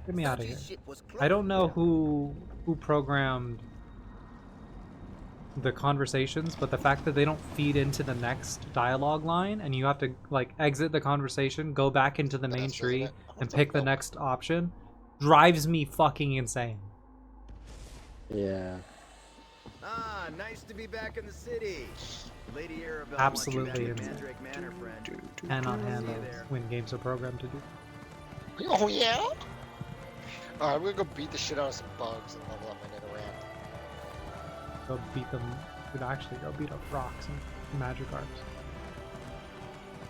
Get me out of here. I don't know who programmed the conversations, but the fact that they don't feed into the next dialogue line and you have to like exit the conversation, go back into the main tree, and pick the next option drives me fucking insane. Yeah. Ah, nice to be back in the city. Lady Arabelle Absolutely wants you back insane. at Mandrake Manor, friend. Cannot See you handle there. when games are programmed to do. Oh yeah? Alright, I'm gonna go beat the shit out of some bugs and level up my Nidoran. Go beat them. Could actually go beat up rocks and magic arts.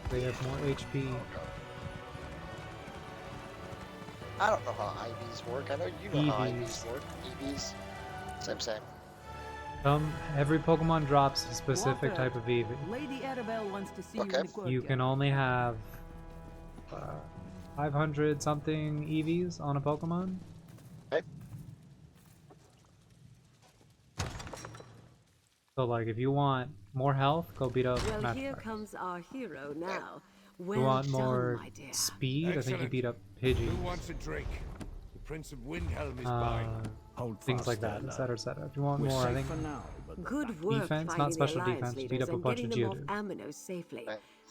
They have more HP. I don't know how IVs work. I know you know how IVs work. EVs. Same. Every Pokemon drops a specific Walker, type of EV. Lady Arabelle wants to see you in the courtyard. You can only have 500 something EVs on a Pokemon. Okay. So like if you want more health, go beat up Well, Magic here Arts. comes our hero now. If Well you want done, more my dear. speed, I think you Excellent. beat up Pidgey. Who wants a drink? The Prince of Windhelm is mine. Things like that, etc., etc. If you want more, I think Good work defense, not finding special the alliance defense, beat leaders up a and bunch getting of them off Geodude. Amino safely.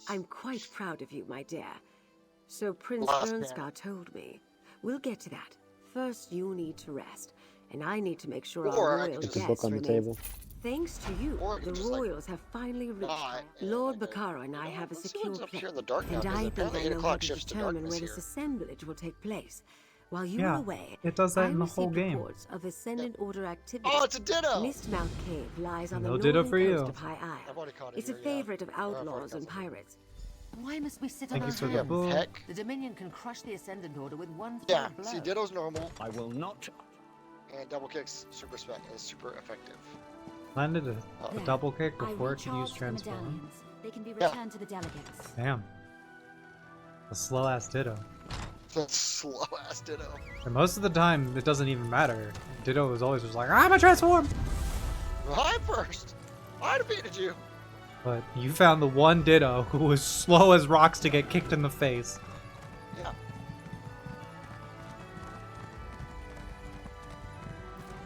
I'm quite proud of you, my dear. So Prince Last Ernskar told me. We'll get to that. First, you need to rest, and I need to make sure Or our I royal could Put the guests book on the remain. table. Thanks to you, Or I the could just, like, royals have finally reached. die and, Lord like, Bakara and I have a let's see secure what's up plan, here in the dark now, and 'cause I think apparently I 8 know how o'clock to shifts to determine darkness where this here. assemblage will take place. While you Yeah, are away, it does that I in the whole received game. reports of Ascendant Order activity. Oh, it's a Ditto! Mistmouth Cave lies on the No northern Ditto for you. coast of High Isle. I've already caught it It's a here, yeah. favorite of I've already outlaws caught and it. pirates. Why must we sit Thank on you our for the hands? book. Heck. The Dominion can crush the Ascendant Order with one Yeah, fell blow. see, Ditto's normal, I will not. and double kicks super effective. Landed a Oh. double kick I before it could use recharged the transform. medallions. They can be Yeah. returned to the delegates. Damn. A slow ass Ditto. That's slow ass Ditto. And most of the time, it doesn't even matter. Ditto was always just like, I'm a transform! I'm first! I defeated you! But you found the one Ditto who was slow as rocks to get kicked in the face. Yeah.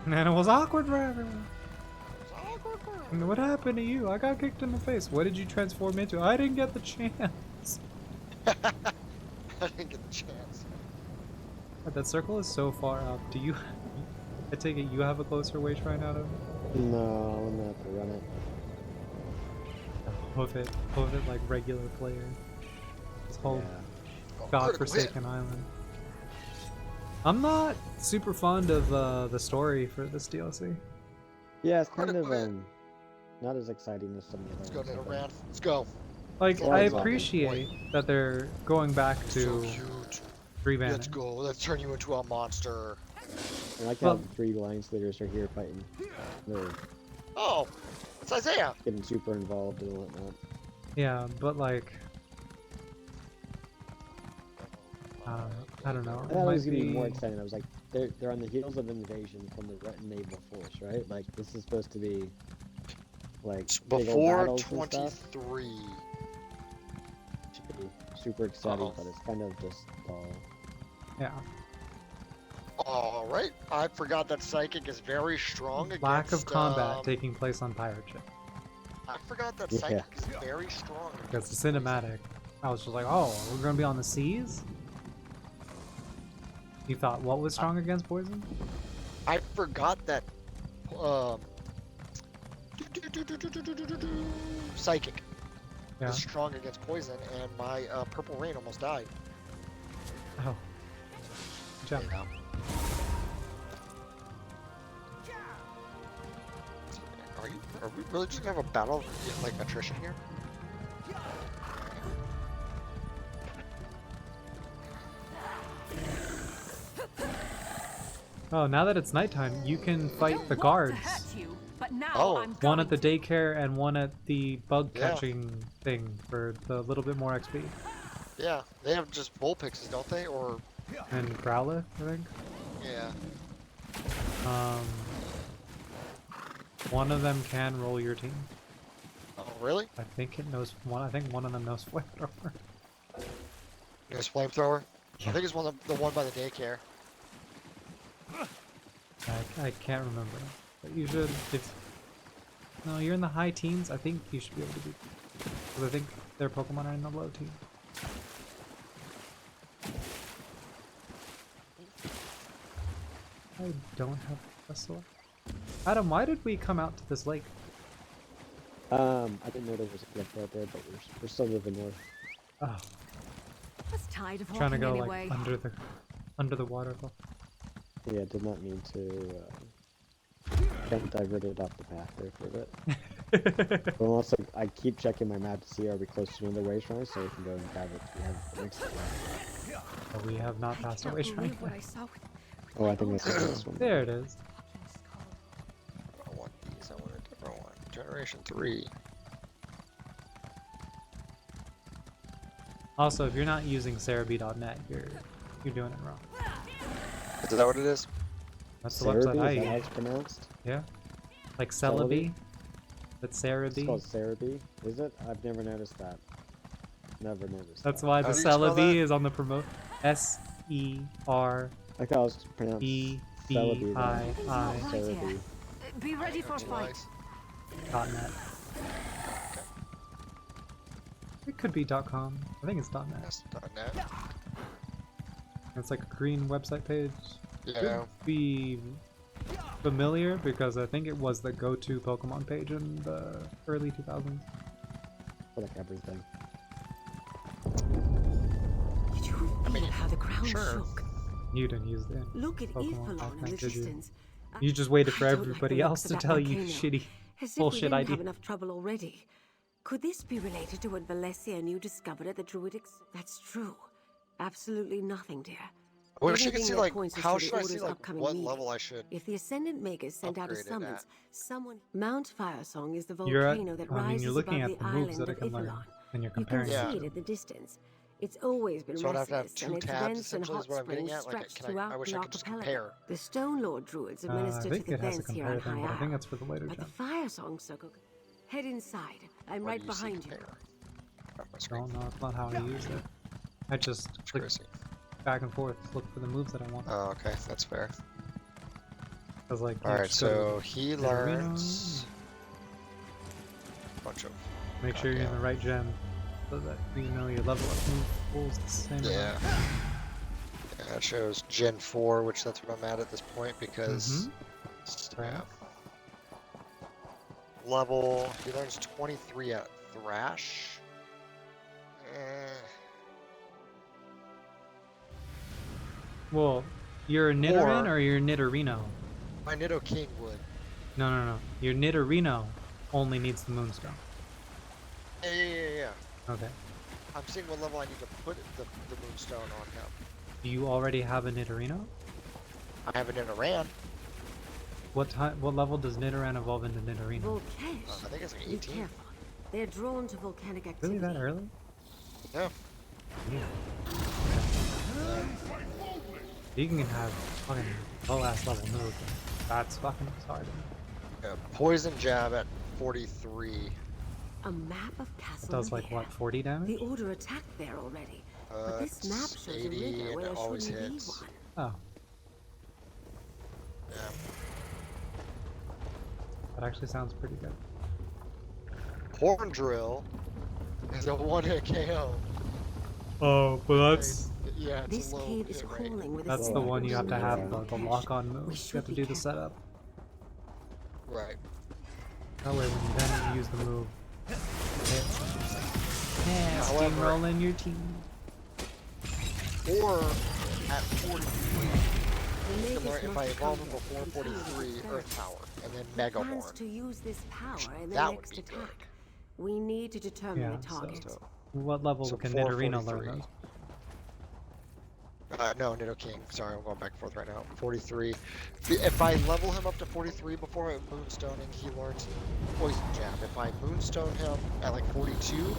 And it was awkward for everyone. It's awkward for him. And what happened to you? I got kicked in the face. What did you transform into? I didn't get the chance. I didn't get the chance. But that circle is so far up. Do you... I take it you have a closer way try out of it? No, I'm gonna have to run it. Hoof it like regular player. This whole Oh, godforsaken island. I'm not super fond of the story for this DLC. Yeah, it's kind of not as exciting as some of the Let's others. go, I Nitto think. Rand. Let's go. Like, Oh, I it's awesome. appreciate that they're going back So to cute. 3 mana. Let's go. Let's turn you into a monster. I like Well- how the 3 alliance leaders are here fighting. They're Oh, it's Isaiah. getting super involved and whatnot. Yeah, but like... I don't know. I It thought it was might gonna be be... more exciting. I was like, they're on the heels of invasion from the Ret naval force, right? Like this is supposed to be like big old Before battles and stuff. 23. Should be super exciting, Uh-oh. but it's kind of just Yeah. Alright. I forgot that Psychic is very strong Lack of against, combat taking place on pirate ship. I forgot that Yeah. Psychic is very strong. Because the cinematic, I was just like, oh, we're gonna be on the seas? You thought what was strong against poison? I forgot that Psychic Yeah. is strong against poison, and my Purple Rain almost died. Oh. Good job. Yeah. Are we really just gonna have a battle of like attrition here? Oh, now that it's nighttime, you can fight the guards. Oh. One at the daycare and one at the bug catching thing for the little bit more XP. Yeah, they have just Vulpixes, don't they? Or And Growlithe, I think. yeah. One of them can roll your team. Oh, really? I think it knows one. I think one of them knows flamethrower. There's Flamethrower. Yeah. I think it's the one by the daycare. I can't remember, but you should. If no, you're in the high teens. I think you should be able to beat. Because I think their Pokemon are in the low teens. I don't have a select. Adam, why did we come out to this lake? I didn't know there was a cliff right there, but we're still moving north. Oh. I was tired of Trying to go anyway. like under the waterfall. Yeah, did not mean to get diverted off the path there for a bit. But also, I keep checking my map to see are we close to another way shrine so we can go and grab it. We have links to that. But we have not passed away shrine yet. Oh, I think that's this one. There it is. I want these. I want a different one. Generation 3. Also, if you're not using Cerebi.net, you're doing it wrong. Is that what it is? That's the website I is that use. how it's pronounced? Yeah. Like Celebi. But It's Cerebi. called Cerebi, is it? I've never noticed that. Never noticed That's that. why the How do you spell Celebi that? is on the promote. S-E-R-E-B-I-I. I thought it was pronounced Celebi. Cerebi. Be ready for fight. .net. It could be .com. I think it's .net. That's .net. It's like a green website page. Yeah. Could be familiar because I think it was the go-to Pokemon page in the early 2000s. For like everything. Did you feel how the ground shook? You didn't use the Look at Pokemon back Ethelon in then, the did you? distance. You just waited for I don't like everybody the else looks to of that tell you volcano. shitty As if we bullshit didn't idea. have enough trouble already. Could this be related to what Valencia and you discovered at the Druidics? That's true. Absolutely nothing, dear. I wish I could Everything see, that like, points us how to the should I see, Order's like, upcoming what meeting. level I should If the Ascendant Magus sent out a upgrade it summons, at? someone... Mount Firesong is the You're at, volcano that I mean, rises you're looking above at the the moves island that of it can learn, Ithalon. and you're You can comparing see it. it at the distance. It's always been So I'd have to have restless, two and its tabs, vents and essentially, hot is what I'm getting springs at? Like, stretch I throughout wish the I could just archipelago. compare. The Stone Lord druids administer I to think the it has a vents here on compare thing, but I High think Isle. that's for the later But the gen. Firesong Circle... Head inside. I'm What right do you see behind you. compare? On my I screen. don't know, it's not how I use it. I just click Crazy. back and forth, look for the moves that I want. Oh, okay, that's fair. Cause like, you Alright, just go to so he the arena, learns a bunch of. make sure you're in the right gen, so that you know your level up move pulls the same Yeah. amount. Yeah, that shows Gen 4, which that's what I'm at this point because. Yeah. Level. He learns 23 at Thrash. Well, you're a Nidoran or you're a Nidorino? My Nido King would. No. Your Nidorino only needs the Moonstone. Yeah. Okay. I'm seeing what level I need to put the Moonstone on him. Do you already have a Nidorino? I have it in Iran. What level does Nidoran evolve into Nidorino? Volkesh. I think it's like Be 18. careful. They're drawn to volcanic activity. Really that early? Yeah. You can have fucking low ass level moves. That's fucking retarded. Yeah, Poison Jab at 43. A map of Castle Does like what, 40 damage? The Order attacked there already. But this map It's shows a 80 river and where it there always shouldn't be hits. one. Oh, Yeah. that actually sounds pretty good. Horn Drill is a one-hit KO. Oh, but that's Yeah, it's This a low cave is hit rate. crawling with that's a the one you have to have signal. the lock-on move. You should have to be do the careful. setup. Right. That way, when you then use the move, However- steamrolling your team. Or at 43, you can learn if I evolve him before 43, Earth Power, and then Mega Plans Horn. to use this power in the That would next be good. attack. We need to determine Yeah, the target. What level So can before Nidorino 43. learn those? No, Nido King. Sorry, I'm going back and forth right now. 43. If I level him up to 43 before Moonstoning, he learns Poison Jab. If I Moonstone him at like 42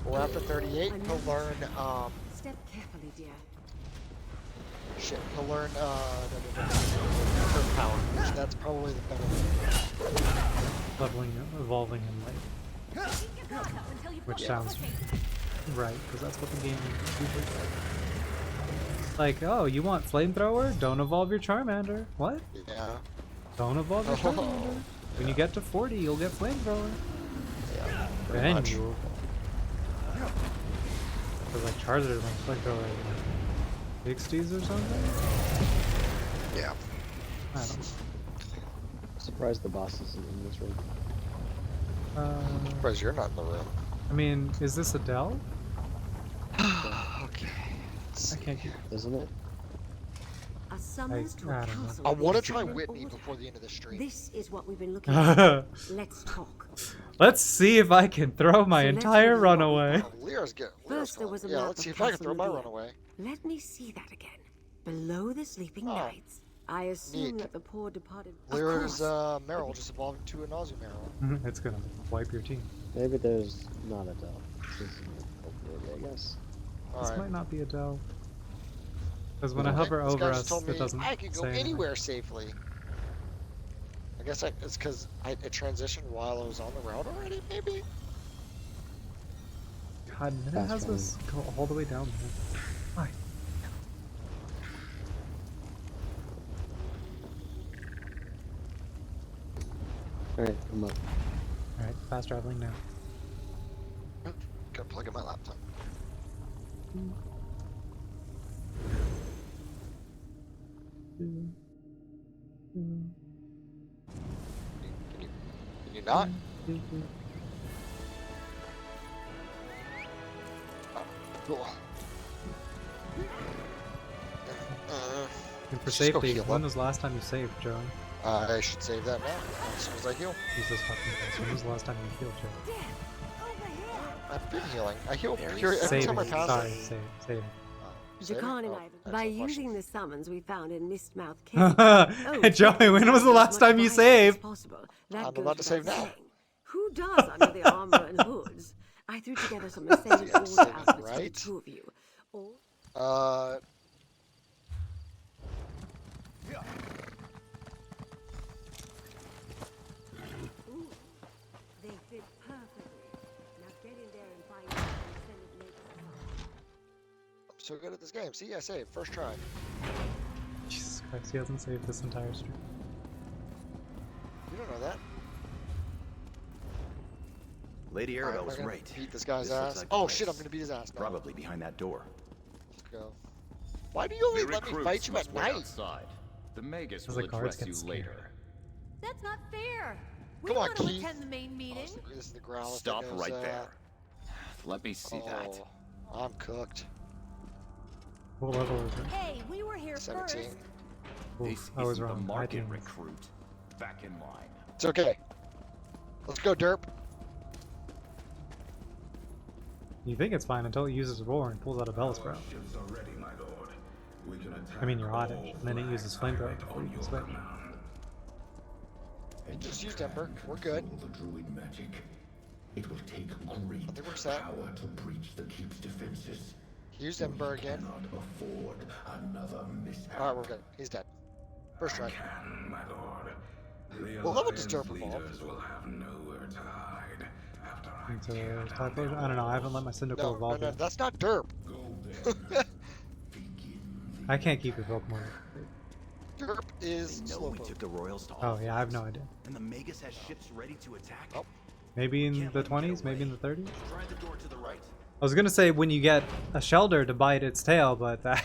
or after 38, he'll learn, Step carefully, dear. shit, he'll learn, Earth Power, which that's probably the better. Evolving him later. Which sounds right, because that's what the game usually says. Like, oh, you want Flamethrower? Don't evolve your Charmander. What? Yeah. Don't evolve your Charmander. When you get to 40, you'll get Flamethrower. Yeah, Then much. you evolve. Because like Charizard and Flamethrower like 60s or something? Yeah. I don't know. surprised the boss isn't in this room. I'm surprised you're not in the room. I mean, is this a Dell? Okay. I can't keep. Isn't it? A summons to a castle. I want to try Whitney before the end of the stream. This is what we've been looking at. Let's talk. Let's see if I can throw my entire runaway. Lyra's good. First, there was a yeah, map let's see of if I can Castle throw my Medea. runaway. Let me see that again. Below the sleeping knights. I assume that the poor departed. Lyra's Meryl just evolved into a Nazu Meryl. It's gonna wipe your team. Maybe there's not a Dell. Hopefully, I guess. This might not be a Dell. Because when I Okay, hover this guy over just us, told me it doesn't I can go say anywhere safely. I guess it's because it transitioned while I was on the route already, maybe? God, Minute has us go all the way down there. Why? Alright, I'm up. Alright, fast traveling now. Gotta plug in my laptop. Can you not? Oh, cool. And for let's just go safety, heal when up. was the last time you saved, Joey? I should save that now, as soon as I heal. Jesus fucking Christ, when was the last time you healed, Joey? I've been healing. I heal every Save time I it. pass Sorry, it. save it. Jakan and Oh, I, by using the summons we found in Mistmouth Cave. Joey, when was the last time you saved? That I'm goes about to save without now. saying. Who does under the armor and hoods? I threw together some Mercedes Yeah, Order saving, outfits for the right? two of you. Or Ooh, they fit perfectly. Now get in there and find out and send it later. I'm so good at this game. See, I saved. First try. Jesus Christ, he hasn't saved this entire stream. You don't know that. Lady Alright, Arabelle we're was gonna right. beat this guy's This looks ass. like Oh the shit, I'm place. gonna beat his ass. No. Probably behind that door. Let's go. Why do you only let me fight you at night? Outside. The Magus Because will the guards address you get scared. later. That's not fair. We Come on, want to Keith. attend the main meeting. This is the growl. Stop that goes, right there. Let me see that. Oh, I'm cooked. What level is it? Hey, we were here 17. first. This I was isn't the wrong. market didn't. recruit. Back in line. It's okay. Let's go, Derp. You think it's fine until it uses roar and pulls out a Bellsprout. Ships are ready, my lord. We can attack I mean, you're all on it, and then it uses flamethrower before you can switch. Just used Ember. We're good. The druid magic. It will take great I think we're set. power to breach the keep's defenses. Use Ember again. Cannot afford another mishap. Alright, we're good. He's dead. First try. Can, my lord. The Well, level does Alliance Derp evolve? leaders will have nowhere to hide after I Into tear down type the version? I don't know, I haven't let my Cyndaquil No, no, evolve no, yet. that's not Derp. I can't keep your Pokemon. Derp is They know we Slowpoke. took the Royals to Oh yeah, I have no idea. And the Magus has ships ready to attack. Oh. Maybe in the 20s, maybe in the 30s? Try the door to the right. I was gonna say when you get a Shelder to bite its tail, but that...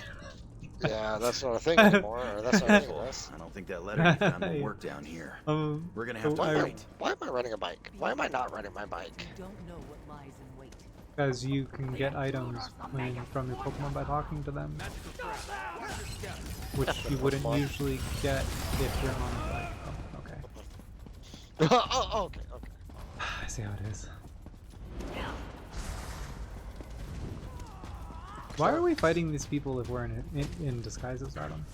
Yeah, that's not a thing anymore. Or that's not a thing with us. I don't think that letter you found will work down here. We're gonna have to fight. Why am I riding a bike? Why am I not riding my bike? You don't know what lies in wait. Because you can get items from your Pokemon by talking to them. Which you wouldn't usually get if you're on a bike. Oh, okay. Okay, okay. I see how it is. Why are we fighting these people if we're in disguises, Adam?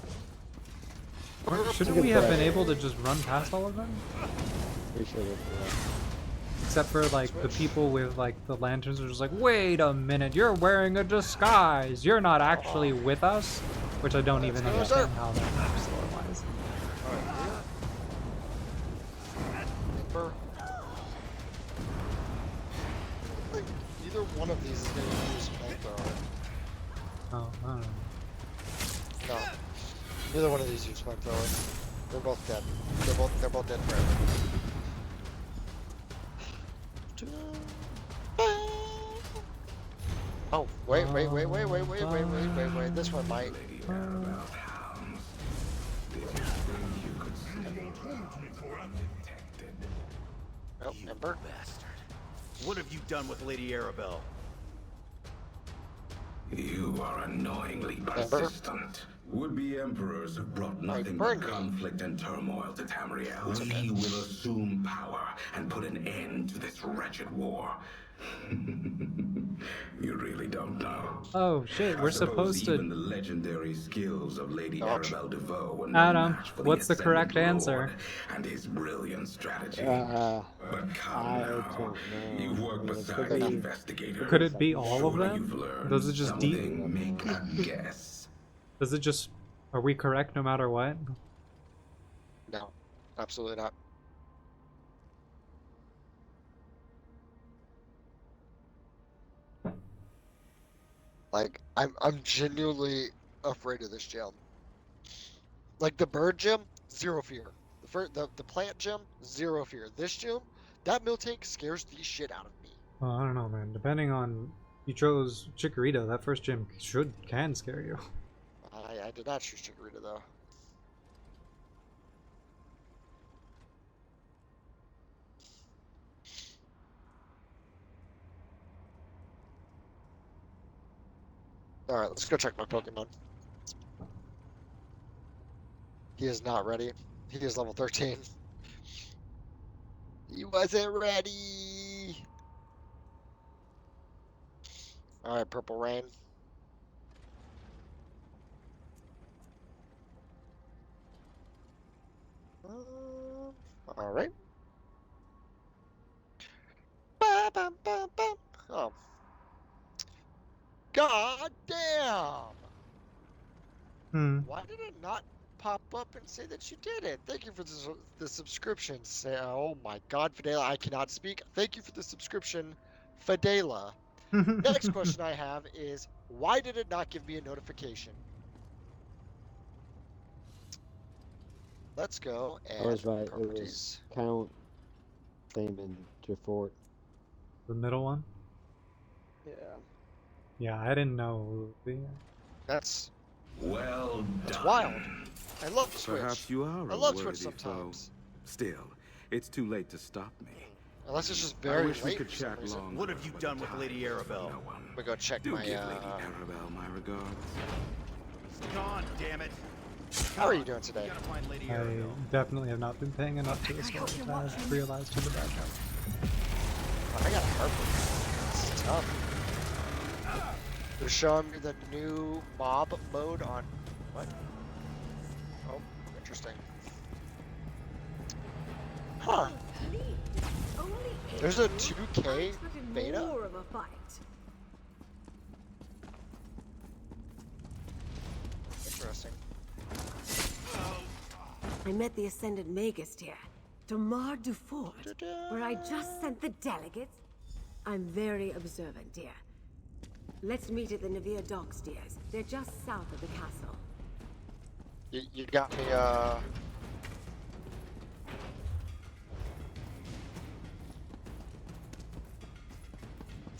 Shouldn't we have been able to just run past all of them? We should have. Except for like the people with like the lanterns are just like, wait a minute, you're wearing a disguise. You're not actually with us, which I don't even understand how that works lore-wise. Ember. I think either one of these is going to use flamethrower. Oh, I don't know. No. Neither one of these use flamethrower. They're both dead. They're both dead forever. Oh, wait. This one might. Oh, Ember. Bastard. What have you done with Lady Arabelle? You are annoyingly persistent. Would-be emperors have brought nothing but conflict and turmoil to Tamriel. We will assume power and put an end to this wretched war. You really don't know. Oh shit, we're supposed to... Even the legendary skills of Lady Arabelle DeVoe were no Adam, match for what's the Ascendant correct answer? Lord and his brilliant strategy. But come I now. don't know. You've worked beside the investigator. Could it be all of Surely them? you've learned Does it just something. Make a guess. Does it just... Are we correct no matter what? No, absolutely not. Like, I'm genuinely afraid of this gym. Like the bird gym, zero fear. The plant gym, zero fear. This gym, that mill tank scares the shit out of me. Well, I don't know, man. Depending on... You chose Chikorita, that first gym can scare you. I did not choose Chikorita though. Alright, let's go check my Pokemon. He is not ready. He is level 13. He wasn't ready! Alright, Purple Rain. Alright. Oh. God damn! Why did it not pop up and say that you did it? Thank you for the subscription. Oh my god, Fidela, I cannot speak. Thank you for the subscription, Fidela. Next question I have is, why did it not give me a notification? Let's go and I was right. properties. It was Count, Fame, and Jafort. The middle one? Yeah. Yeah, I didn't know. That's... Well done. That's wild. I love Switch. Perhaps you are I a love worthy Switch sometimes. foe. Still, it's too late to stop me. Unless it's just very I wish we late could for some chat reason. longer. What have you done with Lady Arabelle? Let me go check Do my, give Lady Arabelle my regards. Gone, damn it. How are you doing today? I definitely have not been paying enough to the story to have realized who the bad guy was. I got a Harper. This is tough. They're showing me the new mob mode on... What? Oh, interesting. Huh. There's a 2K beta? More of a fight. Interesting. I met the Ascendant Magus here, Damar Dufort, where I just sent the delegates. I'm very observant, dear. Let's meet at the Navir docks, dears. They're just south of the castle. You got me,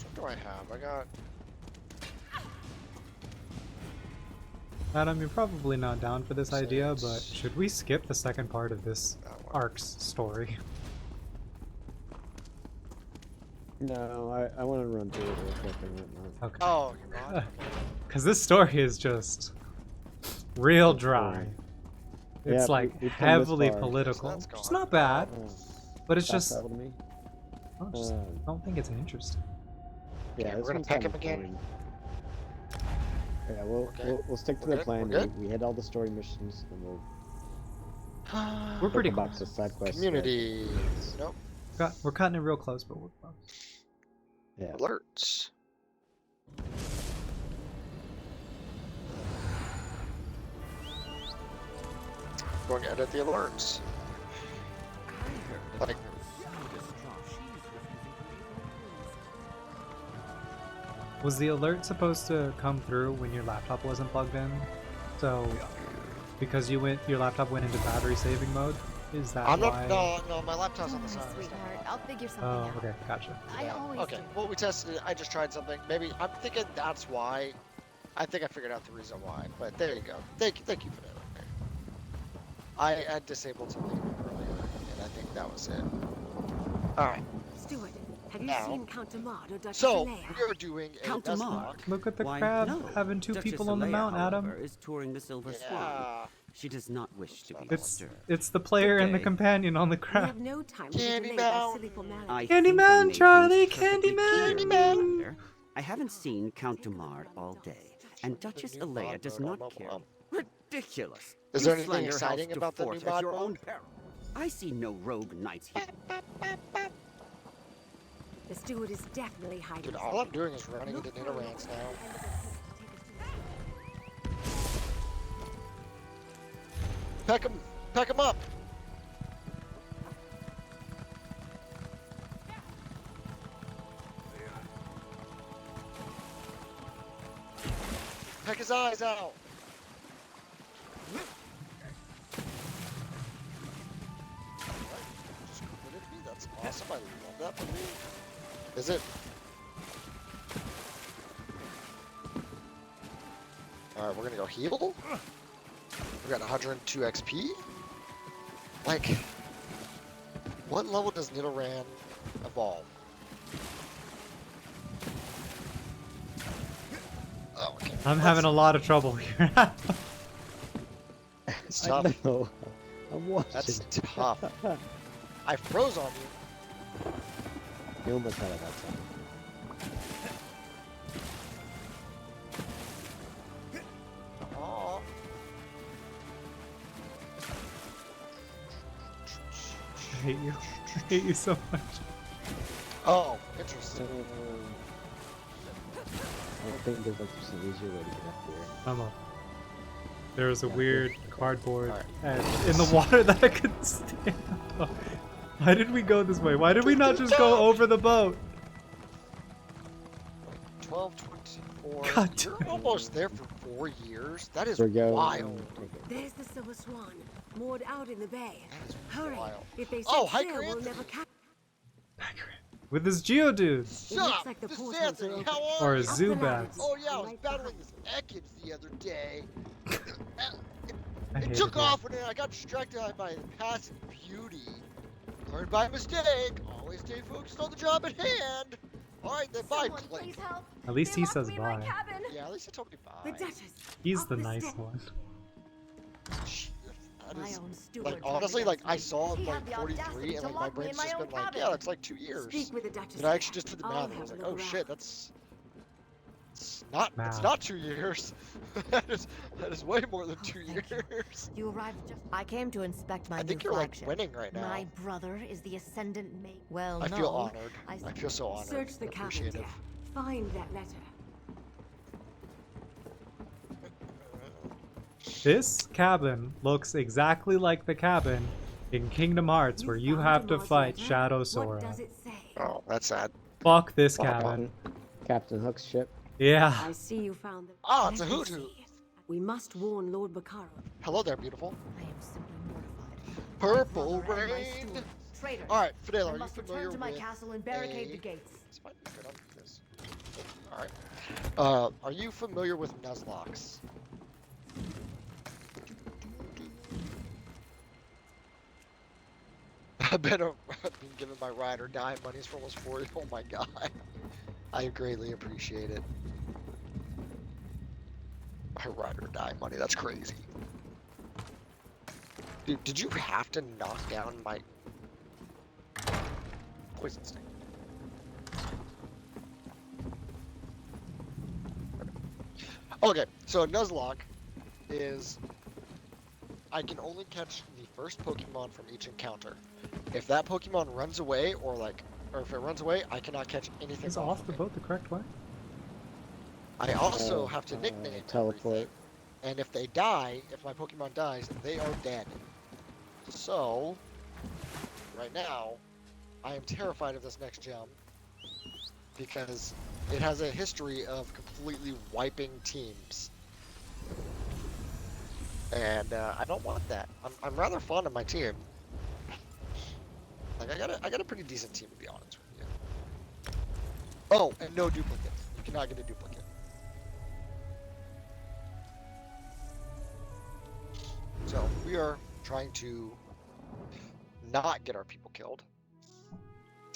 What do I have? I got... Adam, you're probably not down for this idea, but should we skip the second part of this arc's story? No, I want to run through it real quick and whatnot. Okay. Oh, you're not? Because this story is just real dry. It's Yeah, like we've come this heavily far. political. That's It's gone. not bad, but it's Pass just... that one to me. I just don't think it's interesting. Yeah, Okay, this we're gonna one's pick kinda him again. boring. Yeah, we'll stick to We're the good? plan. We're good? We hit all the story missions, and we'll. We're pretty circle close. back to side quests. Community. Nope. We're cutting it real close, but we're close. Yeah. Alerts. Going to edit the alerts. Like, Was the alert supposed to come through when your laptop wasn't plugged in? So, because your laptop went into battery saving mode? Is that I'm why? not. No, my laptop's on the side. Sweetheart, I'll figure something Oh, out. okay, gotcha. I always Okay, do. well, we tested it. I just tried something. Maybe I'm thinking that's why. I think I figured out the reason why. But there you go. Thank you for that. I had disabled something earlier, and I think that was it. Alright. Steward, have you Now, seen Count Demard or Duchess so, Alea? we are doing a Count Demard. Look at the Why, crab no. having two Duchess people on the Alea, mount, Adam. however, is touring the Silver Swan. She does not wish to be disturbed. It's the player and the Okay. companion on the We crab. have no time to be delayed by silly formalities. I Candyman, think I Charlie, made things perfectly clear Candyman. earlier. I haven't seen Count Demard all day, and Duchess Alea does not care. Ridiculous! Is You there anything slander exciting House about the DeFort new at mod your mode? own peril. I see no rogue knights here. The steward is definitely hiding. Dude, all I'm doing is running into Nidorans now. Peck him up! Peck his eyes out! Just quit me. That's awesome. I love that for me. Is it? Alright, we're gonna go heal. We got 102 XP. Like, what level does Nidoran evolve? Oh, okay. I'm having a lot of trouble here. It's tough. I know. I'm watching. That's tough. I froze on you. You almost had it that time. Aw. I hate you. I hate you so much. Oh, interesting. I think there's like just an easier way to get up here. I'm up. There was a weird cardboard and in the water that I couldn't stand up. Why did we go this way? Why did we not just go over the boat? 1224. God You're damn. almost there for 4 years. That is There we go. wild. There's the Silver Swan, moored out in the bay. That is Hurry! wild. If they set Oh, sail, Hiker we'll Anthony. never catch. With his Geodude. It Sup? looks like the This is portals are Anthony. open. How Or are a you? Zubat. Oh yeah, I was battling this Ekans the other day. I It hate took it. off and then I got distracted by the passing beauty. Learned by mistake. Always stay focused on the job at hand. Alright, then bye, Clink. At least he says bye. Yeah, at least he told me The bye. Duchess. He's Up the the nice step. one. That My is, own steward like, told me honestly, that's like, I me. saw He like had the 43 audacity and to like my lock me brain's in my just own been like, cabin. yeah, that's like 2 years. Speak with the Duchess. And I actually just did the I'll math and I have was a like, look oh around. shit, it's not Math. 2 years. that is way more than 2 years. You arrived just. I came to inspect my I new think you're like flagship. winning right now. My brother is the Ascendant Mate. Well, I no. feel honored. I I feel so honored. Search the and cabin, appreciative. dear. Find that letter. This cabin looks exactly like the cabin in Kingdom Hearts where you found have to Demar's fight letter? Shadow What Sora. does it say? Oh, that's sad. Fuck this Oh, cabin. Captain Hook's ship. Yeah. I see you found the. Ah, it's a Let me hoot hoot. see. We must warn Lord Bacaro. Hello there, beautiful. I am simply mortified. Purple My brother and my rain. steward, traitors. Alright, Fidel, I are you must familiar return to my with castle and barricade a- the gates. This might be good. I'll do this. Alright. Are you familiar with Nuzlocke? I've been given my ride or die monies for almost 40. Oh my god. I greatly appreciate it. My ride or die money, that's crazy. Dude, did you have to knock down my poison snake? Okay, so Nuzlocke is I can only catch the first Pokemon from each encounter. If that Pokemon runs away, or if it runs away, I cannot catch anything. Is off the boat the correct way? I also have to nickname teleport. everything. And if they die, if my Pokemon dies, they are dead. So, right now, I am terrified of this next gem because it has a history of completely wiping teams. And I don't want that. I'm rather fond of my team. Like I got a pretty decent team, to be honest with you. Oh, and no duplicates. You cannot get a duplicate. So we are trying to not get our people killed.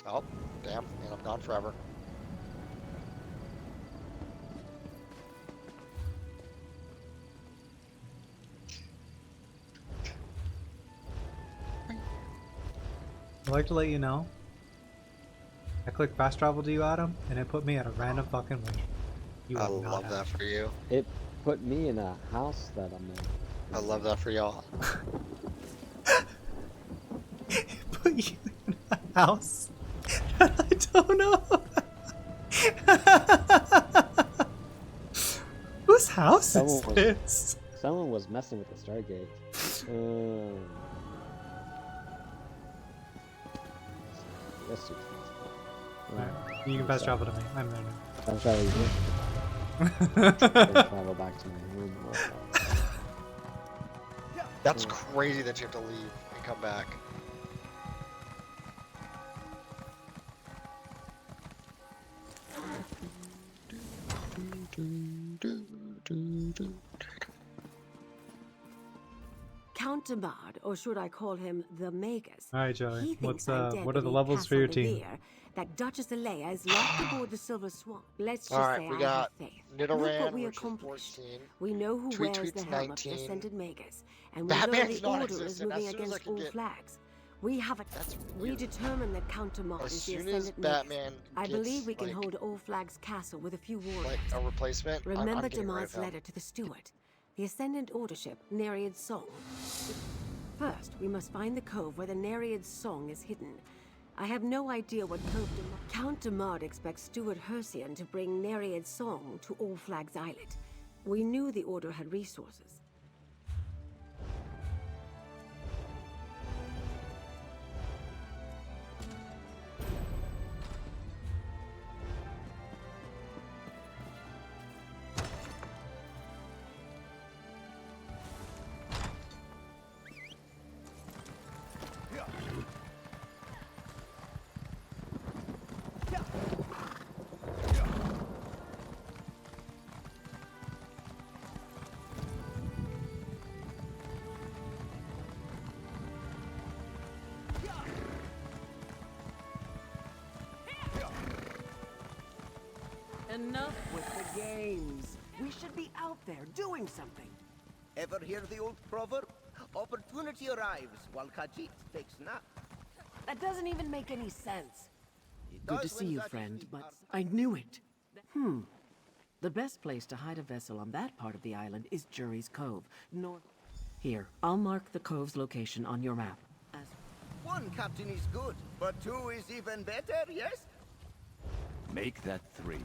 Oh, damn, and I'm gone forever. I'd like to let you know, I clicked fast travel to you, Adam, and it put me at a random fucking wish. I love that for you. It put me in a house that I'm in. I love that for y'all. Put you in a house that I don't know. Whose house is this? Someone was messing with the Stargate. That's too Alright, you can fast travel to me. I'm there now. I'm trying to travel back to my room. That's crazy that you have to leave and come back. Count Damard, or should I call him the Magus? Alright, Joey. He What's thinks I'm dead what are the beneath levels for your Castle team? Levere, that Duchess Alea is locked aboard the Silver Swan. Let's just Alright, say we I got have faith. Look Nidoran, what we which is accomplished. 14. We know who Tweet wears the Tweet's helm of the 19. Ascended Magus, and we know Batman's the Order is non-existent. moving As soon as I against can all get- flags. We have a... We determined that Count Damard As is the soon as Ascended Batman Magus. I gets, believe we can like- hold All Flags Castle with a few warriors. Like a replacement. Remember I'm getting rid Damard's of him. letter to the steward, the Ascendant Order ship, Nereid's Song. First, we must find the cove where the Nereid's Song is hidden. I have no idea what cove Count Damard expects Steward Hercian to bring Nereid's Song to All Flags Islet. We knew the Order had resources. Enough with the games. We should be out there doing something. Ever hear the old proverb? Opportunity arrives while Khajiit takes nap. That doesn't even make any sense. does Good to see when you, Khajiit friend, is but I knew it. The best place to hide a vessel on that part of the island is Jury's Cove. Here, I'll mark the cove's location on your map. One captain is good, but two is even better, yes? Make that 3.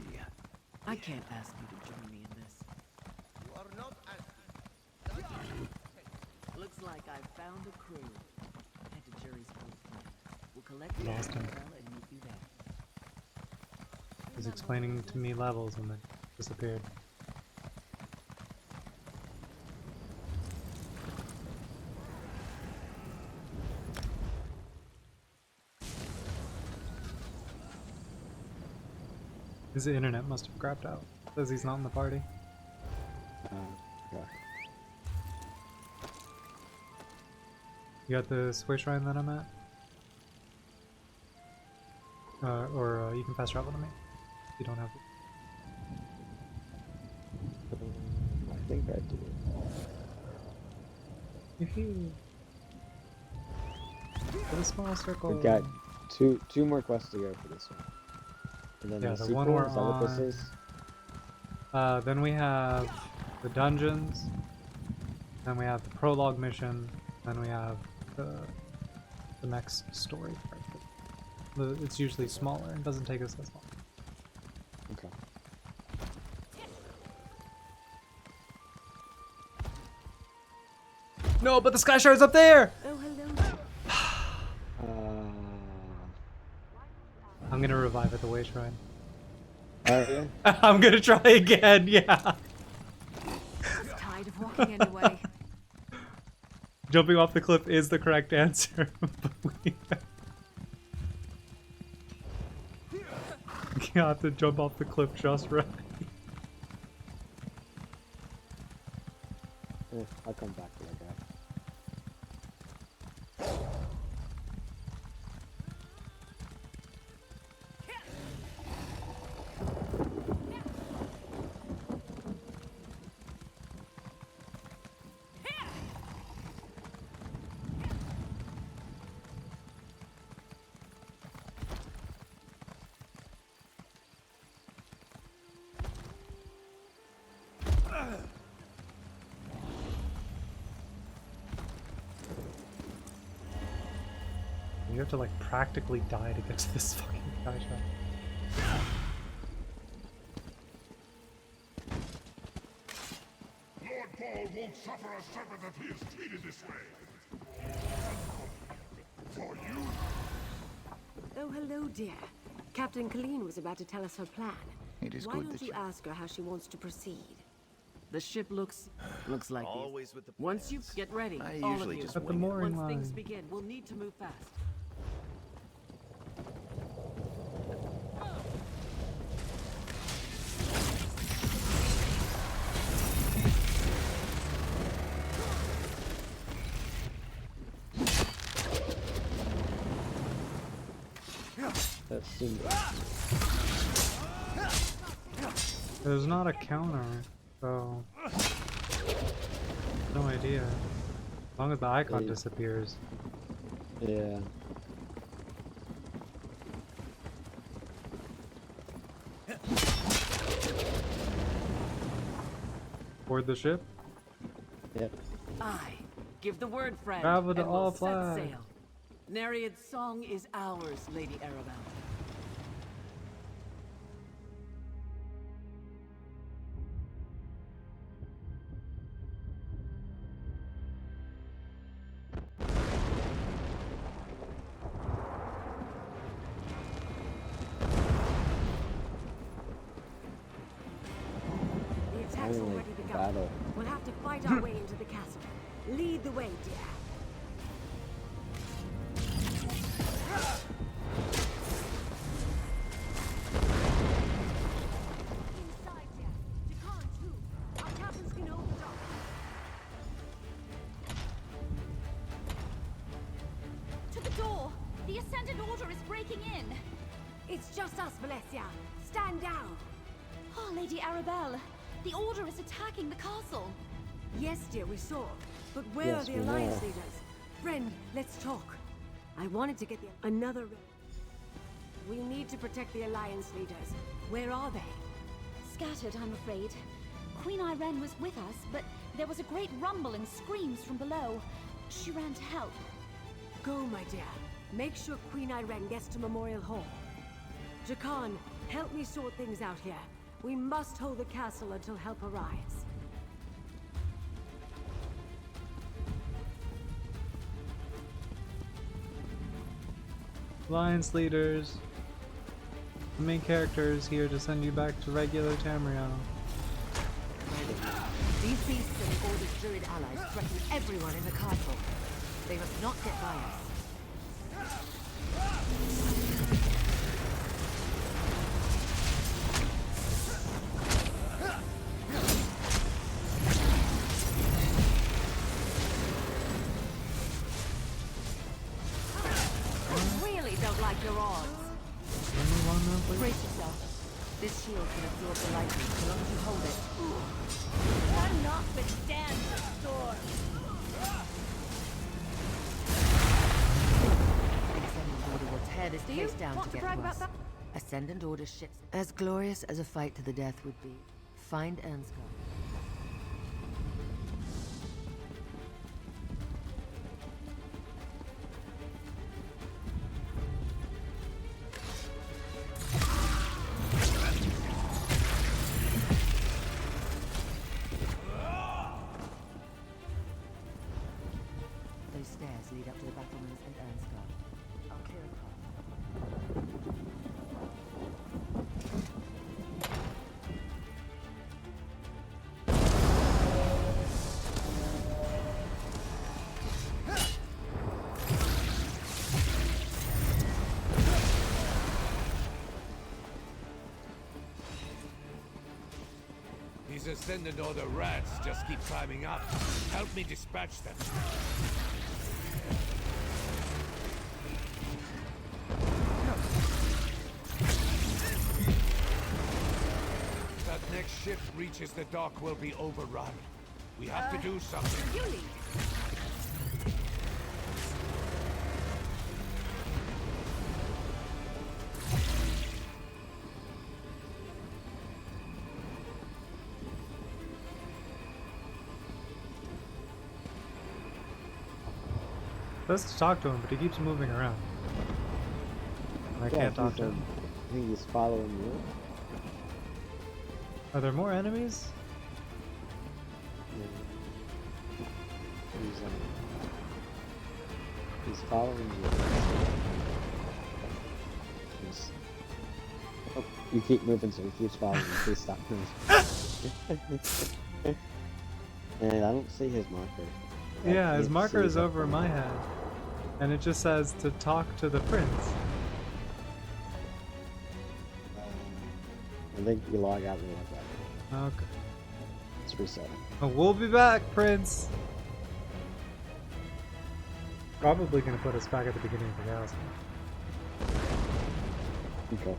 I can't ask you to join me in this. You are not asking. Looks like I've found a crew. Head to Jury's Cove tonight. We'll collect the Lost him. intel and meet you there. He was explaining to me levels and then disappeared. His internet must have crapped out. Says he's not in the party. Yeah. You got the square shrine that I'm at? Or you can fast travel to me. You don't have it. I think I do. For the small circle. We've got two more quests to go for this one. And then Yeah, the the sequel, one we're is that what this on- is? Then we have the dungeons. Then we have the prologue mission. Then we have the next story part. It's usually smaller and doesn't take us as long. Okay. No, but the sky shard's up there! Oh, hello. I'm gonna revive at the way shrine. Alright. I'm gonna try again, yeah. Tired of walking anyway. Jumping off the cliff is the correct answer. But we got to jump off the cliff just right. I'll come back to that guy. You have to like practically die to get to this fucking guy shop. Lord Paul won't suffer a servant of his treated this way. For you. Oh, hello, dear. Captain Colleen was about to tell us her plan. It is Why good don't that you ask her how she wants to proceed? The ship looks like Always with the Once you get ready, I all usually of you. just At the mooring Once things line. begin, we'll need to move fast. That seemed. There's not a counter, so no idea. As long as the icon disappears. Yeah. Board the ship. Yep. Aye. Give the word, friend. Travel to and we'll all set flag. sail. Nereid's song is ours, Lady Arabelle. The attack's Finally, already begun. battle. We'll have to fight our way into the castle. Lead the way, dear. Inside, dear. Jacan, too. Our captains can hold the dock. To the door! The Ascendant Order is breaking in! It's just us, Valencia. Stand down. Oh, Lady Arabelle, the Order is attacking the castle. Yes, dear, we saw. But where Yes, are the we Alliance know. leaders? Friend, let's talk. I wanted to get another... We need to protect the Alliance leaders. Where are they? Scattered, I'm afraid. Queen Irene was with us, but there was a great rumble and screams from below. She ran to help. Go, my dear. Make sure Queen Irene gets to Memorial Hall. Jacan, help me sort things out here. We must hold the castle until help arrives. Alliance leaders. The main character is here to send you back to regular Tamriel. These beasts and the Order's Druid allies threaten everyone in the castle. They must not get by us. Really don't like your odds. Brace yourself. This shield can absorb the lightning as long as you hold it. Cannot withstand the storm. The Ascendant Order will tear this place down to get to us. Ascendant Order ships. As glorious as a fight to the death would be, find Ansgar. Those stairs lead up to the battlements and Ansgar. I'll clear a path. These Ascendant Order rats just keep climbing up. Help me dispatch them. If that next ship reaches the dock, we'll be overrun. We have to do something. You lead. Let's talk to him, but he keeps moving around. I can't talk to him. I think he's following you. Are there more enemies? Yeah. He's following you. Oh, you keep moving, so he keeps following you. Please stop moving. And I don't see his marker. Yeah, his marker is over my head. And it just says to talk to the prince. I think you log out and log back. Okay. Let's reset. Oh, we'll be back, Prince! Probably gonna put us back at the beginning of the house. Okay.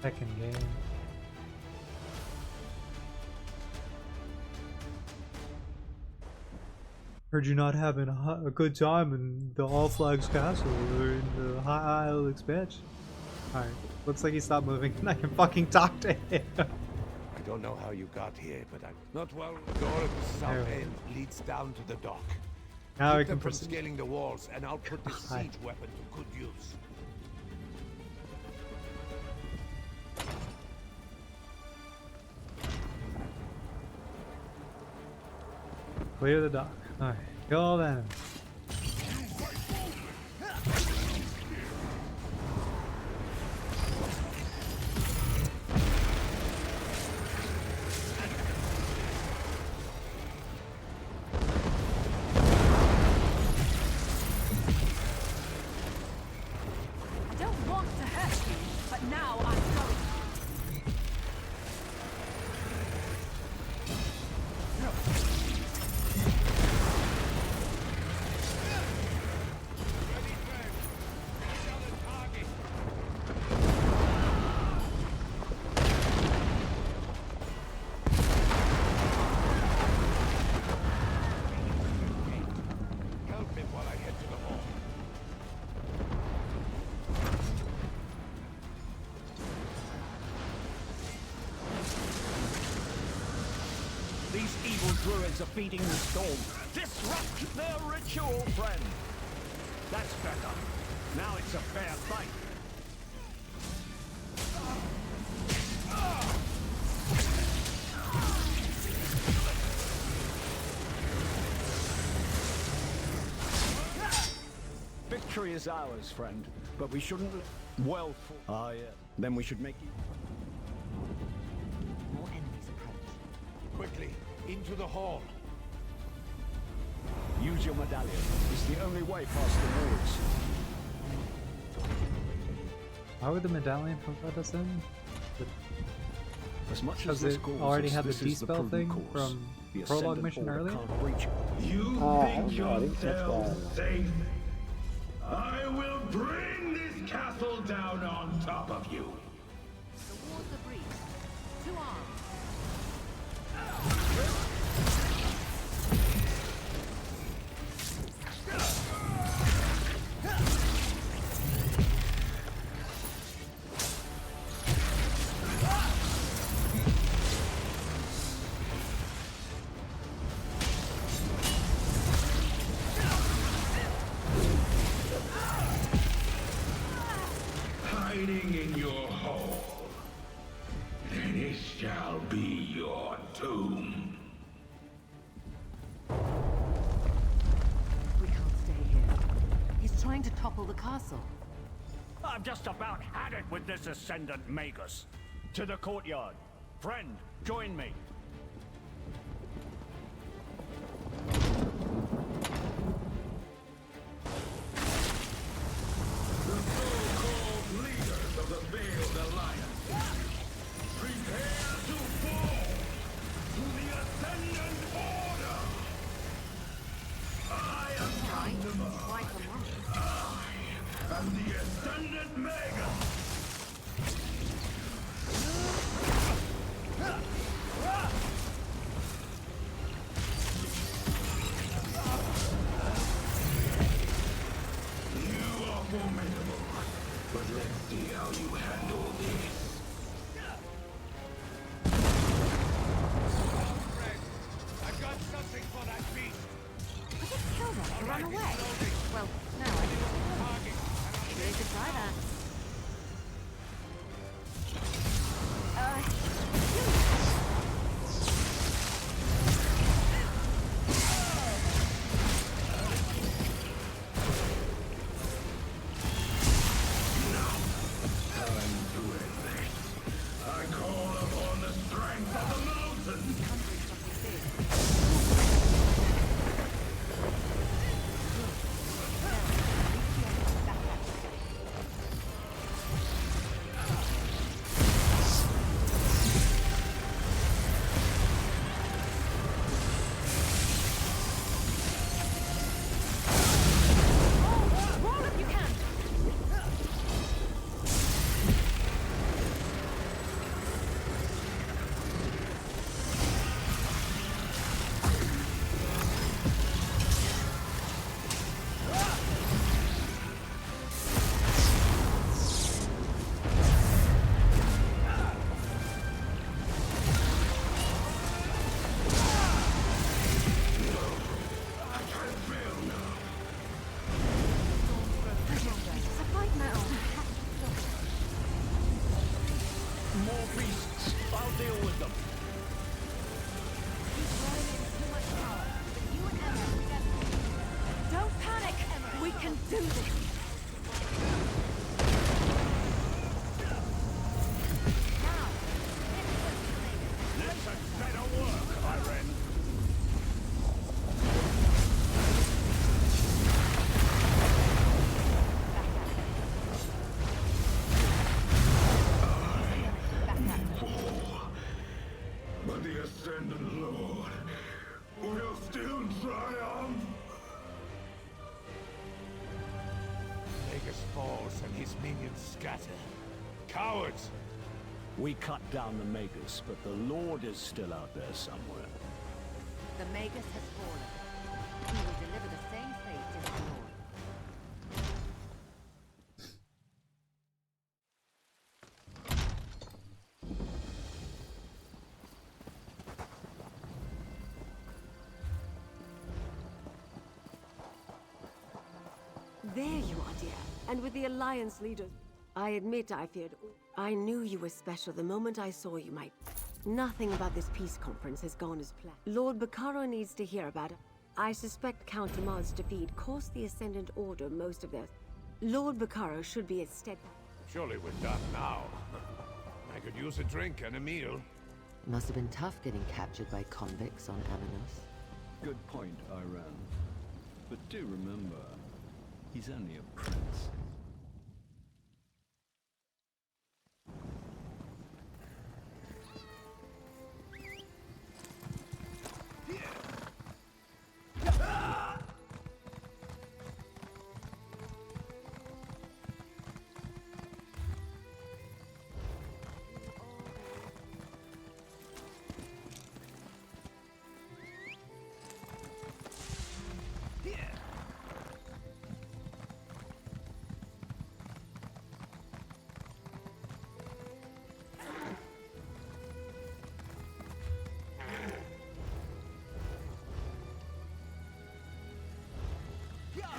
Second game. Heard you're not having a good time in the All Flags Castle or in the High Isle expansion. Alright, looks like he stopped moving and I can fucking talk to him. I don't know how you got here, but I'm not well. The door at the south end leads down to the dock. Now we Keep can them from proceed. scaling the walls, and I'll put this siege weapon to good use. Clear the dock. Alright, kill all the enemies. I don't want to hurt you, but now I'm going. Help me while I head to the hall. These evil druids are feeding the storm. Disrupt their ritual, friend. That's better. Now it's a fair fight. Victory is ours, friend. But we shouldn't... Well, ah, yeah. Then we should make it... More enemies approach. Quickly, into the hall. Use your medallion. It's the only way past the walls. Why would the medallion have let us in? As much Because as it already had the dispel thing from the prologue Ascendant mission Order earlier? can't breach it. You I think don't know, I think that's yourself safe? I will bring this castle down on top of you. The walls are breached. To arms. Hiding in your hole. And it shall be your tomb. We can't stay here. He's trying to topple the castle. I've just about had it with this Ascendant Magus. To the courtyard. Friend, join me. The so-called leaders of the Veiled Alliance. Prepare to fall to the Ascendant Order. I am Kingdom. I am the Ascendant Magus. More beasts. I'll deal with them. He's running in too much power. But you and Emma together. Don't panic! We can do this! Let's better work, Irene. But the Ascendant Lord will still triumph. Magus falls and his minions scatter. Cowards! We cut down the Magus, but the Lord is still out there somewhere. The Magus has fallen. He will deliver the same fate to his lord. There you are, dear. And with the Alliance leaders. I admit I feared. I knew you were special the moment I saw you, my... Nothing about this peace conference has gone as planned. Lord Bacaro needs to hear about it. I suspect Count Amad's defeat cost the Ascendant Order most of their... Lord Bacaro should be as steadfast. Surely we're done now. I could use a drink and a meal. Must have been tough getting captured by convicts on Amanos. Good point, Iran. But do remember, he's only a prince.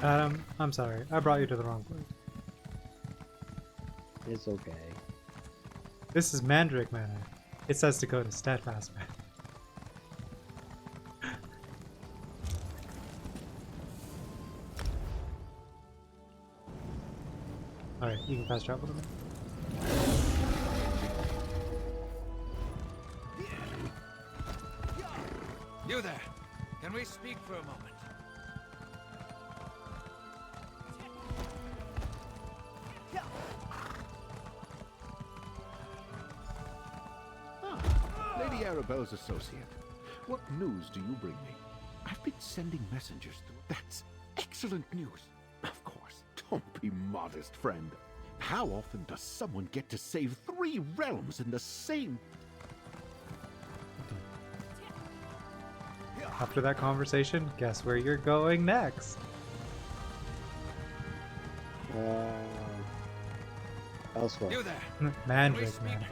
Adam, I'm sorry. I brought you to the wrong place. It's okay. This is Mandrake Manor. It says to go to Steadfast Manor. Alright, you can fast travel to me. You there. Can we speak for a moment? Lady Arabelle's associate. What news do you bring me? I've been sending messengers through. That's excellent news. Of course. Don't be modest, friend. How often does someone get to save 3 realms in the same... After that conversation, guess where you're going next? Elsewhere. You there. Mandrake Manor.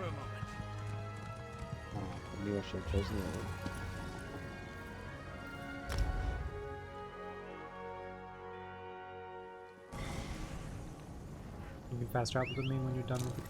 I knew I should have chosen that one. You can fast travel to me when you're done with it.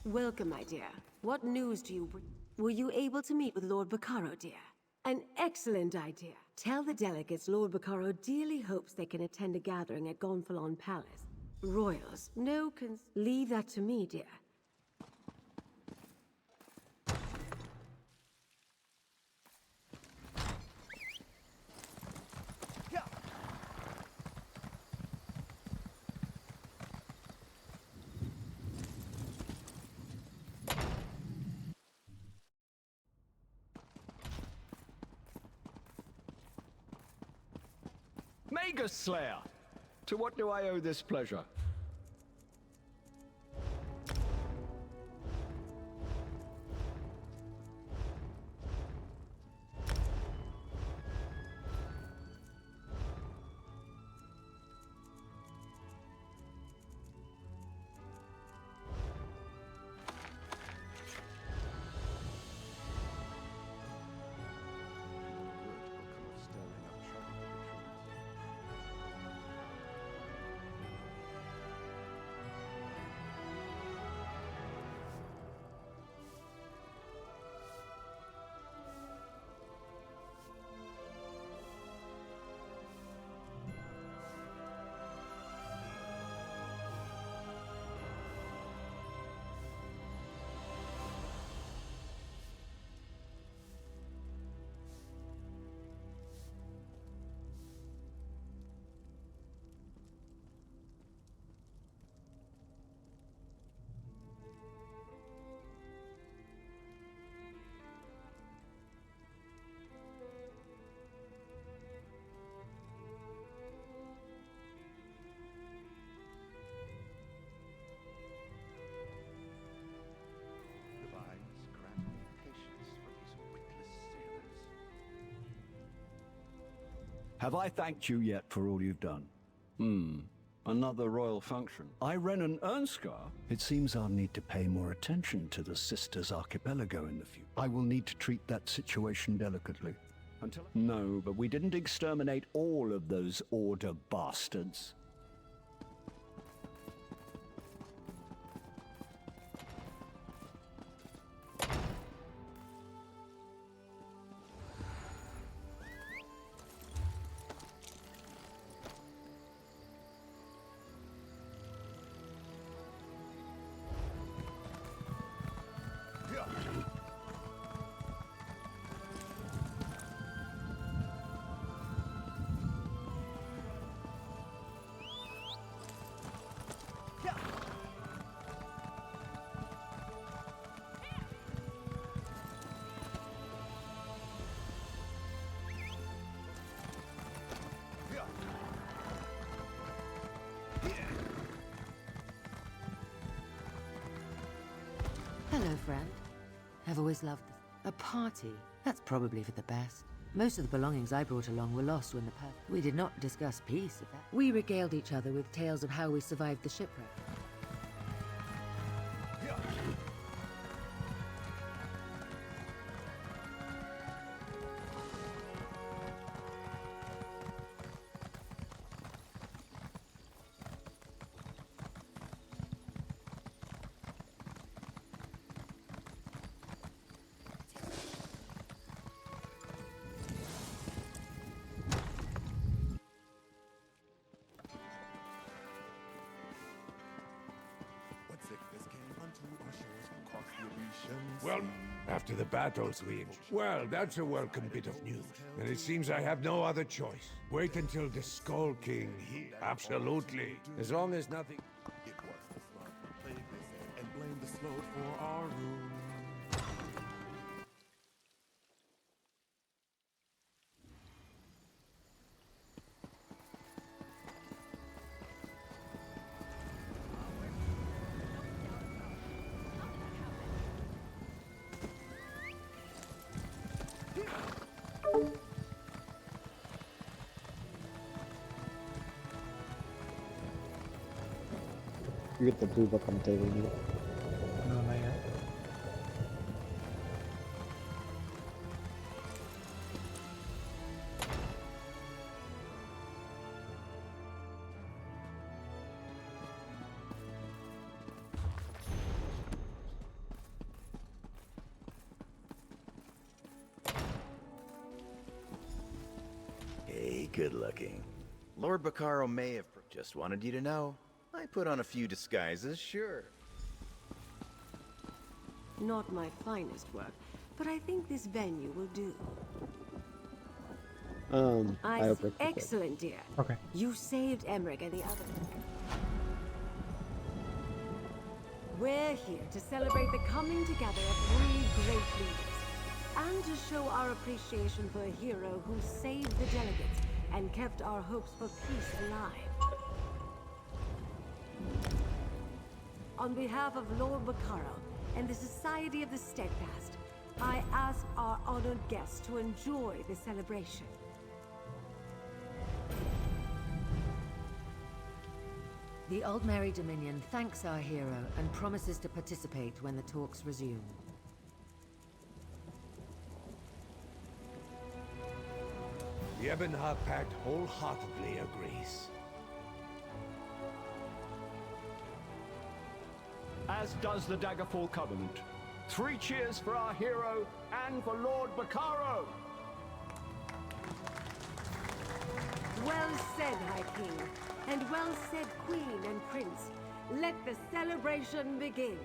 Welcome, my dear. What news do you bring? Were you able to meet with Lord Bacaro, dear? An excellent idea. Tell the delegates Lord Bacaro dearly hopes they can attend a gathering at Gonfalon Palace. Royals, no leave that to me, dear. Magus Slayer! To what do I owe this pleasure? Have I thanked you yet for all you've done? Another royal function. Iren Ernskar? It seems I'll need to pay more attention to the Sisters Archipelago in the future. I will need to treat that situation delicately. No, but we didn't exterminate all of those Order bastards. Hello, friend. I've always loved this. A party? That's probably for the best. Most of the belongings I brought along were lost when the we did not discuss peace, if that. We regaled each other with tales of how we survived the shipwreck. Well, after the battles well, that's a welcome bit of news. And it seems I have no other choice. Wait until the Skull King here. Absolutely. As long as nothing... It was the flood that plagued us, and blame the slope for our ruin. You get the blue book on the table, you know? No, not yet. Hey, good looking. Lord Baccaro may have just wanted you to know. I put on a few disguises, sure. Not my finest work, but I think this venue will do. Excellent, dear. Okay. You saved Emmerich and the other. We're here to celebrate the coming together of 3 great leaders, and to show our appreciation for a hero who saved the delegates and kept our hopes for peace alive. On behalf of Lord Baccaro and the Society of the Steadfast, I ask our honored guests to enjoy the celebration. The Old Merry Dominion thanks our hero and promises to participate when the talks resume. The Ebonheart Pact wholeheartedly agrees. As does the Daggerfall Covenant. 3 cheers for our hero and for Lord Baccaro! Well said, High King, and well said, Queen and Prince. Let the celebration begin.